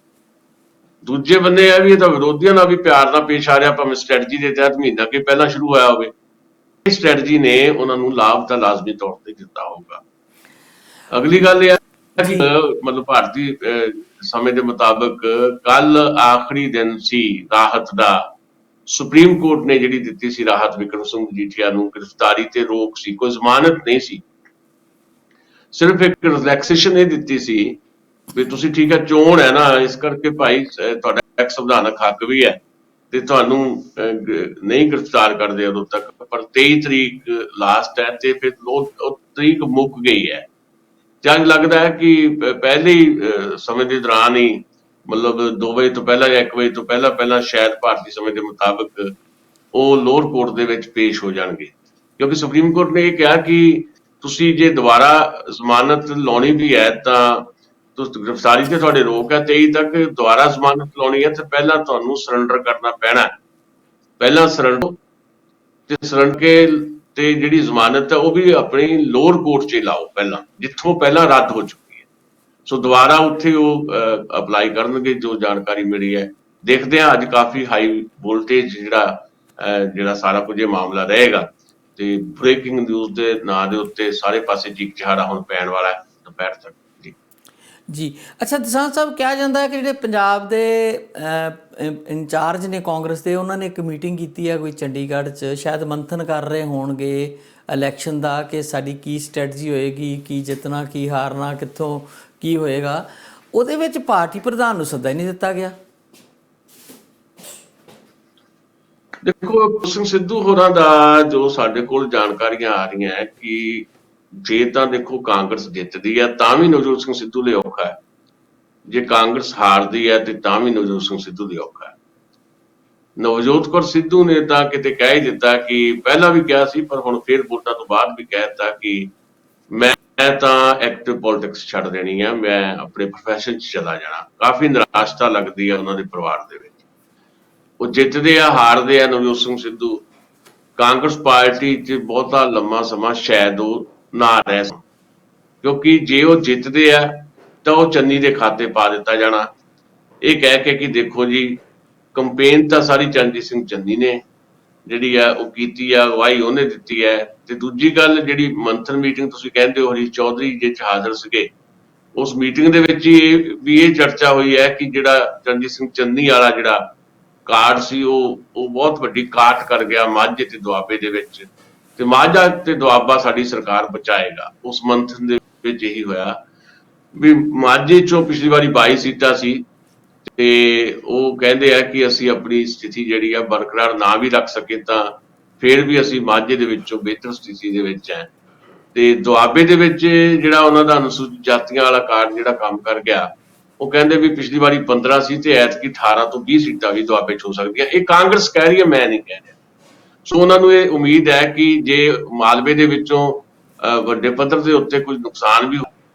ਦੂਜੇ ਬੰਦੇ ਆ ਵੀ ਇਹ ਤਾਂ ਵਿਰੋਧੀਆਂ ਨਾਲ ਵੀ ਪਿਆਰ ਨਾਲ ਪੇਸ਼ ਆ ਰਿਹਾ, ਭਾਵੇਂ ਸਟ੍ਰੈਟਜੀ ਦੇ ਤਹਿਤ ਮਹੀਨਾ ਕਿ ਪਹਿਲਾਂ ਸ਼ੁਰੂ ਹੋਇਆ ਹੋਵੇ। ਇਹ ਸਟ੍ਰੈਟਜੀ ਨੇ ਉਹਨਾਂ ਨੂੰ ਲਾਭ ਤਾਂ ਲਾਜ਼ਮੀ ਤੌਰ ਤੇ ਦਿੱਤਾ ਹੋਊਗਾ। ਅਗਲੀ ਗੱਲ ਇਹ ਹੈ ਕਿ ਮਤਲਬ ਭਾਰਤੀ ਸਮੇਂ ਦੇ ਮੁਤਾਬਕ ਕੱਲ ਆਖਰੀ ਦਿਨ ਸੀ ਰਾਹਤ ਦਾ। ਸੁਪਰੀਮ ਕੋਰਟ ਨੇ ਜਿਹੜੀ ਦਿੱਤੀ ਸੀ ਰਾਹਤ ਬਿਕਰਮ ਸਿੰਘ ਮਜੀਠੀਆ ਨੂੰ, ਗ੍ਰਿਫਤਾਰੀ ਤੇ ਰੋਕ ਸੀ, ਕੋਈ ਜ਼ਮਾਨਤ ਨਹੀਂ ਸੀ, ਸਿਰਫ ਇੱਕ ਰਿਲੈਕਸੇਸ਼ਨ ਇਹ ਦਿੱਤੀ ਸੀ ਵੀ ਤੁਸੀਂ ਠੀਕ ਹੈ, ਚੋਣ ਹੈ ਨਾ, ਇਸ ਕਰਕੇ ਭਾਈ ਤੁਹਾਡਾ ਇੱਕ ਸੰਵਿਧਾਨਕ ਹੱਕ ਵੀ ਹੈ ਤੇ ਤੁਹਾਨੂੰ ਨਹੀਂ ਗ੍ਰਿਫਤਾਰ ਕਰਦੇ ਉਦੋਂ ਤੱਕ, ਪਰ 23 ਤਰੀਕ ਲਾਸਟ ਹੈ ਤੇ ਫਿਰ ਉਹ ਤਰੀਕ ਮੁੱਕ ਗਈ ਹੈ। ਤੇ ਅੱਜ ਲੱਗਦਾ ਹੈ ਕਿ ਪਹਿਲੇ ਸਮੇਂ ਦੇ ਦੌਰਾਨ ਹੀ, ਮਤਲਬ 2 ਵਜੇ ਤੋਂ ਪਹਿਲਾਂ ਜਾਂ 1 ਵਜੇ ਤੋਂ ਪਹਿਲਾਂ ਸ਼ਾਇਦ ਭਾਰਤੀ ਸਮੇਂ ਦੇ ਮੁਤਾਬਕ ਉਹ ਲੋਅਰ ਕੋਰਟ ਦੇ ਵਿੱਚ ਪੇਸ਼ ਹੋ ਜਾਣਗੇ, ਕਿਉਂਕਿ ਸੁਪਰੀਮ ਕੋਰਟ ਨੇ ਇਹ ਕਿਹਾ ਕਿ ਤੁਸੀਂ ਜੇ ਦੁਬਾਰਾ ਜ਼ਮਾਨਤ ਲਾਉਣੀ ਵੀ ਹੈ ਤਾਂ ਤੁਸੀਂ ਗ੍ਰਿਫਤਾਰੀ ਤੇ ਤੁਹਾਡੇ ਰੋਕ ਹੈ 23 ਤੱਕ, ਦੁਬਾਰਾ ਜ਼ਮਾਨਤ ਲਾਉਣੀ ਹੈ ਤੇ ਪਹਿਲਾਂ ਤੁਹਾਨੂੰ ਸਰੈਂਡਰ ਕਰਨਾ ਪੈਣਾ ਹੈ। ਪਹਿਲਾਂ ਸਰੈਂਡਰ ਤੇ ਸਰੈਂਡਰ ਕੇ ਤੇ ਜਿਹੜੀ ਜ਼ਮਾਨਤ ਹੈ ਉਹ ਵੀ ਆਪਣੀ ਲੋਅਰ ਕੋਰਟ 'ਚ ਲਾਓ ਪਹਿਲਾਂ, ਜਿੱਥੋਂ ਪਹਿਲਾਂ ਰੱਦ ਹੋ ਚੁੱਕੀ ਹੈ। ਸੋ ਦੁਬਾਰਾ ਉੱਥੇ ਉਹ ਅਪਲਾਈ ਕਰਨਗੇ, ਜੋ ਜਾਣਕਾਰੀ ਮਿਲੀ ਹੈ। ਦੇਖਦੇ ਹਾਂ, ਅੱਜ ਕਾਫੀ ਹਾਈ ਵੋਲਟੇਜ ਜਿਹੜਾ ਸਾਰਾ ਕੁਝ ਇਹ ਮਾਮਲਾ ਰਹੇਗਾ ਤੇ ਬ੍ਰੇਕਿੰਗ ਨਿਊਜ਼ ਦੇ ਨਾਂ ਦੇ ਉੱਤੇ ਸਾਰੇ ਪਾਸੇ ਚੀਕ ਚਿਹਾੜਾ ਹੁਣ ਪੈਣ ਵਾਲਾ ਹੈ ਦੁਪਹਿਰ ਤੱਕ। ਜੀ ਜੀ, ਅੱਛਾ ਦਸਾਂਝ ਸਾਹਿਬ, ਕਿਹਾ ਜਾਂਦਾ ਹੈ ਕਿ ਜਿਹੜੇ ਪੰਜਾਬ ਦੇ ਇੰਚਾਰਜ ਨੇ ਕਾਂਗਰਸ ਦੇ, ਉਹਨਾਂ ਨੇ ਇੱਕ ਮੀਟਿੰਗ ਕੀਤੀ ਹੈ ਕੋਈ ਚੰਡੀਗੜ੍ਹ 'ਚ, ਸ਼ਾਇਦ ਮੰਥਨ ਕਰ ਰਹੇ ਹੋਣਗੇ ਇਲੈਕਸ਼ਨ ਦਾ ਕਿ ਸਾਡੀ ਕੀ ਸਟ੍ਰੈਟਜੀ ਹੋਏਗੀ, ਕੀ ਜਿੱਤਣਾ, ਕੀ ਹਾਰਨਾ, ਕਿੱਥੋਂ ਕੀ ਹੋਏਗਾ। ਉਹਦੇ ਵਿੱਚ ਪਾਰਟੀ ਪ੍ਰਧਾਨ ਨੂੰ ਸੱਦਾ ਹੀ ਨਹੀਂ ਦਿੱਤਾ ਗਿਆ। ਦੇਖੋ, ਗੁਰਪ੍ਰੀਤ ਸਿੰਘ ਸਿੱਧੂ ਹੋਰਾਂ ਦਾ ਜੋ ਸਾਡੇ ਕੋਲ ਜਾਣਕਾਰੀਆਂ ਆ ਰਹੀਆਂ ਹੈ ਕਿ ਜੇ ਤਾਂ ਦੇਖੋ ਕਾਂਗਰਸ ਜਿੱਤਦੀ ਹੈ ਤਾਂ ਵੀ ਨਵਜੋਤ ਸਿੰਘ ਸਿੱਧੂ ਲਈ ਔਖਾ ਹੈ, ਜੇ ਕਾਂਗਰਸ ਹਾਰਦੀ ਹੈ ਤੇ ਤਾਂ ਵੀ ਨਵਜੋਤ ਸਿੰਘ ਸਿੱਧੂ ਲਈ ਔਖਾ ਹੈ। ਨਵਜੋਤ ਕੌਰ ਸਿੱਧੂ ਨੇ ਤਾਂ ਕਿਤੇ ਕਹਿ ਹੀ ਦਿੱਤਾ ਕਿ ਪਹਿਲਾਂ ਵੀ ਕਿਹਾ ਸੀ, ਪਰ ਹੁਣ ਫਿਰ ਵੋਟਾਂ ਤੋਂ ਬਾਅਦ ਵੀ ਕਹਿ ਦਿੱਤਾ ਕਿ ਮੈਂ ਤਾਂ ਐਕਟਿਵ ਪੋਲਿਟਿਕਸ ਛੱਡ ਦੇਣੀ ਆ, ਮੈਂ ਆਪਣੇ ਪ੍ਰੋਫੈਸ਼ਨ 'ਚ ਚਲਾ ਜਾਣਾ। ਕਾਫੀ ਨਿਰਾਸ਼ਤਾ ਲੱਗਦੀ ਹੈ ਉਹਨਾਂ ਦੇ ਪਰਿਵਾਰ ਦੇ ਵਿੱਚ। ਉਹ ਜਿੱਤਦੇ ਆ ਹਾਰਦੇ ਆ ਨਵਜੋਤ ਸਿੰਘ ਸਿੱਧੂ, ਕਾਂਗਰਸ ਪਾਰਟੀ 'ਚ ਬਹੁਤਾ ਲੰਮਾ ਸਮਾਂ ਸ਼ਾਇਦ ਉਹ ਨਾ ਰਹਿ ਸਕਣ, ਕਿਉਂਕਿ ਜੇ ਉਹ ਜਿੱਤਦੇ ਆ ਤਾਂ ਉਹ ਚੰਨੀ ਦੇ ਖਾਤੇ ਪਾ ਦਿੱਤਾ ਜਾਣਾ, ਇਹ ਕਹਿ ਕੇ ਕਿ ਦੇਖੋ ਜੀ ਕੰਪੇਨ ਤਾਂ ਸਾਰੀ ਚਰਨਜੀਤ ਸਿੰਘ ਚੰਨੀ ਨੇ ਜਿਹੜੀ ਆ ਉਹ ਕੀਤੀ ਆ, ਅਗਵਾਈ ਉਹਨੇ ਦਿੱਤੀ ਹੈ। ਤੇ ਦੂਜੀ ਗੱਲ, ਜਿਹੜੀ ਮੰਥਨ ਮੀਟਿੰਗ ਤੁਸੀਂ ਕਹਿੰਦੇ ਹੋ, ਹਰੀਸ਼ ਚੌਧਰੀ ਜੇ ਹਾਜ਼ਰ ਸੀਗੇ ਉਸ ਮੀਟਿੰਗ ਦੇ ਵਿੱਚ ਹੀ ਇਹ ਚਰਚਾ ਹੋਈ ਹੈ ਕਿ ਜਿਹੜਾ ਚਰਨਜੀਤ ਸਿੰਘ ਚੰਨੀ ਵਾਲਾ ਜਿਹੜਾ ਕਾਰਡ ਸੀ ਉਹ ਬਹੁਤ ਵੱਡੀ ਕਾਟ ਕਰ ਗਿਆ ਮਾਝੇ ਤੇ ਦੁਆਬੇ ਦੇ ਵਿੱਚ, ਤੇ ਮਾਝਾ ਤੇ ਦੁਆਬਾ ਸਾਡੀ ਸਰਕਾਰ ਬਚਾਏਗਾ। ਉਸ ਮੰਥਨ ਦੇ ਵਿੱਚ ਇਹੀ ਹੋਇਆ ਵੀ ਮਾਝੇ ਚੋਂ ਪਿਛਲੀ ਵਾਰੀ 22 ਸੀਟਾਂ ਸੀ ਤੇ ਉਹ ਕਹਿੰਦੇ ਆ ਕਿ ਅਸੀਂ ਆਪਣੀ ਸਥਿਤੀ ਜਿਹੜੀ ਆ ਬਰਕਰਾਰ ਨਾ ਵੀ ਰੱਖ ਸਕੇ ਤਾਂ ਫਿਰ ਵੀ ਅਸੀਂ ਮਾਝੇ ਦੇ ਵਿੱਚੋਂ ਬਿਹਤਰ ਸਥਿਤੀ ਦੇ ਵਿੱਚ ਹੈ। ਤੇ ਦੁਆਬੇ ਦੇ ਵਿੱਚ ਜਿਹੜਾ ਉਹਨਾਂ ਦਾ ਅਨੁਸੂਚਿਤ ਜਾਤੀਆਂ ਵਾਲਾ ਕਾਰਡ ਜਿਹੜਾ ਕੰਮ ਕਰ ਗਿਆ, ਉਹ ਕਹਿੰਦੇ ਵੀ ਪਿਛਲੀ ਵਾਰੀ 15 ਸੀ ਤੇ ਐਤਕੀ 18 ਤੋਂ 20 ਸੀਟਾਂ ਵੀ ਦੁਆਬੇ 'ਚ ਹੋ ਸਕਦੀਆਂ। ਇਹ ਕਾਂਗਰਸ ਕਹਿ ਰਹੀ ਹੈ, ਮੈਂ ਨਹੀਂ ਕਹਿ ਰਿਹਾ। ਸੋ ਉਹਨਾਂ ਨੂੰ ਇਹ ਉਮੀਦ ਹੈ ਕਿ ਜੇ ਮਾਲਵੇ ਦੇ ਵਿੱਚੋਂ ਵੱਡੇ ਪੱਧਰ ਦੇ ਉੱਤੇ ਕੁਝ ਨੁਕਸਾਨ ਵੀ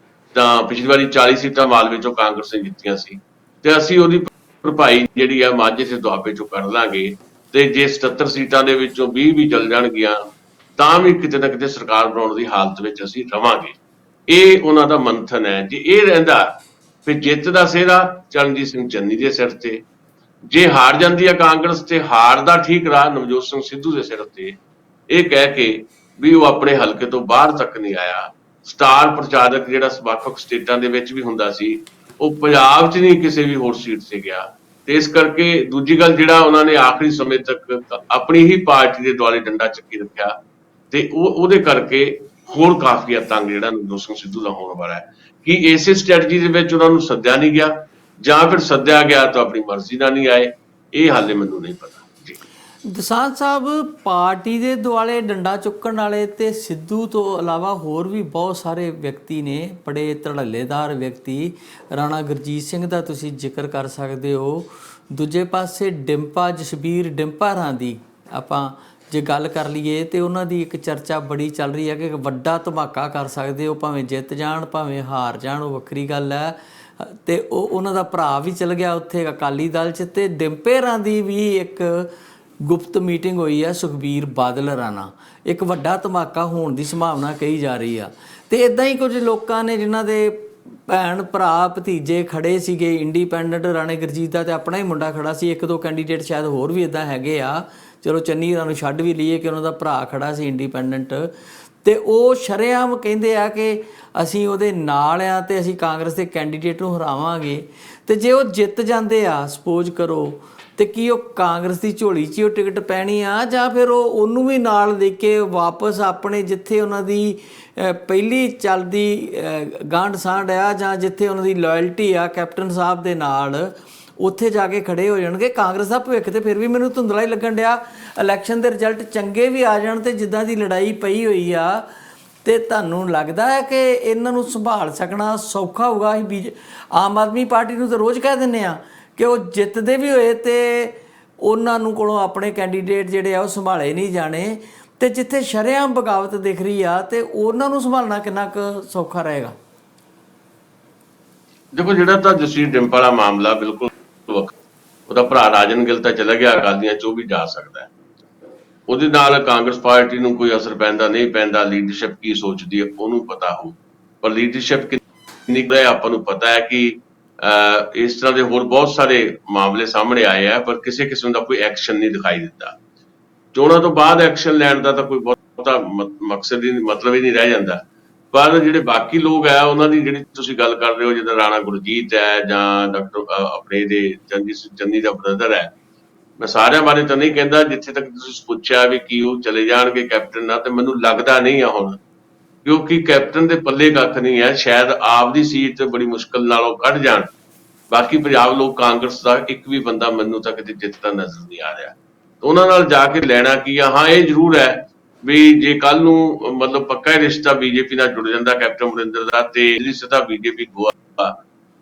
ਤਾਂ ਪਿਛਲੀ ਵਾਰੀ 40 ਸੀਟਾਂ ਮਾਲਵੇ ਚੋਂ ਕਾਂਗਰਸ ਨੇ ਜਿੱਤੀਆਂ ਸੀ ਤੇ ਅਸੀਂ ਉਹਦੀ ਭਰਪਾਈ ਜਿਹੜੀ ਆ ਮਾਝੇ ਤੇ ਦੁਆਬੇ ਚੋਂ ਕਰ ਲਾਂਗੇ। ਤੇ ਜੇ 77 ਸੀਟਾਂ ਦੇ ਵਿੱਚੋਂ 20 ਵੀ ਚੱਲ ਜਾਣਗੀਆਂ ਤਾਂ ਵੀ ਕਿਤੇ ਨਾ ਕਿਤੇ ਸਰਕਾਰ ਬਣਾਉਣ ਦੀ ਹਾਲਤ ਵਿੱਚ ਅਸੀਂ ਰਵਾਂਗੇ। ਇਹ ਉਹਨਾਂ ਦਾ ਮੰਥਨ ਹੈ। ਜੇ ਇਹ ਰਹਿੰਦਾ ਫਿਰ ਜਿੱਤ ਦਾ ਸਿਹਰਾ ਚਰਨਜੀਤ ਸਿੰਘ ਚੰਨੀ ਦੇ ਸਿਰ ਤੇ, ਜੇ ਹਾਰ ਜਾਂਦੀ ਹੈ ਕਾਂਗਰਸ ਤੇ ਹਾਰ ਦਾ ਠੀਕ ਰਾਹ ਨਵਜੋਤ ਸਿੰਘ ਸਿੱਧੂ ਦੇ ਸਿਰ ਤੇ, ਇਹ ਕਹਿ ਕੇ ਵੀ ਉਹ ਆਪਣੇ ਹਲਕੇ ਤੋਂ ਬਾਹਰ ਤੱਕ ਨਹੀਂ ਆਇਆ। ਸਟਾਰ ਪ੍ਰਚਾਰਕ ਜਿਹੜਾ ਵੱਖ-ਵੱਖ ਸਟੇਟਾਂ ਦੇ ਵਿੱਚ ਵੀ ਹੁੰਦਾ ਸੀ, ਉਹ ਪੰਜਾਬ 'ਚ ਨਹੀਂ ਕਿਸੇ ਵੀ ਹੋਰ ਸੀਟ ਤੇ ਗਿਆ। ਤੇ ਇਸ ਕਰਕੇ ਦੂਜੀ ਗੱਲ, ਜਿਹੜਾ ਉਹਨਾਂ ਨੇ ਆਖਰੀ ਸਮੇਂ ਤੱਕ ਆਪਣੀ ਹੀ ਪਾਰਟੀ ਦੇ ਦੁਆਲੇ ਡੰਡਾ ਚੱਕੀ ਰੱਖਿਆ ਤੇ ਉਹਦੇ ਕਰਕੇ ਹੋਰ ਕਾਫੀ ਤੰਗ ਜਿਹੜਾ ਨਵਜੋਤ ਸਿੰਘ ਸਿੱਧੂ ਦਾ ਹੋਣ ਵਾਲਾ ਹੈ। ਕਿ ਇਸੇ ਸਟ੍ਰੈਟਜੀ ਦੇ ਵਿੱਚ ਉਹਨਾਂ ਨੂੰ ਸੱਦਿਆ ਨਹੀਂ ਗਿਆ ਜਾਂ ਫਿਰ ਸੱਦਿਆ ਗਿਆ ਤਾਂ ਆਪਣੀ ਮਰਜ਼ੀ ਨਾਲ ਨਹੀਂ ਆਏ, ਇਹ ਹਾਲੇ ਮੈਨੂੰ ਨਹੀਂ ਪਤਾ ਜੀ। ਦਸਾਂਝ ਸਾਹਿਬ, ਪਾਰਟੀ ਦੇ ਦੁਆਲੇ ਡੰਡਾ ਚੁੱਕਣ ਵਾਲੇ ਤੇ ਸਿੱਧੂ ਤੋਂ ਇਲਾਵਾ ਹੋਰ ਵੀ ਬਹੁਤ ਸਾਰੇ ਵਿਅਕਤੀ ਨੇ, ਬੜੇ ਧੜੱਲੇਦਾਰ ਵਿਅਕਤੀ। ਰਾਣਾ ਗੁਰਜੀਤ ਸਿੰਘ ਦਾ ਤੁਸੀਂ ਜ਼ਿਕਰ ਕਰ ਸਕਦੇ ਹੋ। ਦੂਜੇ ਪਾਸੇ ਡਿੰਪਾ, ਜਸਬੀਰ ਡਿੰਪਾ ਰਾਂ ਦੀ ਆਪਾਂ ਜੇ ਗੱਲ ਕਰ ਲਈਏ ਤੇ ਉਹਨਾਂ ਦੀ ਇੱਕ ਚਰਚਾ ਬੜੀ ਚੱਲ ਰਹੀ ਹੈ ਕਿ ਵੱਡਾ ਧਮਾਕਾ ਕਰ ਸਕਦੇ ਹੋ, ਭਾਵੇਂ ਜਿੱਤ ਜਾਣ ਭਾਵੇਂ ਹਾਰ ਜਾਣ, ਉਹ ਵੱਖਰੀ ਗੱਲ ਹੈ। ਤੇ ਉਹਨਾਂ ਦਾ ਭਰਾ ਵੀ ਚਲ ਗਿਆ ਉੱਥੇ ਅਕਾਲੀ ਦਲ 'ਚ। ਤੇ ਡਿੰਪੇ ਰਾਂ ਦੀ ਵੀ ਇੱਕ ਗੁਪਤ ਮੀਟਿੰਗ ਹੋਈ ਹੈ ਸੁਖਬੀਰ ਬਾਦਲ ਰਾਣਾ, ਇੱਕ ਵੱਡਾ ਧਮਾਕਾ ਹੋਣ ਦੀ ਸੰਭਾਵਨਾ ਕਹੀ ਜਾ ਰਹੀ ਆ। ਤੇ ਇੱਦਾਂ ਹੀ ਕੁਝ ਲੋਕਾਂ ਨੇ ਜਿਨ੍ਹਾਂ ਦੇ ਭੈਣ ਭਰਾ ਭਤੀਜੇ ਖੜੇ ਸੀਗੇ ਇੰਡੀਪੈਂਡੈਂਟ, ਰਾਣੇ ਗੁਰਜੀਤ ਦਾ ਤੇ ਆਪਣਾ ਹੀ ਮੁੰਡਾ ਖੜਾ ਸੀ, ਇੱਕ ਦੋ ਕੈਂਡੀਡੇਟ ਸ਼ਾਇਦ ਹੋਰ ਵੀ ਇੱਦਾਂ ਹੈਗੇ ਆ, ਚਲੋ ਚੰਨੀ ਹੋਰਾਂ ਨੂੰ ਛੱਡ ਵੀ ਲਈਏ ਕਿ ਉਹਨਾਂ ਦਾ ਭਰਾ ਖੜਾ ਸੀ ਇੰਡੀਪੈਂਡੈਂਟ। ਤੇ ਉਹ ਸ਼ਰੇਆਮ ਕਹਿੰਦੇ ਆ ਕਿ ਅਸੀਂ ਉਹਦੇ ਨਾਲ ਆ ਤੇ ਅਸੀਂ ਕਾਂਗਰਸ ਦੇ ਕੈਂਡੀਡੇਟ ਨੂੰ ਹਰਾਵਾਂਗੇ। ਤੇ ਜੇ ਉਹ ਜਿੱਤ ਜਾਂਦੇ ਆ ਸਪੋਜ਼ ਕਰੋ, ਤੇ ਕੀ ਉਹ ਕਾਂਗਰਸ ਦੀ ਝੋਲੀ 'ਚ ਹੀ ਉਹ ਟਿਕਟ ਪੈਣੀ ਆ ਜਾਂ ਫਿਰ ਉਹਨੂੰ ਵੀ ਨਾਲ ਦੇ ਕੇ ਵਾਪਸ ਆਪਣੇ ਜਿੱਥੇ ਉਹਨਾਂ ਦੀ ਪਹਿਲੀ ਚੱਲਦੀ ਗਾਂਢ ਸਾਂਢ ਆ ਜਾਂ ਜਿੱਥੇ ਉਹਨਾਂ ਦੀ ਲਾਇਲਟੀ ਆ ਕੈਪਟਨ ਸਾਹਿਬ ਦੇ ਨਾਲ, ਉੱਥੇ ਜਾ ਕੇ ਖੜੇ ਹੋ ਜਾਣਗੇ। ਕਾਂਗਰਸ ਦਾ ਭਵਿੱਖ ਤੇ ਫਿਰ ਵੀ ਮੈਨੂੰ ਧੁੰਦਲਾ ਹੀ ਲੱਗਣ ਡਿਆ। ਇਲੈਕਸ਼ਨ ਦੇ ਰਿਜ਼ਲਟ ਚੰਗੇ ਵੀ ਆ ਜਾਣ ਤੇ ਜਿੱਦਾਂ ਦੀ ਲੜਾਈ ਪਈ ਹੋਈ ਆ, ਤੇ ਤੁਹਾਨੂੰ ਲੱਗਦਾ ਹੈ ਕਿ ਇਹਨਾਂ ਨੂੰ ਸੰਭਾਲ ਸਕਣਾ ਸੌਖਾ ਹੋਊਗਾ? ਅਸੀਂ ਆਮ ਆਦਮੀ ਪਾਰਟੀ ਨੂੰ ਤਾਂ ਰੋਜ਼ ਕਹਿ ਦਿੰਦੇ ਆ ਕਿ ਉਹ ਜਿੱਤਦੇ ਵੀ ਹੋਏ ਤੇ ਉਹਨਾਂ ਨੂੰ ਕੋਲੋਂ ਆਪਣੇ ਕੈਂਡੀਡੇਟ ਜਿਹੜੇ ਆ ਉਹ ਸੰਭਾਲੇ ਨਹੀਂ ਜਾਣੇ। ਤੇ ਜਿੱਥੇ ਸ਼ਰੇਆਮ ਬਗਾਵਤ ਦਿਖ ਰਹੀ ਆ ਤੇ ਉਹਨਾਂ ਨੂੰ ਸੰਭਾਲਣਾ ਕਿੰਨਾ ਕੁ ਸੌਖਾ ਰਹੇਗਾ? ਦੇਖੋ, ਜਿਹੜਾ ਤਾਂ ਜਸਵੀਰ ਡਿੰਪਲ ਵਾਲਾ ਮਾਮਲਾ ਬਿਲਕੁਲ ਉਹਦਾ ਭਰਾ ਰਾਜਨ ਗਿੱਲ ਤਾਂ ਚਲਾ ਗਿਆ ਅਕਾਲੀਆਂ 'ਚ, ਉਹ ਵੀ ਜਾ ਸਕਦਾ ਹੈ। ਉਹਦੇ ਨਾਲ ਕਾਂਗਰਸ ਪਾਰਟੀ ਨੂੰ ਕੋਈ ਅਸਰ ਪੈਂਦਾ ਨਹੀਂ ਪੈਂਦਾ, ਲੀਡਰਸ਼ਿਪ ਕੀ ਸੋਚਦੀ ਹੈ ਉਹਨੂੰ ਪਤਾ ਹੋਊ, ਪਰ ਲੀਡਰਸ਼ਿਪ ਕਿੰਨੀ ਕੁ ਹੈ ਆਪਾਂ ਨੂੰ ਪਤਾ ਹੈ ਕਿ ਇਸ ਤਰ੍ਹਾਂ ਦੇ ਹੋਰ ਬਹੁਤ ਸਾਰੇ ਮਾਮਲੇ ਸਾਹਮਣੇ ਆਏ ਆ, ਪਰ ਕਿਸੇ ਕਿਸਮ ਦਾ ਕੋਈ ਐਕਸ਼ਨ ਨਹੀਂ ਦਿਖਾਈ ਦਿੱਤਾ। ਚੋਣਾਂ ਤੋਂ ਬਾਅਦ ਐਕਸ਼ਨ ਲੈਣ ਦਾ ਤਾਂ ਕੋਈ ਬਹੁਤਾ ਮਕਸਦ ਹੀ ਮਤਲਬ ਹੀ ਨਹੀਂ ਰਹਿ ਜਾਂਦਾ। ਪਰ ਜਿਹੜੇ ਬਾਕੀ ਲੋਕ ਹੈ ਉਹਨਾਂ ਦੀ ਜਿਹੜੀ ਤੁਸੀਂ ਗੱਲ ਕਰ ਰਹੇ ਹੋ, ਜਿੱਦਾਂ ਰਾਣਾ ਗੁਰਜੀਤ ਹੈ ਜਾਂ ਡਾਕਟਰ ਆਪਣੇ ਦੇ ਚੰਨੀ ਦਾ ਬ੍ਰਦਰ ਹੈ, ਮੈਂ ਸਾਰਿਆਂ ਬਾਰੇ ਤਾਂ ਨਹੀਂ ਕਹਿੰਦਾ, ਜਿੱਥੇ ਤੱਕ ਤੁਸੀਂ ਪੁੱਛਿਆ ਵੀ ਕੀ ਉਹ ਚਲੇ ਜਾਣਗੇ ਕੈਪਟਨ ਨਾਲ, ਤੇ ਮੈਨੂੰ ਲੱਗਦਾ ਨਹੀਂ ਆ ਹੁਣ, ਕਿਉਂਕਿ ਕੈਪਟਨ ਦੇ ਪੱਲੇ ਕੱਖ ਨਹੀਂ ਹੈ। ਸ਼ਾਇਦ ਆਪ ਦੀ ਸੀਟ ਬੜੀ ਮੁਸ਼ਕਲ ਨਾਲ ਉਹ ਕੱਢ ਜਾਣ। ਬਾਕੀ ਪੰਜਾਬ ਲੋਕ ਕਾਂਗਰਸ ਦਾ ਇੱਕ ਵੀ ਬੰਦਾ ਮੈਨੂੰ ਤਾਂ ਕਿਤੇ ਜਿੱਤਦਾ ਨਜ਼ਰ ਨਹੀਂ ਆ ਰਿਹਾ। ਉਹਨਾਂ ਨਾਲ ਜਾ ਕੇ ਲੈਣਾ ਕੀ ਆ? ਹਾਂ, ਇਹ ਜ਼ਰੂਰ ਹੈ ਵੀ ਜੇ ਕੱਲ ਨੂੰ ਮਤਲਬ ਪੱਕਾ ਰਿਸ਼ਤਾ ਬੀਜੇਪੀ ਨਾਲ ਜੁੜ ਜਾਂਦਾ ਕੈਪਟਨ ਅਮਰਿੰਦਰ ਦਾ, ਤੇ ਜਿਹੜੀ ਸਤਾ ਬੀਜੇਪੀ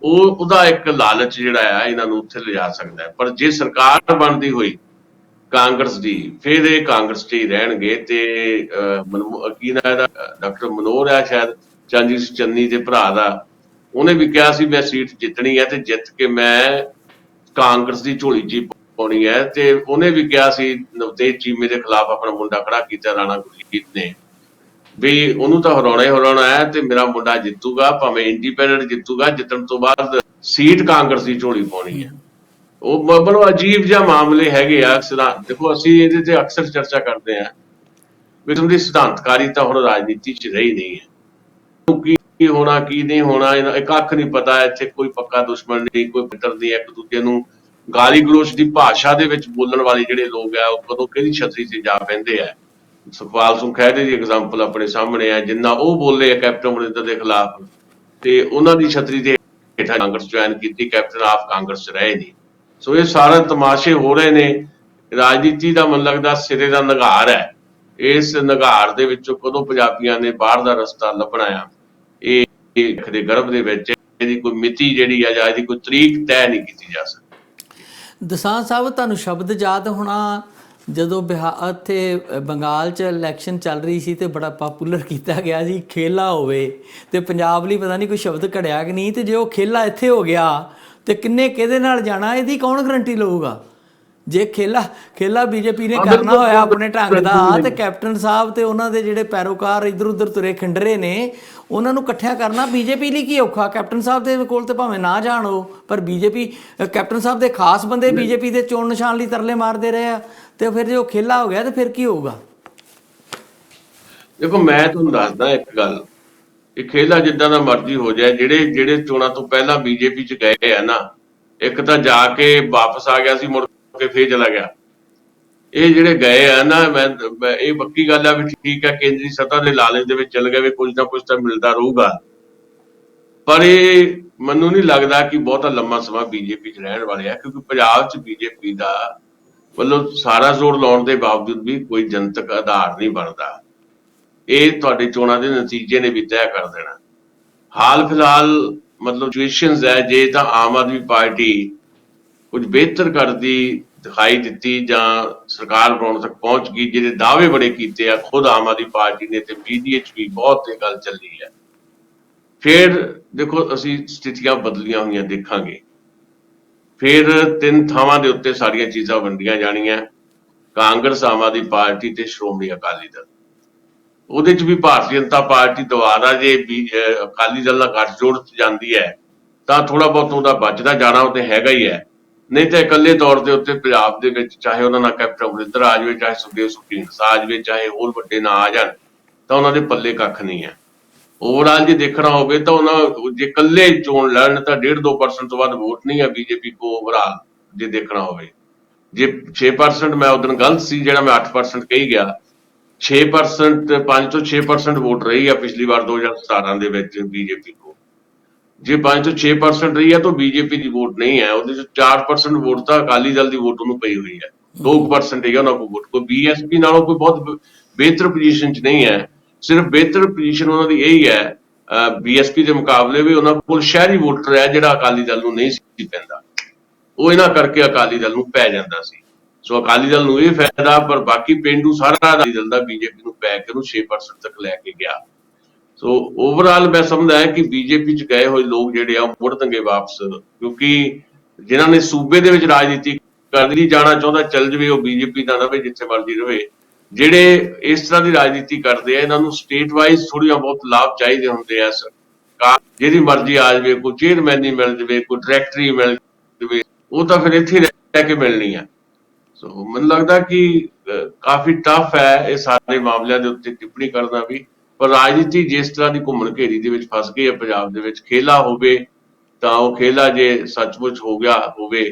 ਉਹਦਾ ਇੱਕ ਲਾਲਚ ਜਿਹੜਾ ਆ ਇਹਨਾਂ ਨੂੰ ਉੱਥੇ ਲਿਜਾ ਸਕਦਾ ਹੈ। ਪਰ ਜੇ ਸਰਕਾਰ ਬਣਦੀ ਹੋਈ ਕਾਂਗਰਸ ਦੀ, ਫਿਰ ਇਹ ਕਾਂਗਰਸ 'ਚ ਹੀ ਰਹਿਣਗੇ। ਤੇ ਕੀ ਨਾ ਇਹਦਾ ਡਾਕਟਰ ਮਨੋਹਰ ਹੈ ਸ਼ਾਇਦ ਚੰਨੀ ਦੇ ਭਰਾ ਦਾ, ਉਹਨੇ ਵੀ ਕਿਹਾ ਸੀ ਮੈਂ ਸੀਟ ਜਿੱਤਣੀ ਹੈ ਤੇ ਜਿੱਤ ਕੇ ਮੈਂ ਕਾਂਗਰਸ ਦੀ ਝੋਲੀ 'ਚ ਪਾਉਣੀ ਹੈ। ਤੇ ਉਹਨੇ ਵੀ ਕਿਹਾ ਸੀ ਨਵਤੇਜ ਚੀਮੇ ਦੇ ਖਿਲਾਫ ਆਪਣਾ ਮੁੰਡਾ ਖੜਾ ਕੀਤਾ ਰਾਣਾ ਗੁਰਜੀਤ ਨੇ, ਵੀ ਉਹਨੂੰ ਤਾਂ ਹਰਾਉਣਾ ਹੀ ਹਰਾਉਣਾ ਹੈ ਤੇ ਮੇਰਾ ਮੁੰਡਾ ਜਿੱਤੂਗਾ, ਭਾਵੇਂ ਇੰਡੀਪੈਂਡੈਂਟ ਜਿੱਤੂਗਾ, ਜਿੱਤਣ ਤੋਂ ਬਾਅਦ ਸੀਟ ਕਾਂਗਰਸ ਦੀ ਝੋਲੀ ਪਾਉਣੀ ਹੈ। ਉਹ ਮਤਲਬ ਅਜੀਬ ਜਿਹਾ ਮਾਮਲੇ ਹੈਗੇ ਆ। ਦੇਖੋ, ਅਸੀਂ ਇਹਦੇ ਤੇ ਅਕਸਰ ਚਰਚਾ ਕਰਦੇ ਹਾਂ ਵੀ ਤੁਹਾਡੀ ਸਿਧਾਂਤਕਾਰੀ ਤਾਂ ਹੁਣ ਰਾਜਨੀਤੀ 'ਚ ਰਹੀ ਨਹੀਂ ਹੈ। ਕੀ ਹੋਣਾ ਕੀ ਨਹੀਂ ਹੋਣਾ ਇਹ ਕੱਖ ਨਹੀਂ ਪਤਾ। ਇੱਥੇ ਕੋਈ ਪੱਕਾ ਦੁਸ਼ਮਣ ਨਹੀਂ, ਕੋਈ ਮਿੱਤਰ ਨਹੀਂ। ਇੱਕ ਦੂਜੇ ਨੂੰ ਗਾਲੀ ਗਲੋਚ ਦੀ ਭਾਸ਼ਾ ਦੇ ਵਿੱਚ ਬੋਲਣ ਵਾਲੇ ਜਿਹੜੇ ਲੋਕ ਆ ਉਹ ਕਦੋਂ ਕਿਹਦੀ ਛਤਰੀ 'ਚ ਜਾ ਪੈਂਦੇ ਆ। ਸੁਖਪਾਲ ਸਿੰਘ ਖਹਿਰੇ ਦੀ ਐਗਜ਼ਾਮਪਲ ਆਪਣੇ ਸਾਹਮਣੇ ਆ, ਜਿੰਨਾ ਉਹ ਬੋਲੇ ਆ ਕੈਪਟਨ ਅਮਰਿੰਦਰ ਦੇ ਖਿਲਾਫ, ਤੇ ਉਹਨਾਂ ਦੀ ਛਤਰੀ ਦੇ ਹੇਠਾਂ ਕਾਂਗਰਸ ਜੁਆਇਨ ਕੀਤੀ, ਕੈਪਟਨ ਆਪ ਕਾਂਗਰਸ 'ਚ ਰਹੇ ਨਹੀਂ। ਸੋ ਇਹ ਸਾਰੇ ਤਮਾਸ਼ੇ ਹੋ ਰਹੇ ਨੇ। ਰਾਜਨੀਤੀ ਦਾ ਮੈਨੂੰ ਲੱਗਦਾ ਸਿਰੇ ਦਾ ਨਿਗਾਰ ਹੈ। ਇਸ ਨਿਗਾਰ ਦੇ ਵਿੱਚੋਂ ਕਦੋਂ ਪੰਜਾਬੀਆਂ ਨੇ ਬਾਹਰ ਦਾ ਰਸਤਾ ਲੱਭਣਾ ਆ, ਇਹ ਦੇ ਗਰਭ ਦੇ ਵਿੱਚ ਇਹਦੀ ਕੋਈ ਮਿਤੀ ਜਿਹੜੀ ਆ ਜਾਂ ਇਹਦੀ ਕੋਈ ਤਰੀਕ ਤੈਅ ਨਹੀਂ ਕੀਤੀ ਜਾ ਸਕਦੀ। ਦਸਾਂਝ ਸਾਹਿਬ, ਤੁਹਾਨੂੰ ਸ਼ਬਦ ਯਾਦ ਹੋਣਾ ਜਦੋਂ ਇੱਥੇ ਬੰਗਾਲ 'ਚ ਇਲੈਕਸ਼ਨ ਚੱਲ ਰਹੀ ਸੀ ਤੇ ਬੜਾ ਪਾਪੂਲਰ ਕੀਤਾ ਗਿਆ ਸੀ ਖੇਲਾ ਹੋਵੇ, ਤੇ ਪੰਜਾਬ ਲਈ ਪਤਾ ਨਹੀਂ ਕੋਈ ਸ਼ਬਦ ਘੜਿਆ ਕਿ ਨਹੀਂ, ਤੇ ਜੇ ਉਹ ਖੇਲਾ ਇੱਥੇ ਹੋ ਗਿਆ ਤੇ ਕਿੰਨੇ ਕਿਹਦੇ ਨਾਲ ਜਾਣਾ, ਇਹਦੀ ਕੌਣ ਗਰੰਟੀ ਲਊਗਾ? ਜੇ ਖੇਲਾ ਬੀਜੇਪੀ ਨੇ ਕਰਨਾ ਹੋਇਆ ਆਪਣੇ ਢੰਗ ਦਾ, ਤੇ ਕੈਪਟਨ ਸਾਹਿਬ ਤੇ ਉਹਨਾਂ ਦੇ ਜਿਹੜੇ ਪੈਰੋਕਾਰ ਇੱਧਰ ਉੱਧਰ ਤੁਰੇ ਖਿੰਡਰੇ ਨੇ, ਉਹਨਾਂ ਨੂੰ ਇਕੱਠਿਆ ਕਰਨਾ ਬੀਜੇਪੀ ਲਈ ਕੀ ਔਖਾ? ਕੈਪਟਨ ਸਾਹਿਬ ਦੇ ਕੋਲ ਤੇ ਭਾਵੇਂ ਨਾ ਜਾਣ ਉਹ, ਪਰ ਬੀਜੇਪੀ ਕੈਪਟਨ ਸਾਹਿਬ ਦੇ ਖਾਸ ਬੰਦੇ ਬੀਜੇਪੀ ਦੇ ਚੋਣ ਨਿਸ਼ਾਨ ਲਈ ਤਰਲੇ ਮਾਰਦੇ ਰਹੇ ਆ, ਤੇ ਫਿਰ ਜੇ ਉਹ ਖੇਲਾ ਹੋ ਗਿਆ ਤੇ ਫਿਰ ਕੀ ਹੋਊਗਾ? ਦੇਖੋ, ਮੈਂ ਤੁਹਾਨੂੰ ਦੱਸਦਾ ਇੱਕ ਗੱਲ, ਇਹ ਖੇਲਾ ਜਿੱਦਾਂ ਦਾ ਮਰਜ਼ੀ ਹੋ ਜਾਏ, ਜਿਹੜੇ ਚੋਣਾਂ ਤੋਂ ਪਹਿਲਾਂ ਬੀਜੇਪੀ 'ਚ ਗਏ ਆ ਨਾ, ਇੱਕ ਤਾਂ ਜਾ ਕੇ ਵਾਪਸ ਆ ਗਿਆ ਸੀ, ਮੁੜ ਕੇ ਫੇਰ ਚਲਾ ਗਿਆ। ਇਹ ਜਿਹੜੇ ਗਏ ਆ ਨਾ, ਮੈਂ ਇਹ ਪੱਕੀ ਗੱਲ ਆ ਵੀ ਠੀਕ ਹੈ ਕੇਂਦਰੀ ਸੱਤਾ ਦੇ ਲਾਲਚ ਦੇ ਵਿੱਚ ਚੱਲ ਗਏ ਵੀ ਕੁਝ ਨਾ ਕੁਝ ਤਾਂ ਮਿਲਦਾ ਰਹੂਗਾ, ਪਰ ਇਹ ਮੈਨੂੰ ਨਹੀਂ ਲੱਗਦਾ ਕਿ ਬਹੁਤਾ ਲੰਮਾ ਸਮਾਂ ਬੀਜੇਪੀ 'ਚ ਰਹਿਣ ਵਾਲੇ ਆ, ਕਿਉਂਕਿ ਪੰਜਾਬ 'ਚ ਬੀਜੇਪੀ ਦਾ ਮਤਲਬ ਸਾਰਾ ਜ਼ੋਰ ਲਾਉਣ ਦੇ ਬਾਵਜੂਦ ਵੀ ਕੋਈ ਜਨਤਕ ਆਧਾਰ ਨਹੀਂ ਬਣਦਾ। ਇਹ ਤੁਹਾਡੇ ਚੋਣਾਂ ਦੇ ਨਤੀਜੇ ਨੇ ਵੀ ਤੈਅ ਕਰ ਦੇਣਾ। ਹਾਲ ਫਿਲਹਾਲ ਮਤਲਬ ਸਿਚੁਏਸ਼ਨਸ ਹੈ, ਜੇ ਤਾਂ ਆਮ ਆਦਮੀ ਪਾਰਟੀ ਕੁਝ ਬਿਹਤਰ ਕਰਦੀ ਦਿਖਾਈ ਦਿੱਤੀ ਜਾਂ ਸਰਕਾਰ ਬਣਾਉਣ ਤੱਕ ਪਹੁੰਚ ਗਈ, ਜਿਹੜੇ ਦਾਅਵੇ ਬੜੇ ਕੀਤੇ ਆ ਖੁਦ ਆਮ ਆਦਮੀ ਪਾਰਟੀ ਨੇ ਤੇ ਮੀਡੀਆ 'ਚ ਵੀ ਬਹੁਤ ਇਹ ਗੱਲ ਚੱਲੀ ਹੈ, ਫਿਰ ਦੇਖੋ ਅਸੀਂ ਸਥਿਤੀਆਂ ਬਦਲੀਆਂ ਹੋਈਆਂ ਦੇਖਾਂਗੇ। ਫਿਰ 3 ਥਾਵਾਂ ਦੇ ਉੱਤੇ ਸਾਰੀਆਂ ਚੀਜ਼ਾਂ ਵੰਡੀਆਂ ਜਾਣੀਆਂ, ਕਾਂਗਰਸ, ਆਮ ਆਦਮੀ ਪਾਰਟੀ ਤੇ ਸ਼੍ਰੋਮਣੀ ਅਕਾਲੀ ਦਲ। ਉਹਦੇ 'ਚ ਵੀ ਭਾਰਤੀ ਜਨਤਾ ਪਾਰਟੀ ਦੁਬਾਰਾ ਜੇ ਅਕਾਲੀ ਦਲ ਨਾਲ ਗੱਠਜੋੜ 'ਚ ਜਾਂਦੀ ਹੈ ਤਾਂ ਥੋੜਾ ਬਹੁਤ ਉਹਦਾ ਬਚਦਾ ਜਾਣਾ ਉਹ ਤੇ ਹੈਗਾ ਹੀ ਹੈ, ਨਹੀਂ ਤਾਂ ਇਕੱਲੇ ਤੌਰ ਦੇ ਉੱਤੇ ਪੰਜਾਬ ਦੇ ਵਿੱਚ ਚਾਹੇ ਉਹਨਾਂ ਨਾਲ ਕੈਪਟਨ ਅਮਰਿੰਦਰ ਆ ਜਾਵੇ, ਚਾਹੇ ਸੁਖਦੇਵ ਸਿੰਘ ਆ ਜਾਵੇ, ਚਾਹੇ ਹੋਰ ਵੱਡੇ ਨਾ ਆ ਜਾਣ, ਤਾਂ ਉਹਨਾਂ ਦੇ ਪੱਲੇ ਕੱਖ ਨਹੀਂ ਹੈ। ਓਵਰਆਲ ਜੇ ਦੇਖਣਾ ਹੋਵੇ ਤਾਂ ਉਹਨਾਂ ਜੇ ਇਕੱਲੇ ਚੋਣ ਲੜਨ ਤਾਂ 1.5-2% ਤੋਂ ਵੱਧ ਵੋਟ ਨਹੀਂ ਹੈ ਬੀਜੇਪੀ ਕੋ ਓਵਰਆਲ ਜੇ ਦੇਖਣਾ ਹੋਵੇ। ਜੇ 6% ਮੈਂ ਉਦੋਂ ਗਲਤ ਸੀ ਜਿਹੜਾ ਮੈਂ 8% ਕਹੀ ਗਿਆ, 6% 5 ਤੋਂ 6% ਵੋਟ ਰਹੀ ਆ ਪਿਛਲੀ ਵਾਰ 2017 ਦੇ ਵਿੱਚ ਬੀਜੇਪੀ ਕੋ। ਜੇ 5 ਤੋਂ 6% ਰਹੀ ਹੈ ਤਾਂ ਬੀਜੇਪੀ ਦੀ ਵੋਟ ਨਹੀਂ ਹੈ, ਉਹਦੇ 'ਚ 4% ਵੋਟ ਤਾਂ ਅਕਾਲੀ ਦਲ ਦੀ ਵੋਟ ਉਹਨੂੰ ਪਈ ਹੋਈ ਹੈ, 2% ਹੀ ਉਹਨਾਂ ਕੋਲ ਵੋਟ। ਕੋਈ ਬੀਐਸਪੀ ਨਾਲੋਂ ਕੋਈ ਬਹੁਤ ਬਿਹਤਰ ਪੋਜੀਸ਼ਨ 'ਚ ਨਹੀਂ ਹੈ, ਸਿਰਫ ਬਿਹਤਰ ਪੋਜੀਸ਼ਨ ਉਹਨਾਂ ਦੀ ਇਹੀ ਹੈ ਬੀਐਸਪੀ ਦੇ ਮੁਕਾਬਲੇ ਵੀ ਉਹਨਾਂ ਕੋਲ ਸ਼ਹਿਰੀ ਵੋਟਰ ਹੈ ਜਿਹੜਾ ਅਕਾਲੀ ਦਲ ਨੂੰ ਨਹੀਂ ਸੀ ਪੈਂਦਾ, ਉਹ ਇਹਨਾਂ ਕਰਕੇ ਅਕਾਲੀ ਦਲ ਨੂੰ ਪੈ ਜਾਂਦਾ ਸੀ। ਸੋ ਅਕਾਲੀ ਦਲ ਨੂੰ ਇਹ ਫਾਇਦਾ, ਪਰ ਬਾਕੀ ਪੇਂਡੂ ਸਾਰਾ ਅਕਾਲੀ ਦਲ ਦਾ ਬੀਜੇਪੀ ਨੂੰ ਪੈ ਕੇ ਉਹਨੂੰ 6% ਤੱਕ ਲੈ ਕੇ ਗਿਆ। ਸੋ ਓਵਰਆਲ ਮੈਂ ਸਮਝਦਾ ਹੈ ਕਿ ਬੀਜੇਪੀ ਚ ਗਏ ਹੋਏ ਲੋਕ ਜਿਹੜੇ ਆ ਮੁੜਨਗੇ ਵਾਪਸ, ਕਿਉਂਕਿ ਜਿਨ੍ਹਾਂ ਨੇ ਸੂਬੇ ਦੇ ਵਿੱਚ ਰਾਜਨੀਤੀ ਕਰਨੀ ਜਾਣਾ ਚਾਹੁੰਦਾ ਚੱਲ ਜਵੇ, ਉਹ ਬੀਜੇਪੀ ਦਾ ਰਵੇ ਜਿੱਥੇ ਮਰਜ਼ੀ ਰਵੇ। ਜਿਹੜੇ ਇਸ ਤਰ੍ਹਾਂ ਦੀ ਰਾਜਨੀਤੀ ਕਰਦੇ ਆ, ਇਹਨਾਂ ਨੂੰ ਸਟੇਟ ਵਾਈਜ਼ ਥੋੜ੍ਹੀਆਂ ਬਹੁਤ ਲਾਭ ਚਾਹੀਦੇ ਹੁੰਦੇ ਆ। ਸਰਕਾਰ ਜਿਹਦੀ ਮਰਜ਼ੀ ਆ ਜਾਵੇ, ਕੋਈ ਚੇਅਰਮੈਨੀ ਮਿਲ ਜਾਵੇ, ਕੋਈ ਡਾਇਰੈਕਟਰੀ ਮਿਲ ਜਾਵੇ, ਉਹ ਤਾਂ ਫਿਰ ਇੱਥੇ ਰਹਿ ਕੇ ਮਿਲਣੀ ਆ। ਸੋ ਮੈਨੂੰ ਲੱਗਦਾ ਕਿ ਕਾਫੀ ਟਫ ਹੈ ਇਹ ਸਾਰੇ ਮਾਮਲਿਆਂ ਦੇ ਉੱਤੇ ਟਿੱਪਣੀ ਕਰਨਾ ਵੀ, ਪਰ ਰਾਜਨੀਤੀ ਜਿਸ ਤਰ੍ਹਾਂ ਦੀ ਘੁੰਮਣ ਘੇਰੀ ਦੇ ਵਿੱਚ ਫਸ ਗਈ ਹੈ ਪੰਜਾਬ ਦੇ ਵਿੱਚ, ਖੇਲਾ ਹੋਵੇ ਤਾਂ ਉਹ ਖੇਲਾ ਜੇ ਸੱਚਮੁੱਚ ਹੋ ਗਿਆ ਹੋਵੇ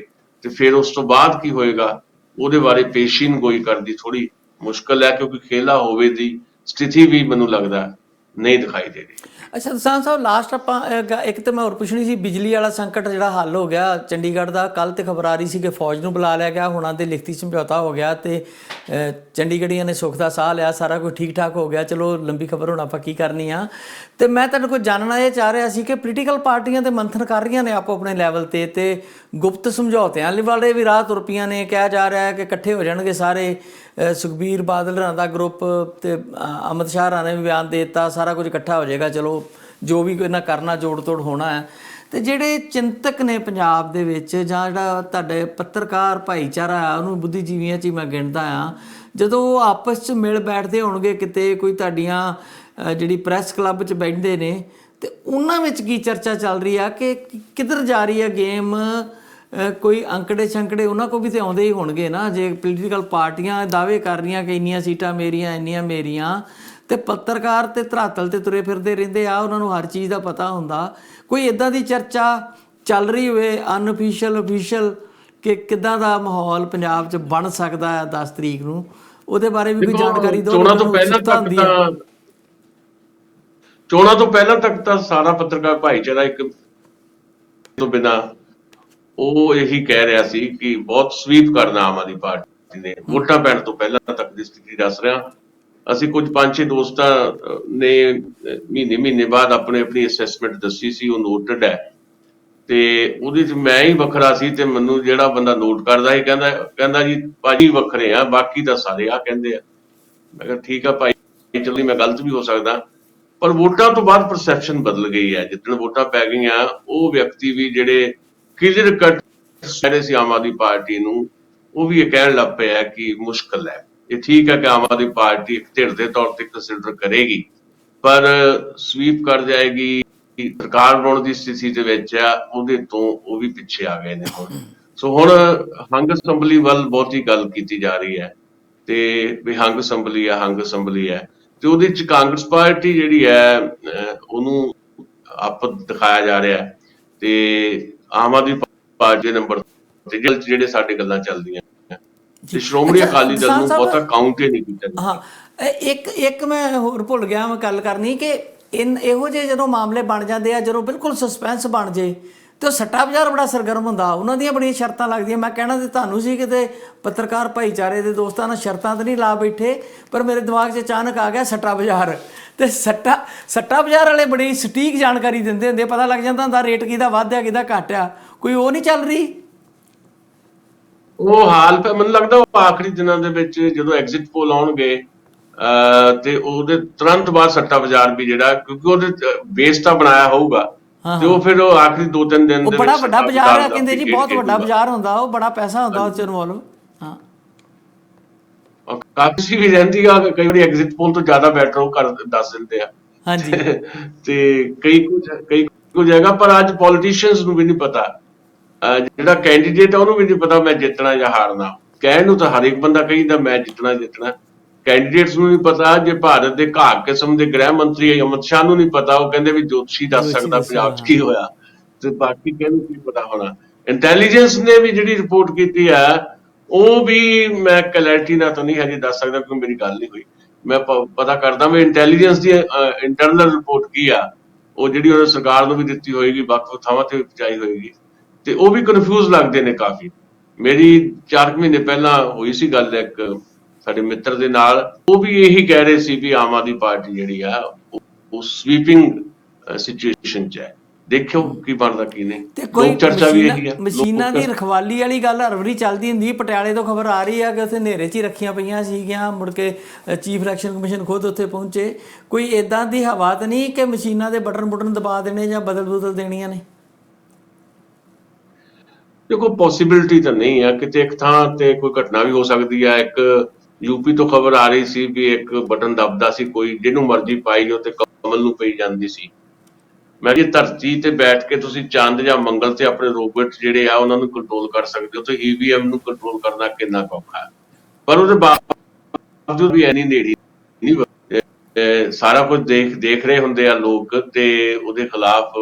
ਤੇ ਫਿਰ ਉਸ ਤੋਂ ਬਾਅਦ ਕੀ ਹੋਏਗਾ ਉਹਦੇ ਬਾਰੇ ਪੇਸ਼ੀਨ ਗੋਈ ਕਰਦੀ ਥੋੜੀ ਮੁਸ਼ਕਲ ਹੈ, ਕਿਉਂਕਿ ਖੇਲਾ ਹੋਵੇ ਦੀ ਸਥਿਤੀ ਵੀ ਮੈਨੂੰ ਲੱਗਦਾ ਨਹੀਂ ਦਿਖਾਈ ਦੇ ਰਹੀ। ਅੱਛਾ ਦਸਾਂਝ ਸਾਹਿਬ, ਲਾਸਟ ਆਪਾਂ ਇੱਕ ਤਾਂ ਮੈਂ ਹੋਰ ਪੁੱਛਣੀ ਸੀ, ਬਿਜਲੀ ਵਾਲਾ ਸੰਕਟ ਜਿਹੜਾ ਹੱਲ ਹੋ ਗਿਆ ਚੰਡੀਗੜ੍ਹ ਦਾ, ਕੱਲ੍ਹ ਤੇ ਖਬਰ ਆ ਰਹੀ ਸੀ ਕਿ ਫੌਜ ਨੂੰ ਬੁਲਾ ਲਿਆ ਗਿਆ, ਹੁਣਾਂ ਦੇ ਲਿਖਤੀ ਸਮਝੌਤਾ ਹੋ ਗਿਆ ਤੇ ਚੰਡੀਗੜ੍ਹੀਆਂ ਨੇ ਸੁੱਖ ਦਾ ਸਾਹ ਲਿਆ, ਸਾਰਾ ਕੁਝ ਠੀਕ ਠਾਕ ਹੋ ਗਿਆ। ਚਲੋ ਲੰਬੀ ਖਬਰ ਹੁਣ ਆਪਾਂ ਕੀ ਕਰਨੀ ਆ। ਤੇ ਮੈਂ ਤੁਹਾਡੇ ਕੋਲ ਜਾਣਨਾ ਇਹ ਚਾਹ ਰਿਹਾ ਸੀ ਕਿ ਪੋਲੀਟੀਕਲ ਪਾਰਟੀਆਂ ਤੇ ਮੰਥਨ ਕਰ ਰਹੀਆਂ ਨੇ ਆਪੋ ਆਪਣੇ ਲੈਵਲ ਤੇ ਗੁਪਤ ਸਮਝੌਤਿਆਂ ਵਾਲੇ ਵੀ ਰਾਹ ਤੁਰ ਪਈਆਂ ਨੇ। ਕਿਹਾ ਜਾ ਰਿਹਾ ਹੈ ਕਿ ਇਕੱਠੇ ਹੋ ਜਾਣਗੇ ਸਾਰੇ, ਸੁਖਬੀਰ ਬਾਦਲ ਹੋਰਾਂ ਦਾ ਗਰੁੱਪ ਤੇ ਅਮਿਤ ਸ਼ਾਹ ਹੋਰਾਂ ਨੇ ਵੀ ਬਿਆਨ ਦੇ ਦਿੱਤਾ, ਸਾਰਾ ਕੁਝ ਇਕੱਠਾ ਹੋ ਜਾਏਗਾ, ਚਲੋ ਜੋ ਵੀ ਇਹਨਾਂ ਕਰਨਾ ਜੋੜ ਤੋੜ ਹੋਣਾ ਹੈ। ਤੇ ਜਿਹੜੇ ਚਿੰਤਕ ਨੇ ਪੰਜਾਬ ਦੇ ਵਿੱਚ, ਜਾਂ ਜਿਹੜਾ ਤੁਹਾਡੇ ਪੱਤਰਕਾਰ ਭਾਈਚਾਰਾ ਆ, ਉਹਨੂੰ ਬੁੱਧੀਜੀਵੀਆਂ 'ਚ ਹੀ ਮੈਂ ਗਿਣਦਾ ਆ, ਜਦੋਂ ਉਹ ਆਪਸ 'ਚ ਮਿਲ ਬੈਠਦੇ ਹੋਣਗੇ ਕਿਤੇ, ਕੋਈ ਤੁਹਾਡੀਆਂ ਜਿਹੜੀ ਪ੍ਰੈਸ ਕਲੱਬ 'ਚ ਬੈਠਦੇ ਨੇ, ਤੇ ਉਹਨਾਂ ਵਿੱਚ ਕੀ ਚਰਚਾ ਚੱਲ ਰਹੀ ਆ ਕਿ ਕਿੱਧਰ ਜਾ ਰਹੀ ਹੈ ਗੇਮ? ਕੋਈ ਅੰਕੜੇ ਛੰਕੜੇ ਉਹਨਾਂ ਕੋਲ ਵੀ ਤੇ ਆਉਂਦੇ ਹੀ ਹੋਣਗੇ ਨਾ। ਜੇ ਪੋਲੀਟੀਕਲ ਪਾਰਟੀਆਂ ਦਾਅਵੇ ਕਰ ਰਹੀਆਂ ਕਿ ਇੰਨੀਆਂ ਸੀਟਾਂ ਮੇਰੀਆਂ, ਇੰਨੀਆਂ ਮੇਰੀਆਂ, ਤੇ ਪੱਤਰਕਾਰ ਤੇ ਧਰਾਤਲ ਤੇ ਤੁਰੇ ਫਿਰਦੇ ਰਹਿੰਦੇ ਆ, ਉਹਨਾਂ ਨੂੰ ਹਰ ਚੀਜ਼ ਦਾ ਪਤਾ ਹੁੰਦਾ। ਕੋਈ ਇੱਦਾਂ ਦੀ ਚਰਚਾ ਚੱਲ ਰਹੀ ਹੋਵੇ ਅਨਅਫੀਸ਼ੀਅਲ ਅਫੀਸ਼ੀਅਲ ਕਿ ਕਿੱਦਾਂ ਦਾ ਮਾਹੌਲ ਪੰਜਾਬ 'ਚ ਬਣ ਸਕਦਾ ਹੈ 10 ਤਰੀਕ ਨੂੰ, ਉਹਦੇ ਬਾਰੇ ਵੀ ਕੋਈ ਜਾਣਕਾਰੀ ਦਿਓ। ਚੋਣਾਂ ਤੋਂ ਪਹਿਲਾਂ ਤੱਕ ਤਾਂ ਸਾਰਾ ਪੱਤਰਕਾਰ ਭਾਈਚਾਰਾ ਇੱਕ ਤੋਂ ਬਿਨਾਂ ਉਹ ਇਹੀ ਕਹਿ ਰਿਹਾ ਸੀ ਕਿ ਬਹੁਤ ਸਵੀਪ ਕਰਨਾ ਆਮ ਆਦਮੀ ਪਾਰਟੀ ਨੇ, ਵੋਟਾਂ ਪੈਣ ਤੋਂ ਪਹਿਲਾਂ ਤੱਕ ਦੀ ਸਥਿਤੀ ਦੱਸ ਰਿਹਾ। ਅਸੀਂ ਕੁਝ 5-6 ਦੋਸਤਾਂ ਨੇ ਮਹੀਨੇ ਬਾਅਦ ਆਪਣੀ ਅਸੈਸਮੈਂਟ ਦੱਸੀ ਸੀ, ਉਹ ਨੋਟਡ ਹੈ। ਤੇ ਉਹਦੇ 'ਚ ਮੈਂ ਹੀ ਵੱਖਰਾ ਸੀ, ਤੇ ਮੈਨੂੰ ਜਿਹੜਾ ਬੰਦਾ ਨੋਟ ਕਰਦਾ ਸੀ ਕਹਿੰਦਾ ਜੀ ਭਾਜੀ ਵੱਖਰੇ ਆ, ਬਾਕੀ ਤਾਂ ਸਾਰੇ ਆ ਕਹਿੰਦੇ ਆ। ਮੈਂ ਕਿਹਾ ਠੀਕ ਆ ਭਾਈ, ਚਲੋ ਮੈਂ ਗਲਤ ਵੀ ਹੋ ਸਕਦਾ, ਪਰ ਵੋਟਾਂ ਤੋਂ ਬਾਅਦ ਪਰਸੈਪਸ਼ਨ ਬਦਲ ਗਈ ਹੈ। ਜਿੱਦਣ ਵੋਟਾਂ ਪੈ ਗਈਆਂ, ਉਹ ਵਿਅਕਤੀ ਵੀ ਜਿਹੜੇ ਕਲੀਅਰ ਕੱਟ ਜਿਹੜੇ ਸੀ ਆਮ ਆਦਮੀ ਪਾਰਟੀ ਨੂੰ, ਉਹ ਵੀ ਇਹ ਕਹਿਣ ਲੱਗ ਪਿਆ ਕਿ ਮੁਸ਼ਕਲ ਹੈ। ਇਹ ਠੀਕ ਹੈ ਕਿ ਆਮ ਆਦਮੀ ਪਾਰਟੀ ਇੱਕ ਧਿਰ ਦੇ ਤੌਰ ਤੇ ਕੰਸੀਡਰ ਕਰੇਗੀ, ਪਰ ਸਵੀਪ ਕਰ ਜਾਏਗੀ, ਸਰਕਾਰ ਬਣਾਉਣ ਦੀ ਸਥਿਤੀ ਦੇ ਵਿੱਚ ਆ, ਉਹਦੇ ਤੋਂ ਉਹ ਵੀ ਪਿੱਛੇ ਆ ਗਏ ਨੇ ਹੁਣ। ਸੋ ਹੁਣ ਹੰਗ ਅਸੈਂਬਲੀ ਵੱਲ ਬਹੁਤੀ ਗੱਲ ਕੀਤੀ ਜਾ ਰਹੀ ਹੈ, ਤੇ ਵੀ ਹੰਗ ਅਸੈਂਬਲੀ ਹੈ, ਤੇ ਉਹਦੇ ਚ ਕਾਂਗਰਸ ਪਾਰਟੀ ਜਿਹੜੀ ਹੈ ਉਹਨੂੰ ਆਪ ਦਿਖਾਇਆ ਜਾ ਰਿਹਾ, ਤੇ ਆਮ ਆਦਮੀ ਪਾਰਟੀ ਨੰਬਰ ਤੇ ਜਿਹੜੇ ਸਾਡੇ ਗੱਲਾਂ ਚੱਲਦੀਆਂ ਤੇ ਸ਼੍ਰੋਮਣੀ ਅਕਾਲੀ ਦਲ ਨੂੰ ਬਹੁਤਾ ਕਾਊਂਟ ਹੀ ਨਹੀਂ ਕੀਤਾ। ਹਾਂ, ਇੱਕ ਮੈਂ ਹੋਰ ਭੁੱਲ ਗਿਆ ਮੈਂ ਗੱਲ ਕਰਨੀ ਕਿ ਇਹੋ ਜਿਹੇ ਜਦੋਂ ਮਾਮਲੇ ਬਣ ਜਾਂਦੇ ਆ, ਜਦੋਂ ਬਿਲਕੁਲ ਸਸਪੈਂਸ ਬਣ ਜੇ, ਤੇ ਉਹ ਸੱਟਾ ਬਾਜ਼ਾਰ ਬੜਾ ਸਰਗਰਮ ਹੁੰਦਾ, ਉਹਨਾਂ ਦੀਆਂ ਬੜੀਆਂ ਸ਼ਰਤਾਂ ਲੱਗਦੀਆਂ। ਮੈਂ ਕਹਿਣਾ ਤੇ ਤੁਹਾਨੂੰ ਸੀ ਕਿਤੇ ਪੱਤਰਕਾਰ ਭਾਈਚਾਰੇ ਦੇ ਦੋਸਤਾਂ ਨਾਲ ਸ਼ਰਤਾਂ ਤਾਂ ਨਹੀਂ ਲਾ ਬੈਠੇ, ਪਰ ਮੇਰੇ ਦਿਮਾਗ 'ਚ ਅਚਾਨਕ ਆ ਗਿਆ ਸੱਟਾ ਬਾਜ਼ਾਰ। ਤੇ ਸੱਟਾ ਬਾਜ਼ਾਰ ਵਾਲੇ ਬੜੀ ਸਟੀਕ ਜਾਣਕਾਰੀ ਦਿੰਦੇ ਹੁੰਦੇ, ਪਤਾ ਲੱਗ ਜਾਂਦਾ ਹੁੰਦਾ ਰੇਟ ਕਿਹਦਾ ਵੱਧ ਆ ਕਿਹਦਾ ਘੱਟ ਆ। ਕੋਈ ਉਹ ਨਹੀਂ ਚੱਲ ਰਹੀ? ਉਹ ਹਾਲ ਮੈਨੂੰ ਲੱਗਦਾ ਉਹ ਆਖਰੀ ਦਿਨਾਂ ਦੇ ਵਿੱਚ ਜਦੋਂ ਐਗਜ਼ਿਟ ਪੋਲ ਆਉਣਗੇ ਤੇ ਉਹਦੇ ਤੁਰੰਤ ਬਾਅਦ ਸੱਟਾ ਬਾਜ਼ਾਰ ਵੀ ਜਿਹੜਾ, ਕਿਉਂਕਿ ਉਹਦੇ ਬੇਸ ਤਾਂ ਬਣਾਇਆ ਹੋਊਗਾ, ਤੇ ਉਹ ਫਿਰ ਉਹ ਆਖਰੀ 2-3 ਦਿਨ ਦੇ ਵਿੱਚ ਬੜਾ ਵੱਡਾ ਬਾਜ਼ਾਰ ਹੈ ਕਹਿੰਦੇ ਜੀ, ਬਹੁਤ ਵੱਡਾ ਬਾਜ਼ਾਰ ਹੁੰਦਾ, ਉਹ ਬੜਾ ਪੈਸਾ ਹੁੰਦਾ ਉਸ ਚ ਇਨਵੋਲਵ। ਹਾਂ, ਕਾਫੀ ਵੀ ਰਹਿੰਦੀ ਆ, ਕਈ ਵਾਰੀ ਐਗਜ਼ਿਟ ਪੋਲ ਤੋਂ ਜ਼ਿਆਦਾ ਬੈਟਰ ਉਹ ਦੱਸ ਦਿੰਦੇ ਆ। ਹਾਂਜੀ, ਤੇ ਕਈ ਕੁਝ ਹੈਗਾ, ਪਰ ਅੱਜ ਪੋਲੀਟੀਸ਼ੀਅਨਸ ਨੂੰ ਵੀ ਨਹੀਂ ਪਤਾ, ਜਿਹੜਾ ਕੈਂਡੀਡੇਟ ਆ ਉਹਨੂੰ ਵੀ ਨਹੀਂ ਪਤਾ ਮੈਂ ਜਿੱਤਣਾ ਜਾਂ ਹਾਰਨਾ। ਕਹਿਣ ਨੂੰ ਤਾਂ ਹਰ ਇੱਕ ਬੰਦਾ ਕਹਿੰਦਾ ਮੈਂ ਜਿੱਤਣਾ, ਕੈਂਡੀਡੇਟਸ ਨੂੰ ਨਹੀਂ ਪਤਾ। ਜੇ ਭਾਰਤ ਦੇ ਘਾਕ ਕਿਸਮ ਦੇ ਗ੍ਰਹਿ ਮੰਤਰੀ ਅਮਿਤ ਸ਼ਾਹ ਨੂੰ ਨਹੀਂ ਪਤਾ, ਉਹ ਕਹਿੰਦੇ ਵੀ ਜੋਤਸ਼ੀ ਦੱਸ ਸਕਦਾ ਪੰਜਾਬ 'ਚ ਕੀ ਹੋਇਆ, ਤੇ ਬਾਕੀ ਕਿਹਨੂੰ ਕੀ ਪਤਾ ਹੋਣਾ। ਇੰਟੈਲੀਜੈਂਸ ਨੇ ਵੀ ਜਿਹੜੀ ਰਿਪੋਰਟ ਕੀਤੀ ਹੈ, ਉਹ ਵੀ ਮੈਂ ਕਲੈਰਿਟੀ ਨਾਲ ਤਾਂ ਨਹੀਂ ਹਜੇ ਦੱਸ ਸਕਦਾ ਕਿਉਂਕਿ ਮੇਰੀ ਗੱਲ ਨਹੀਂ ਹੋਈ। ਮੈਂ ਪਤਾ ਕਰਦਾ ਵੀ ਇੰਟੈਲੀਜੈਂਸ ਦੀ ਇੰਟਰਨਲ ਰਿਪੋਰਟ ਕੀ ਆ, ਉਹ ਜਿਹੜੀ ਉਹਨਾਂ ਸਰਕਾਰ ਨੂੰ ਵੀ ਦਿੱਤੀ ਹੋਏਗੀ, ਵੱਖ-ਵੱਖ ਥਾਵਾਂ ਤੇ ਪਹੁੰਚਾਈ ਹੋਏਗੀ, ਤੇ ਉਹ ਵੀ ਕਨਫਿਊਜ਼ ਲੱਗਦੇ ਨੇ ਕਾਫੀ। ਮੇਰੀ 4 ਮਹੀਨੇ ਪਹਿਲਾਂ ਹੋਈ ਸੀ ਗੱਲ ਇੱਕ ਸਾਡੇ ਮਿੱਤਰ ਦੇ ਨਾਲ, ਉਹ ਵੀ ਇਹੀ ਕਹਿ ਰਹੇ ਸੀ ਵੀ ਆਮ ਆਦਮੀ ਪਾਰਟੀ ਜਿਹੜੀ ਆ ਉਹ ਸਵੀਪਿੰਗ ਸਿਚੁਏਸ਼ਨ 'ਚ ਹੈ। ਦੇਖਿਓ ਕੀ ਬਣਦਾ ਕੀ ਨਹੀਂ। ਤੇ ਕੋਈ ਲੋਕ ਚਰਚਾ ਵੀ ਇਹੀ ਆ। ਮਸ਼ੀਨਾਂ ਦੀ ਰਖਵਾਲੀ ਵਾਲੀ ਗੱਲ ਹਰ ਵਾਰੀ ਚੱਲਦੀ ਹੁੰਦੀ। ਪਟਿਆਲੇ ਤੋਂ ਖਬਰ ਆ ਰਹੀ ਆ ਕਿ ਉੱਥੇ ਹਨੇਰੇ 'ਚ ਹੀ ਰੱਖੀਆਂ ਪਈਆਂ ਸੀਗੀਆਂ, ਮੁੜ ਕੇ ਚੀਫ ਇਲੈਕਸ਼ਨ ਕਮਿਸ਼ਨ ਖੁਦ ਉੱਥੇ ਪਹੁੰਚੇ। ਕੋਈ ਇਦਾਂ ਦੀ ਹਵਾ ਤਾਂ ਨਹੀਂ ਕਿ ਮਸ਼ੀਨਾਂ ਦੇ ਬਟਨ ਦਬਾ ਦੇਣੇ ਜਾਂ ਬਦਲ ਦੇਣੀਆਂ ਨੇ? ਦੇਖੋ ਪੋਸੀਬਿਲਿਟੀ ਤਾਂ ਨਹੀਂ ਆ, ਕਿਤੇ ਇੱਕ ਥਾਂ ਤੇ ਕੋਈ ਘਟਨਾ ਵੀ ਹੋ ਸਕਦੀ ਆ। ਇੱਕ ਯੂਪੀ ਤੋਂ ਖਬਰ ਆ ਰਹੀ ਸੀ ਵੀ ਇੱਕ ਬਟਨ ਦਬਦਾ ਸੀ, ਕੋਈ ਜਿਹਨੂੰ ਮਰਜ਼ੀ ਪਾਈ ਜੋ ਤੇ ਕਮਲ ਨੂੰ ਪਈ ਜਾਂਦੀ ਸੀ। ਮੈਂ ਕਿਹਾ ਧਰਤੀ ਤੇ ਬੈਠ ਕੇ ਤੁਸੀਂ ਚੰਦ ਜਾਂ ਮੰਗਲ ਤੇ ਆਪਣੇ ਰੋਬੋਟ ਜਿਹੜੇ ਆ ਉਹਨਾਂ ਨੂੰ ਕੰਟਰੋਲ ਕਰ ਸਕਦੇ ਹੋ, ਤੇ ਈਵੀਐਮ ਨੂੰ ਕੰਟਰੋਲ ਕਰਨਾ ਕਿੰਨਾ ਔਖਾ ਹੈ। ਪਰ ਉਹਦੇ ਬਾਵਜੂਦ ਵੀ ਐਨੀ ਨੇੜੀ ਨਹੀਂ, ਸਾਰਾ ਕੁਝ ਦੇਖ ਰਹੇ ਹੁੰਦੇ ਆ ਲੋਕ, ਤੇ ਉਹਦੇ ਖਿਲਾਫ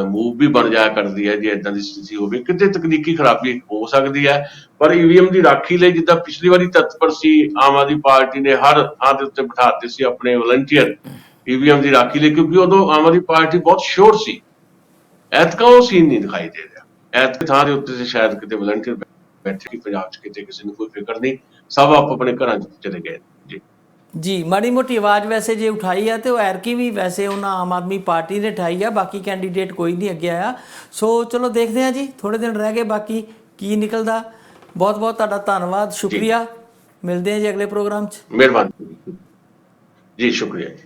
ਮੂਵ ਵੀ ਬਣ ਜਾਇਆ ਕਰਦੀ ਹੈ ਜੇ ਇਦਾਂ ਦੀ ਸਥਿਤੀ ਹੋਵੇ। ਕਿਤੇ ਤਕਨੀਕੀ ਖਰਾਬੀ ਹੋ ਸਕਦੀ ਹੈ, ਪਰ ਈਵੀਐਮ ਦੀ ਰਾਖੀ ਲਈ ਜਿੱਦਾਂ ਪਿਛਲੀ ਵਾਰੀ ਤਤਪਰ ਸੀ ਆਮ ਆਦਮੀ ਪਾਰਟੀ ਨੇ, ਹਰ ਥਾਂ ਦੇ ਉੱਤੇ ਬਿਠਾ ਦਿੱਤੇ ਸੀ ਆਪਣੇ ਵਲੰਟੀਅਰ ਈਵੀਐਮ ਦੀ ਰਾਖੀ ਲਈ, ਕਿਉਂਕਿ ਉਦੋਂ ਆਮ ਆਦਮੀ ਪਾਰਟੀ ਬਹੁਤ ਸ਼ੋਰ ਸੀ। ਐਤਕਾਂ ਉਹ ਸੀਨ ਨਹੀਂ ਦਿਖਾਈ ਦੇ ਰਿਹਾ। ਐਤਕ ਥਾਂ ਦੇ ਉੱਤੇ ਸ਼ਾਇਦ ਕਿਤੇ ਵਲੰਟੀਅਰ ਬੈਠੇ, ਪੰਜਾਬ 'ਚ ਕਿਤੇ ਕਿਸੇ ਨੂੰ ਕੋਈ ਫਿਕਰ ਨਹੀਂ, ਸਭ ਆਪਣੇ ਘਰਾਂ 'ਚ ਚਲੇ ਗਏ ਜੀ। ਜੀ, ਮਾੜੀ ਮੋਟੀ ਆਵਾਜ਼ ਵੈਸੇ ਜੇ ਉਠਾਈ ਆ ਤੇ ਉਹ ਐਰਕੀ ਵੀ ਵੈਸੇ ਉਹਨਾਂ ਆਮ ਆਦਮੀ ਪਾਰਟੀ ਨੇ ਉਠਾਈ ਆ, ਬਾਕੀ ਕੈਂਡੀਡੇਟ ਕੋਈ ਨਹੀਂ ਅੱਗੇ ਆਇਆ। ਸੋ ਚਲੋ ਦੇਖਦੇ ਹਾਂ ਜੀ, ਥੋੜ੍ਹੇ ਦਿਨ ਰਹਿ ਗਏ, ਬਾਕੀ ਕੀ ਨਿਕਲਦਾ। ਬਹੁਤ ਬਹੁਤ ਤੁਹਾਡਾ ਧੰਨਵਾਦ, ਸ਼ੁਕਰੀਆ। ਮਿਲਦੇ ਹਾਂ ਜੀ ਅਗਲੇ ਪ੍ਰੋਗਰਾਮ 'ਚ। ਮਿਹਰਬਾਨੀ ਜੀ, ਸ਼ੁਕਰੀਆ ਜੀ।